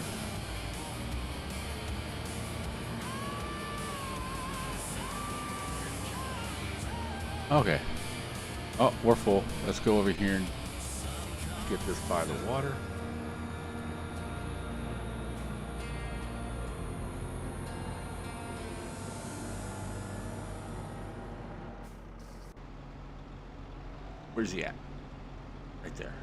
Okay. Oh, we're full. Let's go over here and get this by the water. Where's he at? Right there.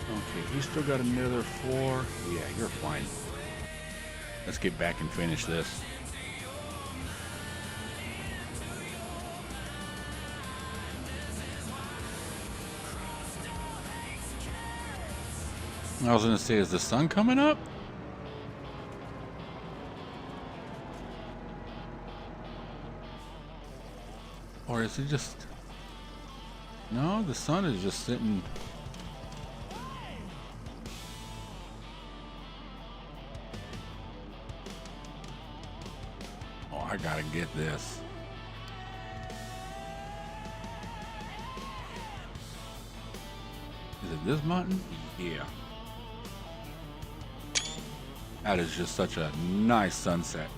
Okay, he's still got another 4. Yeah, you're fine. Let's get back and finish this. I was gonna say, is the sun coming up? Or is it just... No, the sun is just sitting... Oh, I gotta get this. Is it this mountain? Yeah. That is just such a nice sunset.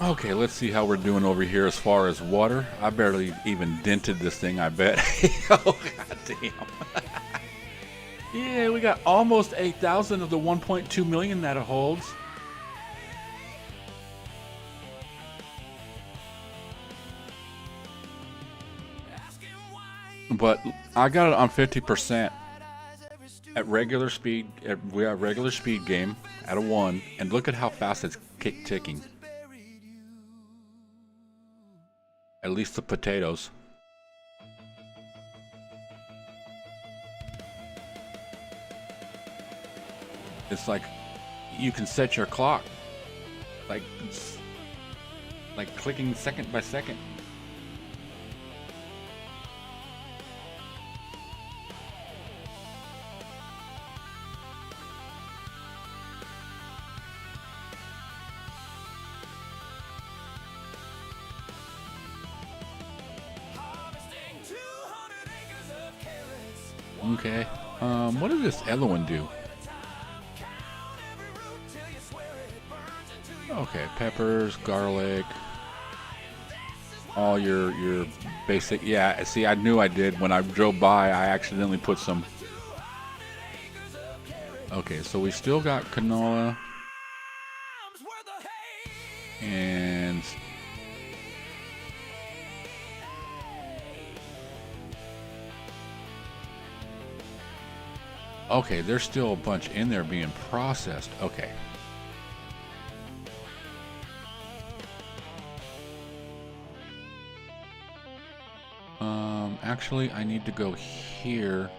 Okay, let's see how we're doing over here as far as water. I barely even dented this thing, I bet. Oh, goddamn. Yeah, we got almost 8,000 of the 1.2 million that it holds. but I got it on 50% at regular speed. We have regular speed game at a 1, and look at how fast it's ticking. At least the potatoes. It's like you can set your clock, like clicking second by second. Okay, what does this other one do? Okay, peppers, garlic, all your basic. Yeah, see, I knew I did. When I drove by, I accidentally put some. Okay, so we still got canola and okay, there's still a bunch in there being processed. Okay. Actually, I need to go here,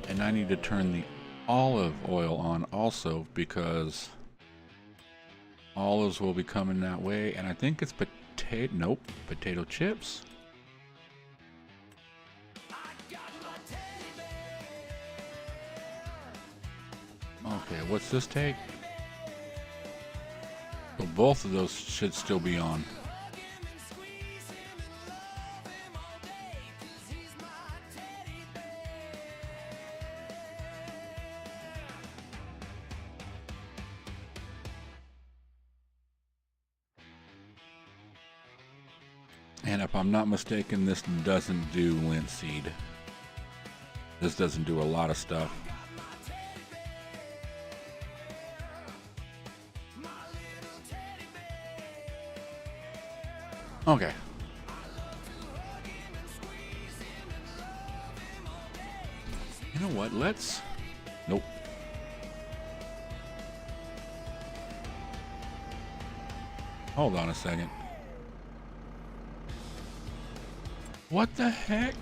and I need to turn the olive oil on also, because olives will be coming that way, and I think it's nope, potato chips. Okay, what's this take? So both of those should still be on. And if I'm not mistaken, this doesn't do linseed. This doesn't do a lot of stuff. Okay. You know what? Let's... Nope. Hold on a second. What the heck?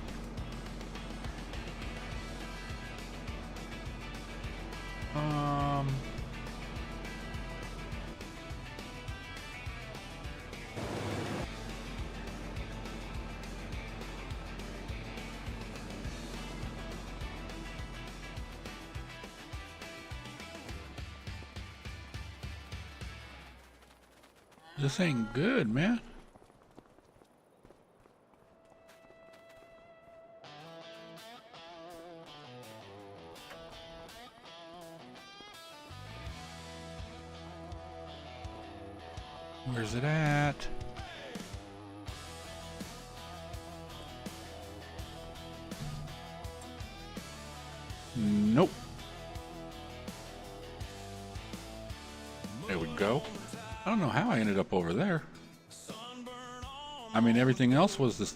This ain't good, man. Where's it at? Nope. There we go. I don't know how I ended up over there. I mean, everything else was this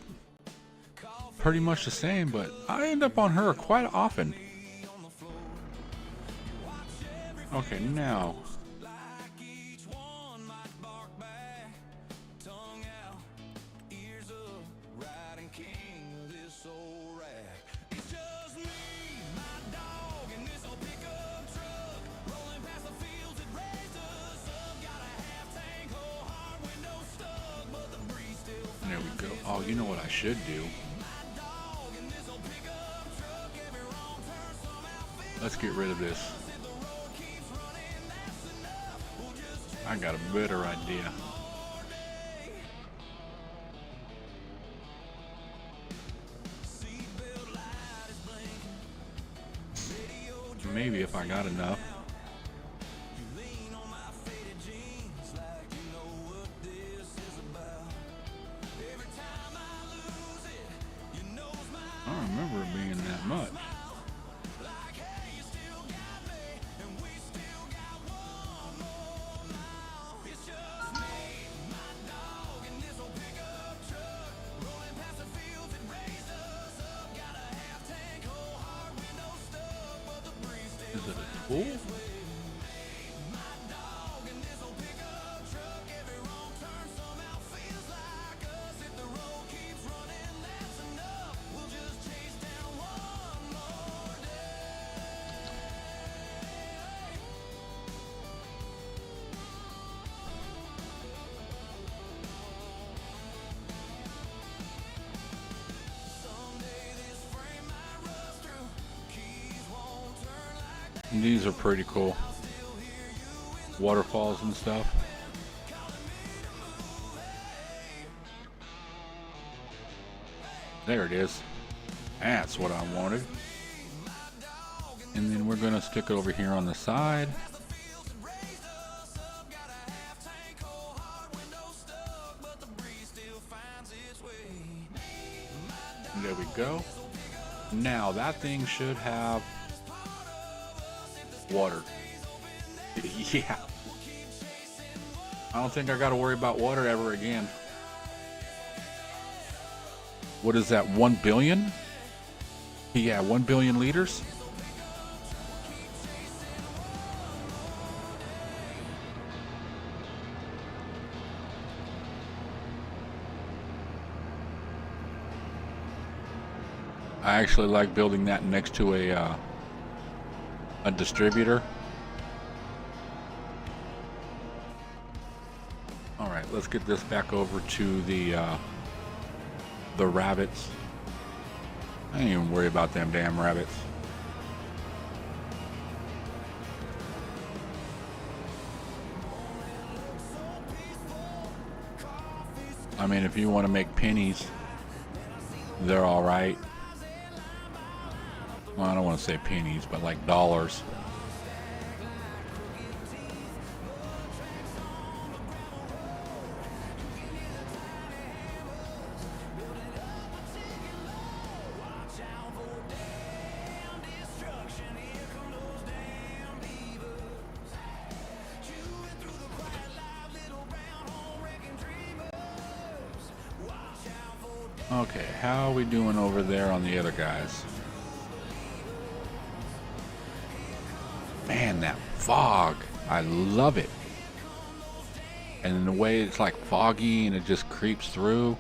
pretty much the same, but I end up on her quite often. Okay, now. There we go. Oh, you know what I should do? Let's get rid of this. I got a better idea. Maybe if I got enough. I don't remember it being that much. Ooh. These are pretty cool. Waterfalls and stuff. There it is. That's what I wanted. And then we're gonna stick it over here on the side. There we go. Now that thing should have water. Yeah. I don't think I got to worry about water ever again. What is that, 1 billion? Yeah, 1 billion liters. I actually like building that next to a distributor. All right, let's get this back over to the rabbits. I ain't even worry about them damn rabbits. I mean, if you want to make pennies, they're all right. Well, I don't want to say pennies, but like dollars. Okay, how are we doing over there on the other guys? Man, that fog, I love it. And in the way it's like foggy and it just creeps through.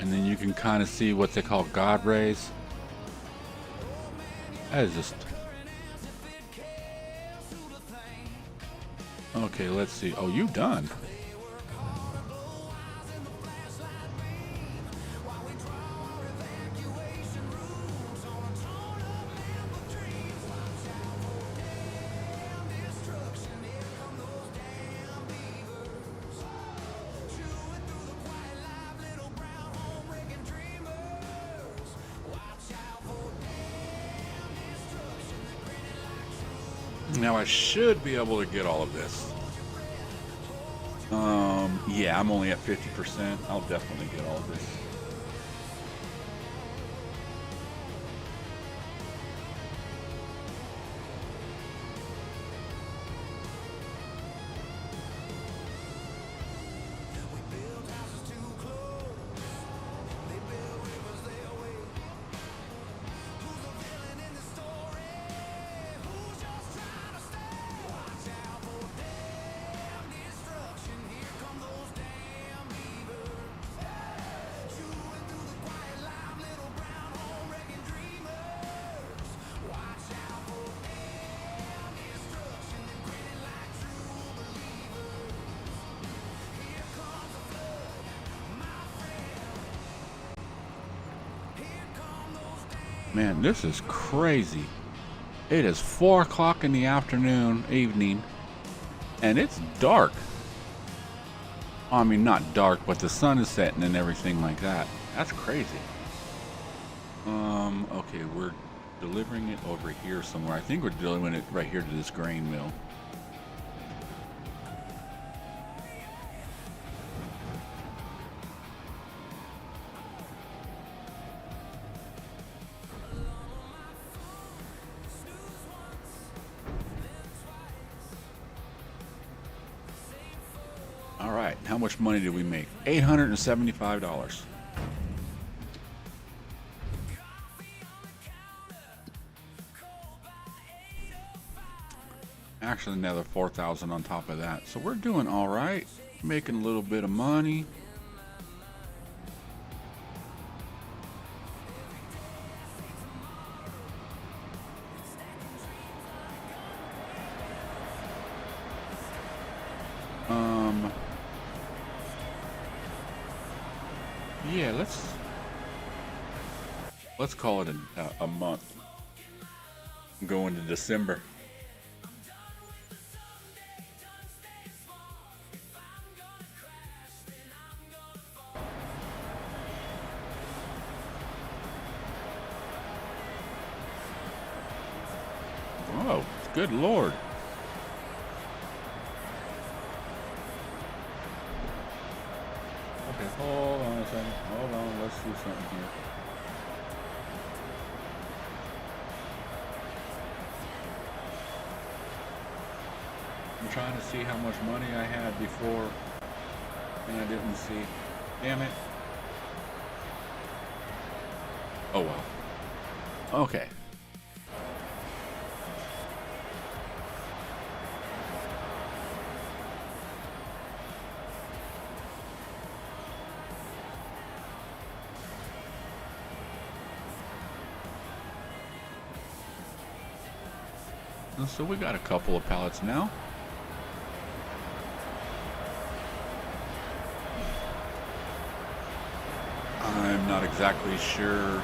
And then you can kind of see what they call God rays. That is just... Okay, let's see. Oh, you done? Now I should be able to get all of this. Yeah, I'm only at 50%. I'll definitely get all of this. Man, this is crazy. It is 4 o'clock in the evening, and it's dark. I mean, not dark, but the sun is setting and everything like that. That's crazy. Okay, we're delivering it over here somewhere. I think we're delivering it right here to this grain mill. All right, how much money did we make? $875. Actually, another 4,000 on top of that. So we're doing all right. Making a little bit of money. Yeah, let's call it a month. Go into December. Oh, good Lord. Okay, hold on a second. Hold on, let's do something here. I'm trying to see how much money I had before, and I didn't see. Damn it. Oh well. Okay. So we got a couple of pallets now. I'm not exactly sure.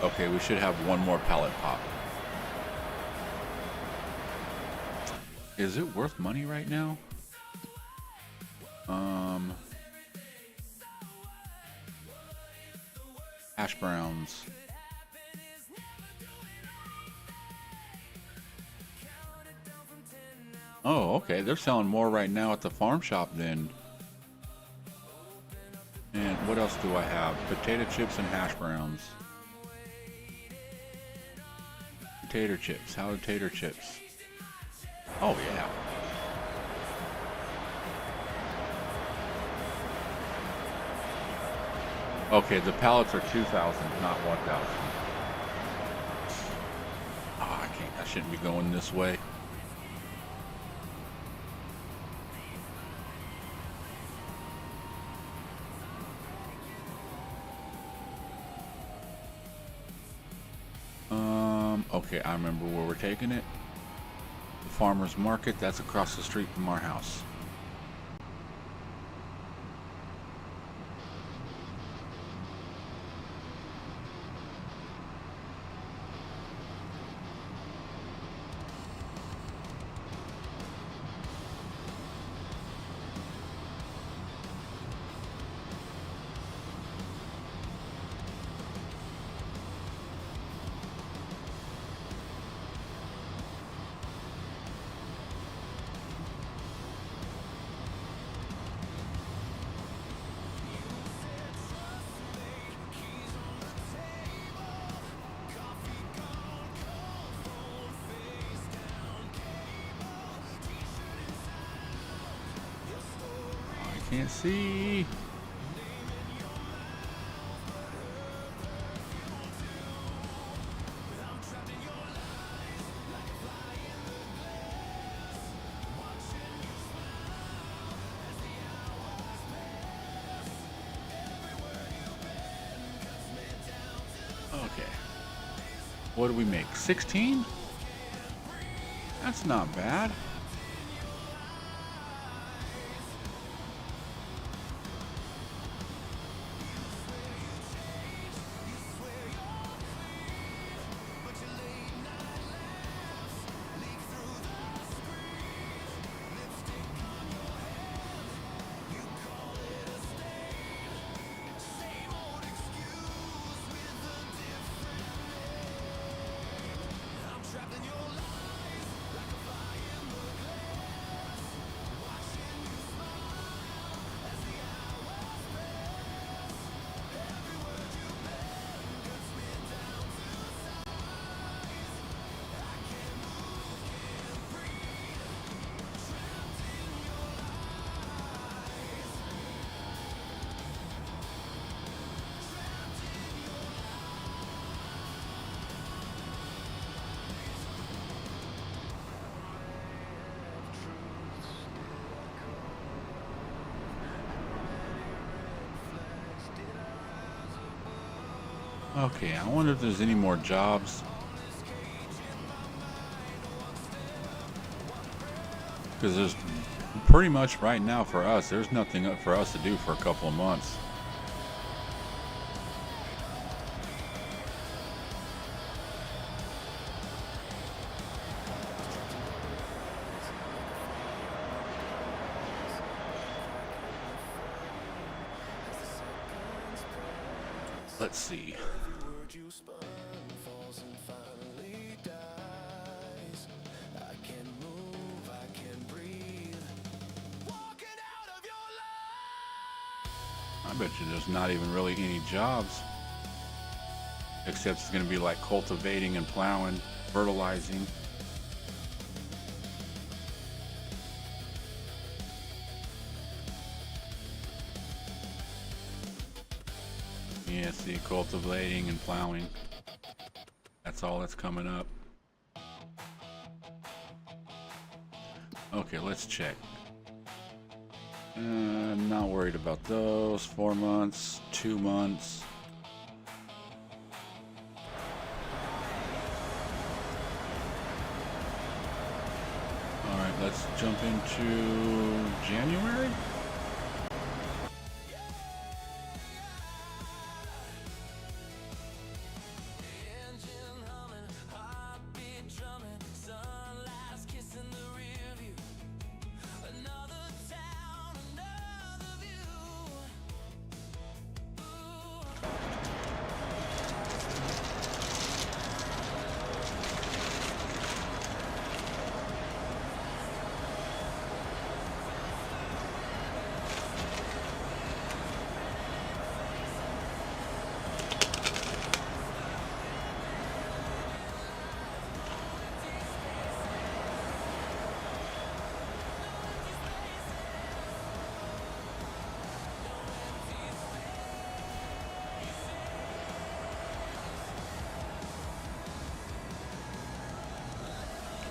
Okay, we should have one more pallet pop. Is it worth money right now? Hashbrowns. Oh, okay. They're selling more right now at the farm shop then. And what else do I have? Potato chips and hash browns. Potato chips. How are tater chips? Oh, yeah. Okay, the pallets are 2,000, not 1,000. Oh, I can't. I shouldn't be going this way. Okay, I remember where we're taking it. The farmer's market, that's across the street from our house. Can't see. Okay. What do we make? 16? That's not bad. Okay, I wonder if there's any more jobs. Because there's pretty much right now for us, there's nothing up for us to do for a couple of months. Let's see. I bet you there's not even really any jobs. Except it's going to be like cultivating and plowing, fertilizing. Yeah, see, cultivating and plowing. That's all that's coming up. Okay, let's check. Not worried about those. 4 months, 2 months. Alright, let's jump into January.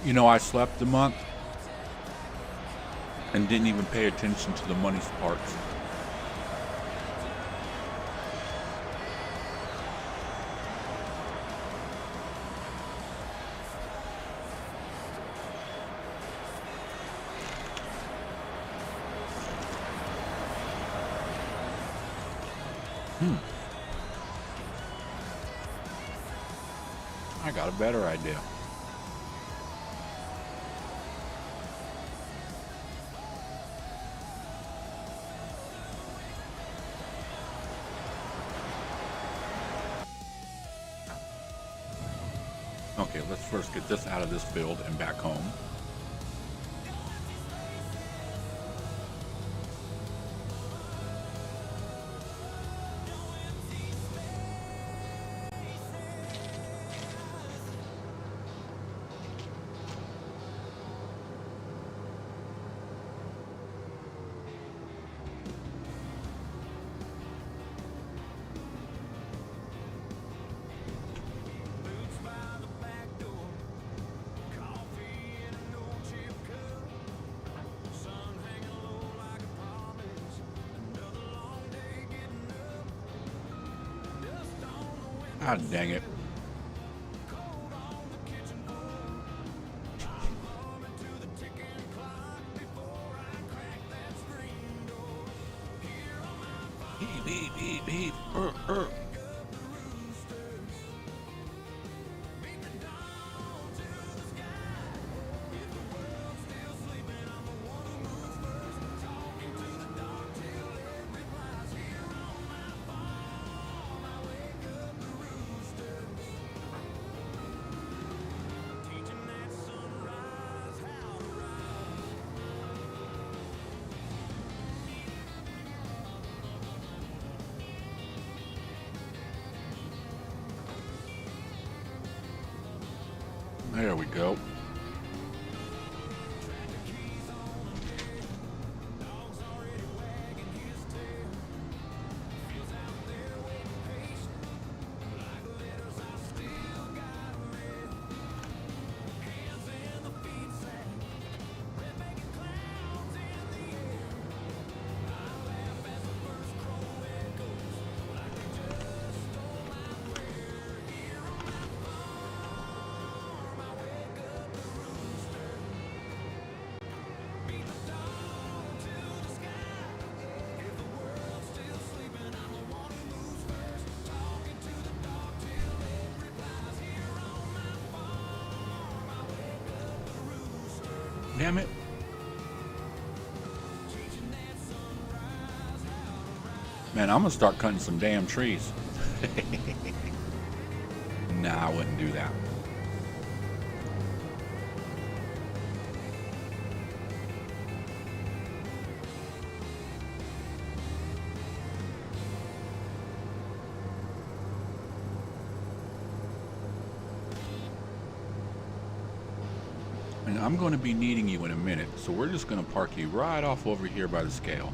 You know, I slept a month and didn't even pay attention to the money parts. I got a better idea. Okay, let's first get this out of this field and back home. Ah, dang it. Beep, beep, beep, beep. There we go. Damn it. Man, I'm gonna start cutting some damn trees. Nah, I wouldn't do that. And I'm going to be needing you in a minute, so we're just going to park you right off over here by the scale.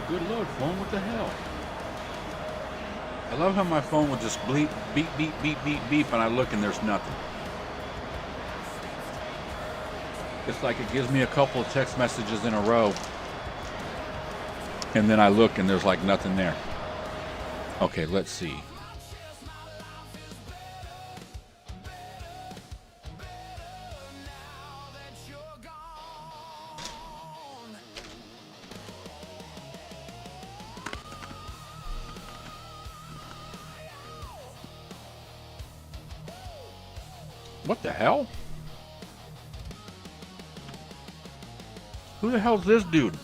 Good Lord, phone, what the hell? I love how my phone will just bleep, beep, beep, beep, beep, beep, and I look and there's nothing. It's like it gives me a couple of text messages in a row, and then I look and there's like nothing there. Okay, let's see. What the hell? Who the hell's this dude?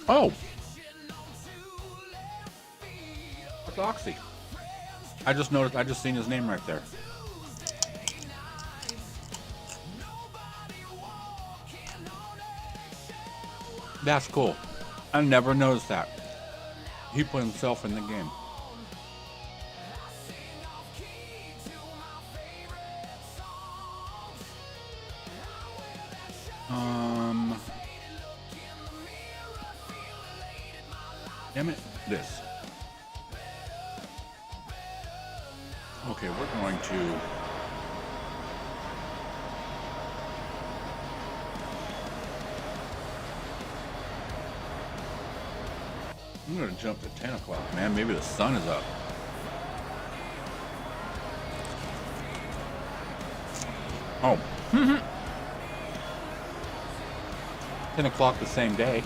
Oh! It's Oxy. I just noticed, I just seen his name right there. That's cool. I never noticed that. He put himself in the game. Damn it, this. Okay, we're going to... I'm going to jump to 10 o'clock, man. Maybe the sun is up. Oh. 10 o'clock the same day.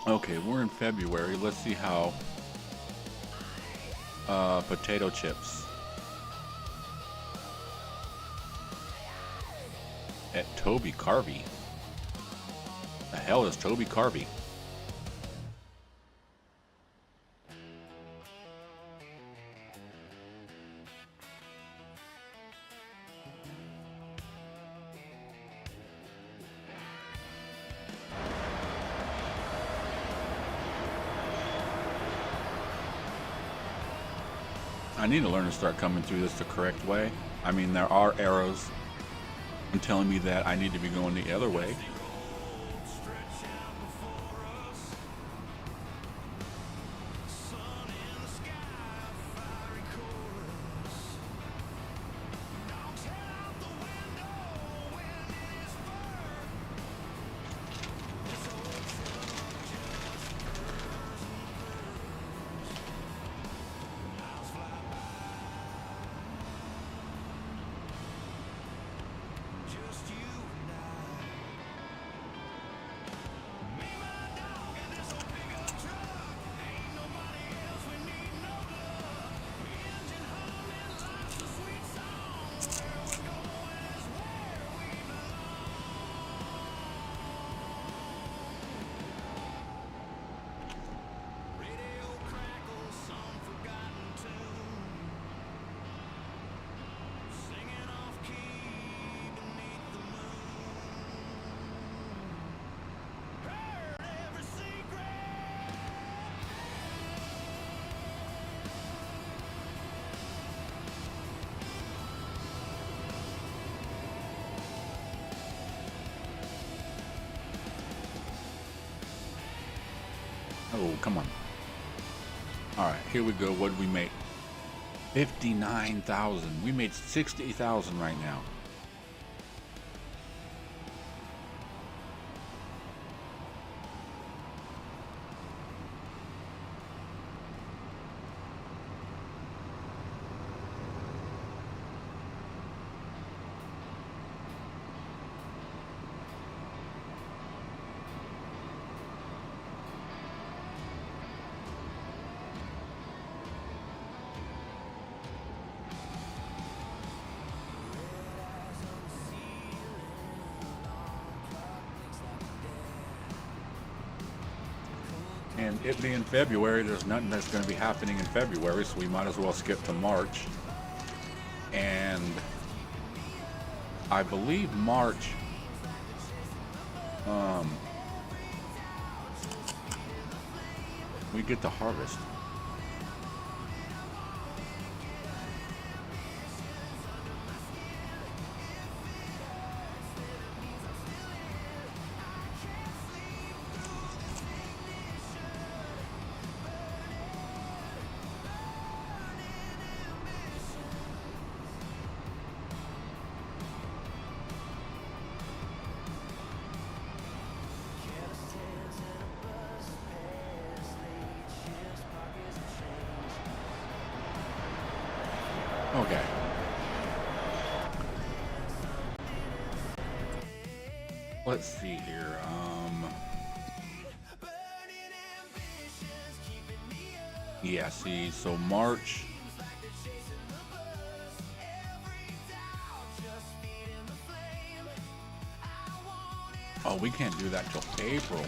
Okay, we're in February. Let's see how potato chips at Toby Carvey. The hell is Toby Carvey? I need to learn to start coming through this the correct way. I mean, there are arrows telling me that I need to be going the other way. come on. All right, here we go. What did we make? 59,000. We made 60,000 right now. And it being February, there's nothing that's going to be happening in February, so we might as well skip to March. And I believe March, we get the harvest. Okay. Let's see here. Yeah, see, so March. Oh, we can't do that till April.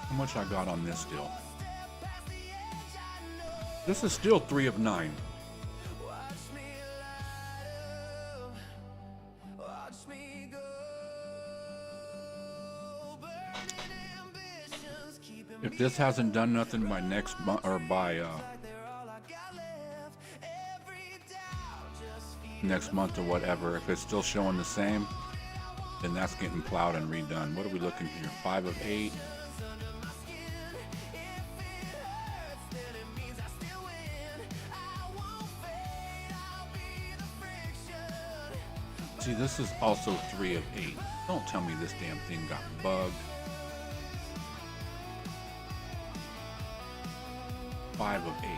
How much I got on this deal? This is still 3 of 9. If this hasn't done nothing by next month or by next month or whatever, if it's still showing the same, then that's getting plowed and redone. What are we looking here? 5 of 8. See, this is also 3 of 8. Don't tell me this damn thing got bugged. 5 of 8.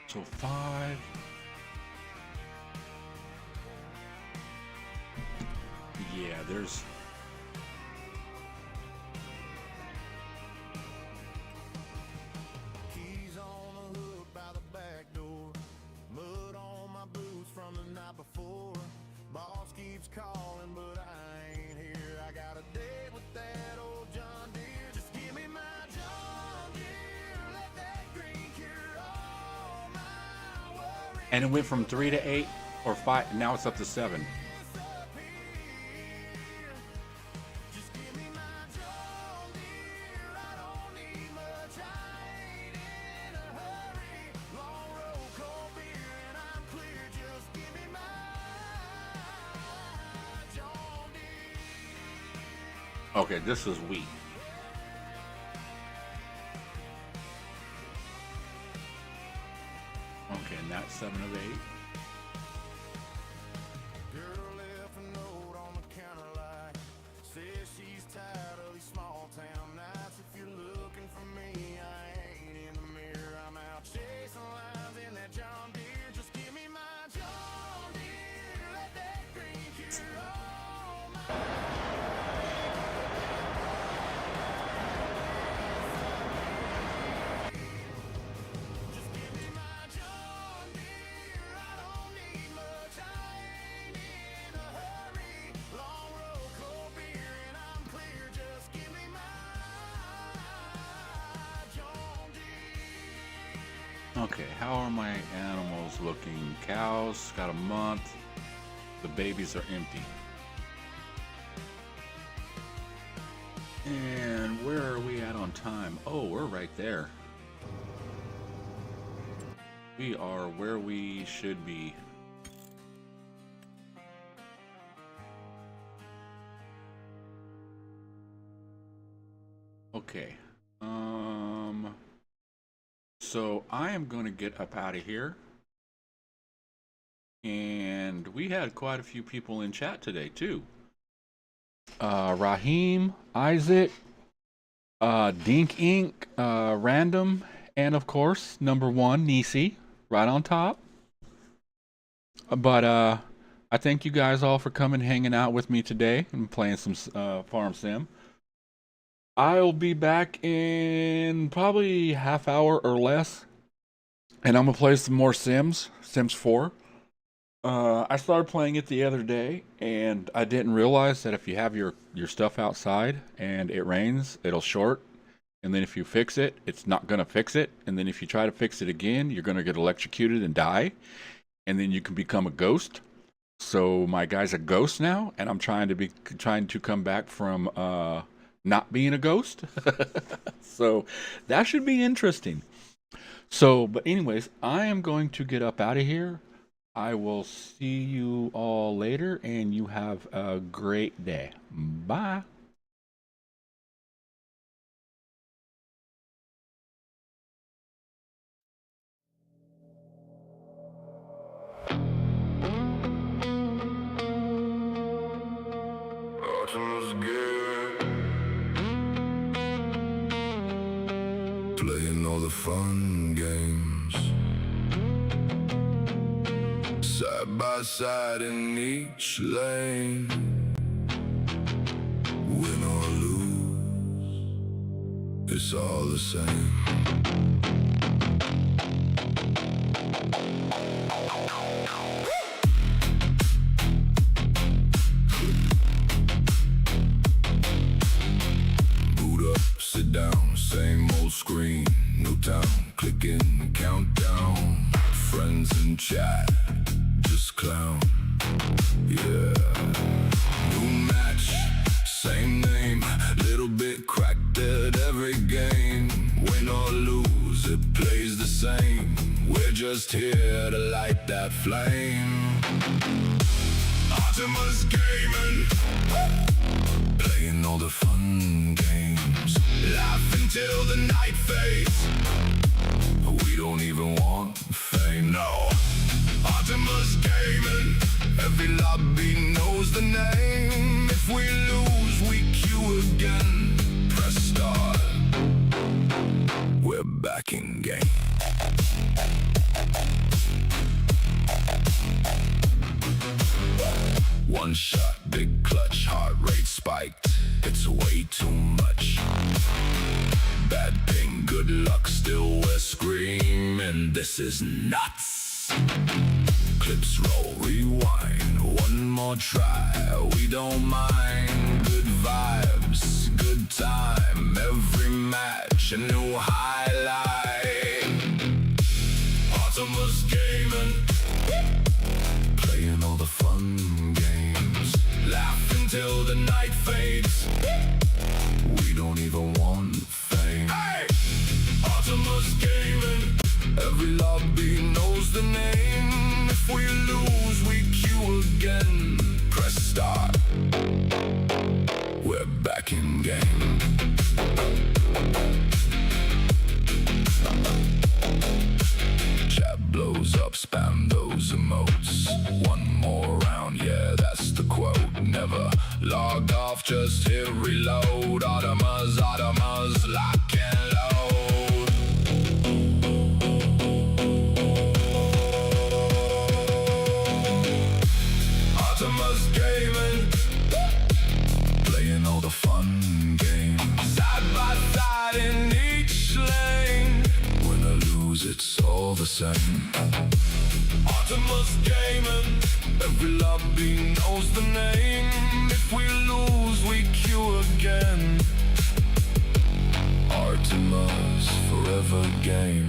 So 5. Yeah, there's... Keys on the hook by the back door. Mud on my boots from the night before. Boss keeps calling, but I ain't here. I got a date with that old John Deere. Just give me my John Deere. Let that green cure all my worries. And it went from 3 to 8 or 5. Now it's up to 7. Just give me my John Deere. I don't need much. I ain't in a hurry. Long road, cold beer, and I'm clear. Just give me my John Deere. Okay, this is wheat. Okay, and that's 7 of 8. Girl left a note on the counter light. Says she's tired of these small town nights. If you're looking for me, I ain't in the mirror. I'm out chasing lines in that John Deere. Just give me my John Deere. Let that green cure all my... Okay, how are my animals looking? Cows got a month. The babies are empty. And where are we at on time? Oh, we're right there. We are where we should be. Okay. So I am going to get up out of here. And we had quite a few people in chat today too. Raheem, Isaac, Dink Inc., Random, and of course, number one, Nisi, right on top. But I thank you guys all for coming, hanging out with me today and playing some Farm Sim. I'll be back in probably half hour or less, and I'm gonna play some more Sims 4. I started playing it the other day, and I didn't realize that if you have your stuff outside and it rains, it'll short, and then if you fix it, it's not gonna fix it, and then if you try to fix it again, you're gonna get electrocuted and die, and then you can become a ghost. So my guy's a ghost now, and I'm trying to come back from not being a ghost. So that should be interesting. So, but anyways, I am going to get up out of here. I will see you all later, and you have a great day. Bye. Autumn is good. Playing all the fun games. Side by side in each lane. Win or lose, it's all the same. Boot up, sit down, same old screen. New town, clicking, countdown. Friends in chat, just clown. Yeah. New match, same name. Little bit cracked at every game. Win or lose, it plays the same. We're just here to light that flame. Optimus gaming, playing all the fun games. Laugh until the night fades. We don't even want fame, no. Optimus gaming, every lobby knows the name. If we lose, we queue again. Press start, we're back in game. One shot, big clutch, heart rate spiked. It's way too much. Bad thing, good luck, still we're screaming. This is nuts. Clips roll, rewind, one more try. We don't mind. Good vibes, good time. Every match a new highlight. Optimus gaming, playing all the fun games. Laugh until the night fades. We don't even want fame. Hey! Optimus gaming, every lobby knows the name. If we lose, we queue again. Press start, we're back in game. Chat blows up, spam those emotes. One more round, yeah, that's the quote. Never log off, just hit reload. Automas, lock and load. Automas gaming, playing all the fun games. Side by side in each lane. Win or lose, it's all the same. Optimus gaming, every lobby knows the name. If we lose, we queue again. Artemis forever game.